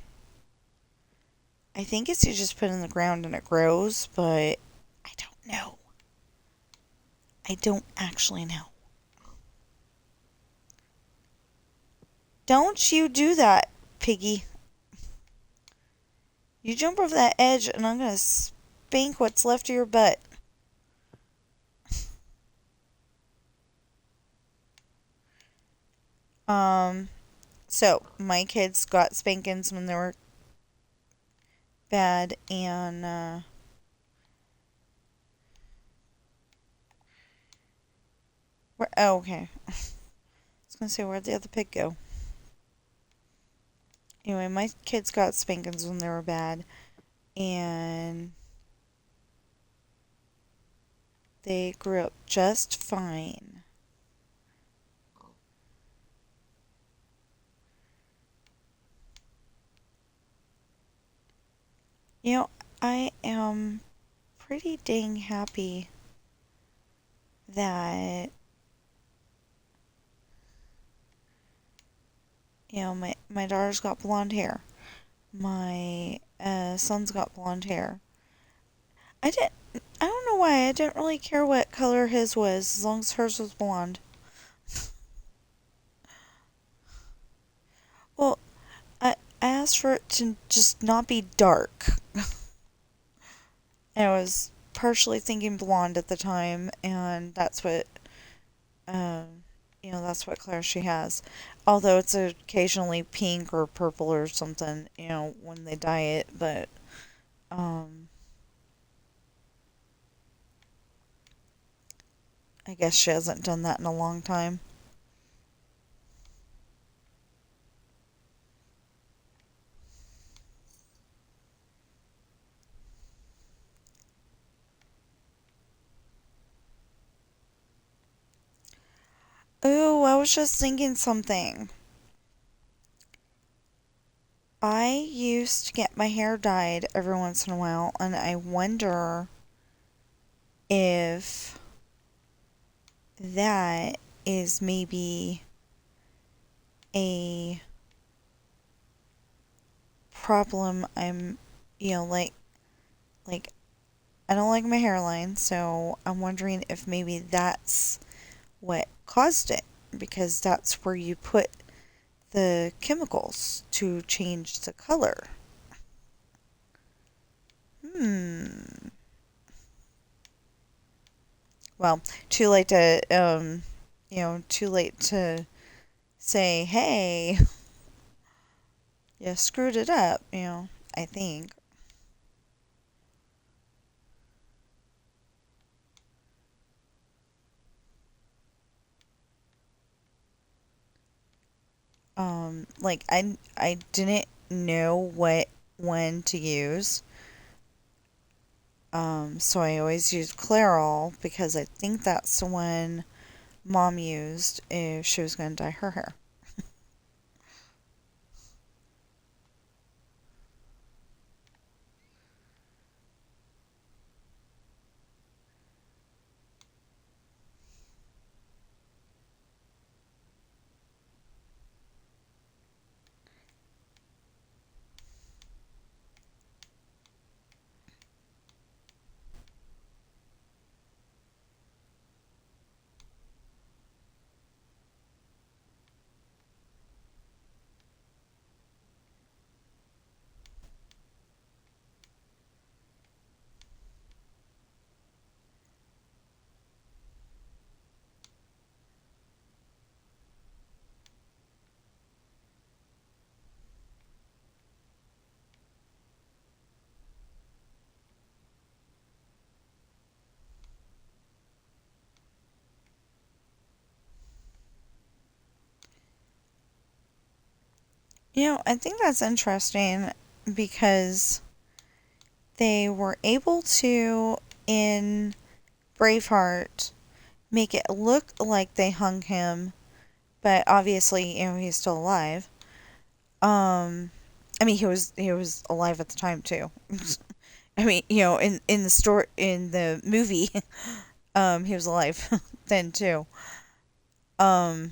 I think it's you just put in the ground and it grows, but I don't know. I don't actually know. Don't you do that, piggy. You jump over that edge and I'm gonna spank what's left of your butt. Um, so my kids got spankings when they were bad and oh, okay. I was gonna say, where'd the other pig go? Anyway, my kids got spankings when they were bad and they grew up just fine. You know, I am pretty dang happy that, my daughter's got blonde hair. My son's got blonde hair. I didn't, I don't know why, I didn't really care what color his was, as long as hers was blonde. Well, I asked for it to just not be dark. And I was partially thinking blonde at the time, and um, that's what color she has. Although it's occasionally pink or purple or something, when they dye it, but, um, I guess she hasn't done that in a long time. Oh, I was just thinking something. I used to get my hair dyed every once in a while, and I wonder if that is maybe a problem. Like I don't like my hairline, so I'm wondering if maybe that's what caused it, because that's where you put the chemicals to change the color. Hmm. Well, too late to too late to say, "Hey, you screwed it up," I think. Like I didn't know what one to use. So I always used Clairol because I think that's the one Mom used if she was going to dye her hair. I think that's interesting because they were able to, in Braveheart, make it look like they hung him, but obviously, he's still alive. I mean, he was alive at the time too. I mean, in the story in the movie, he was alive then too. Um,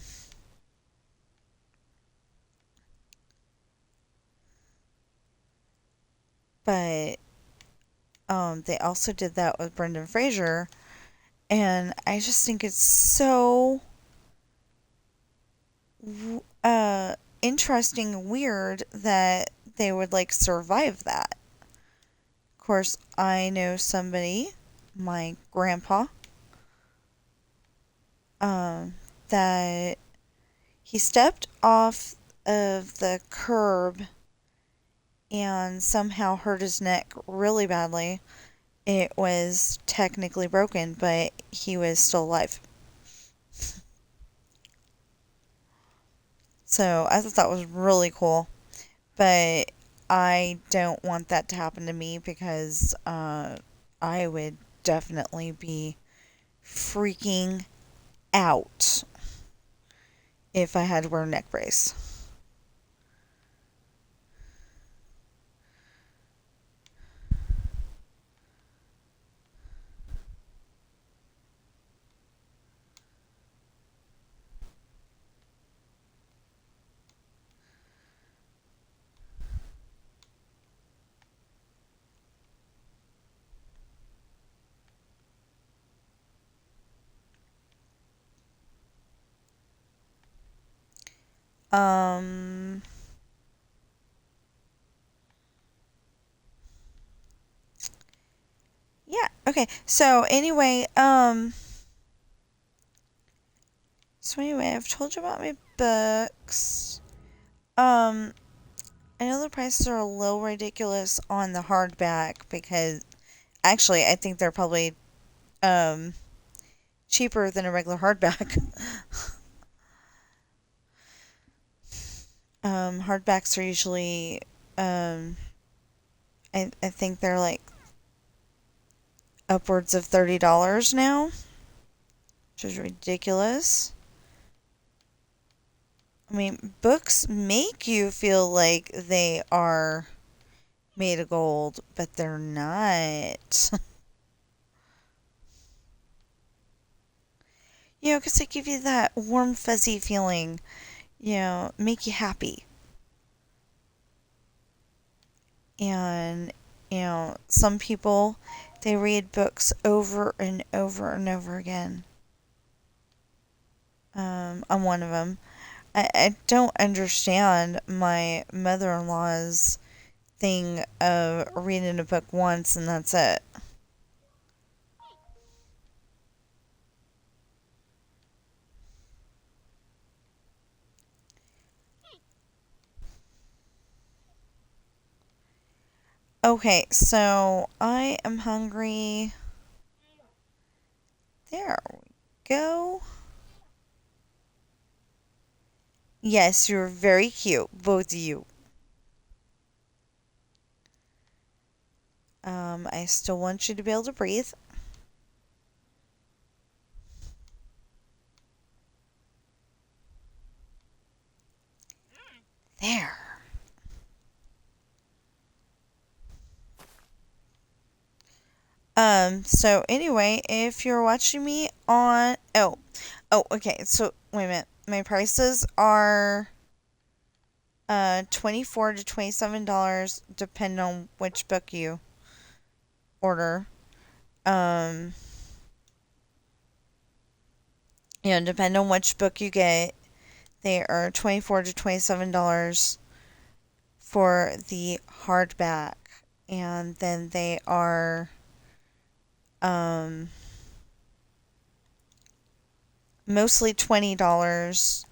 but they also did that with Brendan Fraser, and I just think it's so interesting and weird that they would like survive that. Of course, I know somebody, my grandpa, um, that he stepped off of the curb and somehow hurt his neck really badly. It was technically broken, but he was still alive. So I thought that was really cool. But I don't want that to happen to me because I would definitely be freaking out if I had to wear a neck brace. Um, yeah, okay. So anyway, I've told you about my books. Um, I know the prices are a little ridiculous on the hardback because actually I think they're probably um cheaper than a regular hardback. Hardbacks are usually um I think they're like upwards of $30 now, which is ridiculous. I mean, books make you feel like they are made of gold, but they're not. Because they give you that warm, fuzzy feeling. make you happy. And, some people, they read books over and over and over again. I'm one of them. I don't understand my mother in law's thing of reading a book once and that's it. Okay, so I am hungry. There we go. Yes, you're very cute, both of you. I still want you to be able to breathe. There. So anyway, if you're watching me on okay, so wait a minute. My prices are $24 to $27 depending on which book you order. Um depending on which book you get, they are $24 to $27 for the hardback. And then they are um mostly $20.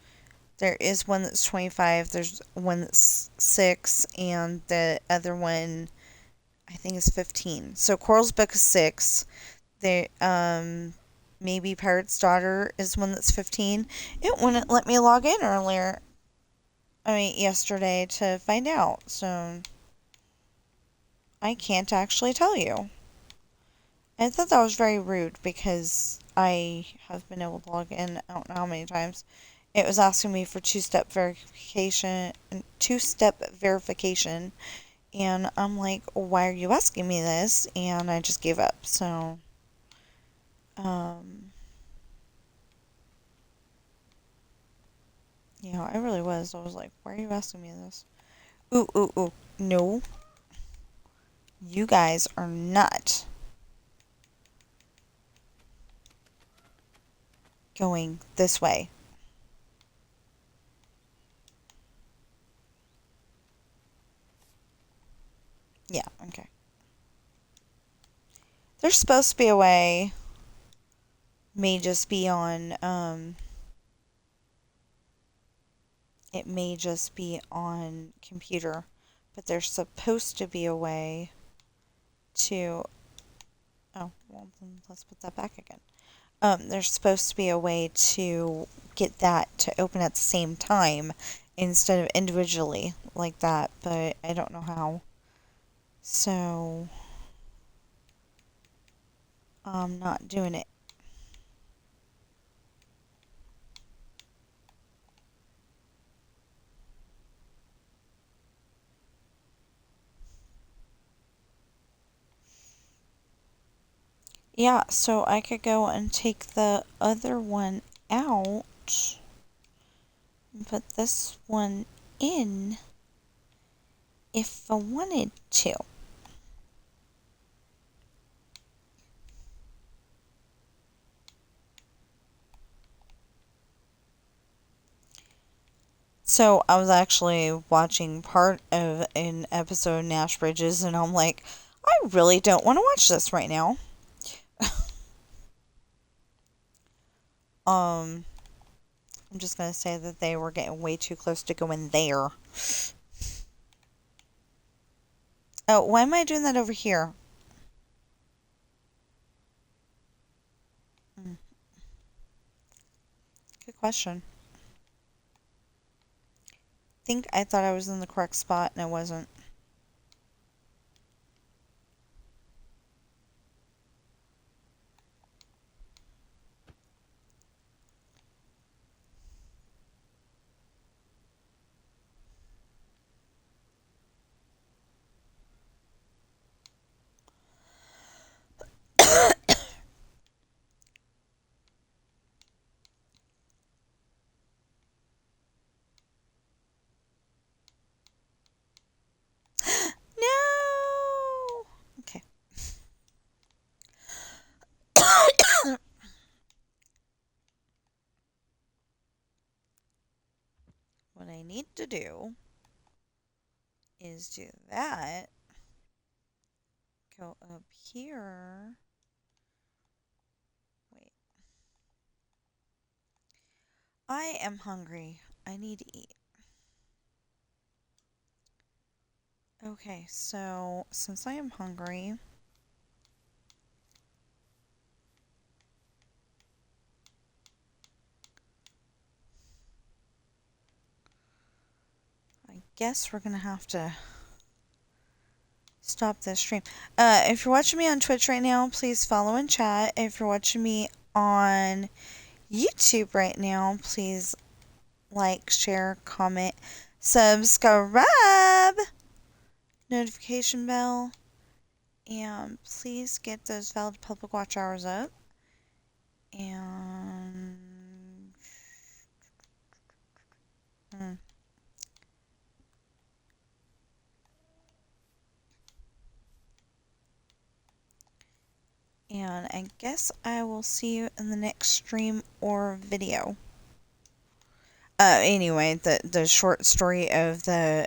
There is one that's 25. There's one that's 6, and the other one I think is 15. So Coral's book is 6. They maybe Pirate's Daughter is one that's 15. It wouldn't let me log in earlier. I mean yesterday to find out. So I can't actually tell you. I thought that was very rude because I have been able to log in I don't know how many times. It was asking me for two-step verification, and I'm like, why are you asking me this? And I just gave up. So, um, I really was. I was like, why are you asking me this? Ooh, ooh, ooh. No, you guys are not going this way. Yeah, okay. There's supposed to be a way. May just be on, it may just be on computer, but there's supposed to be a way to, oh, well, then let's put that back again. There's supposed to be a way to get that to open at the same time instead of individually like that, but I don't know how. So, I'm not doing it. Yeah, so I could go and take the other one out and put this one in if I wanted to. So I was actually watching part of an episode of Nash Bridges, and I'm like, I really don't want to watch this right now. um, I'm just gonna say that they were getting way too close to going there. Oh, why am I doing that over here? Hmm, good question. I thought I was in the correct spot, and I wasn't. do is do that. Go up here. Wait. I am hungry. I need to eat. Okay, so since I am hungry, I guess we're gonna have to stop this stream. If you're watching me on Twitch right now, please follow and chat. If you're watching me on YouTube right now, please like, share, comment, subscribe, notification bell, and please get those valid public watch hours up. And and I guess I will see you in the next stream or video. Anyway, the short story of the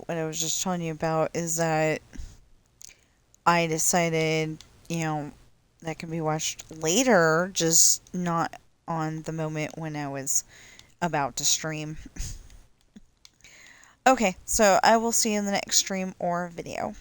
what I was just telling you about is that I decided, that can be watched later, just not on the moment when I was about to stream. Okay, so I will see you in the next stream or video.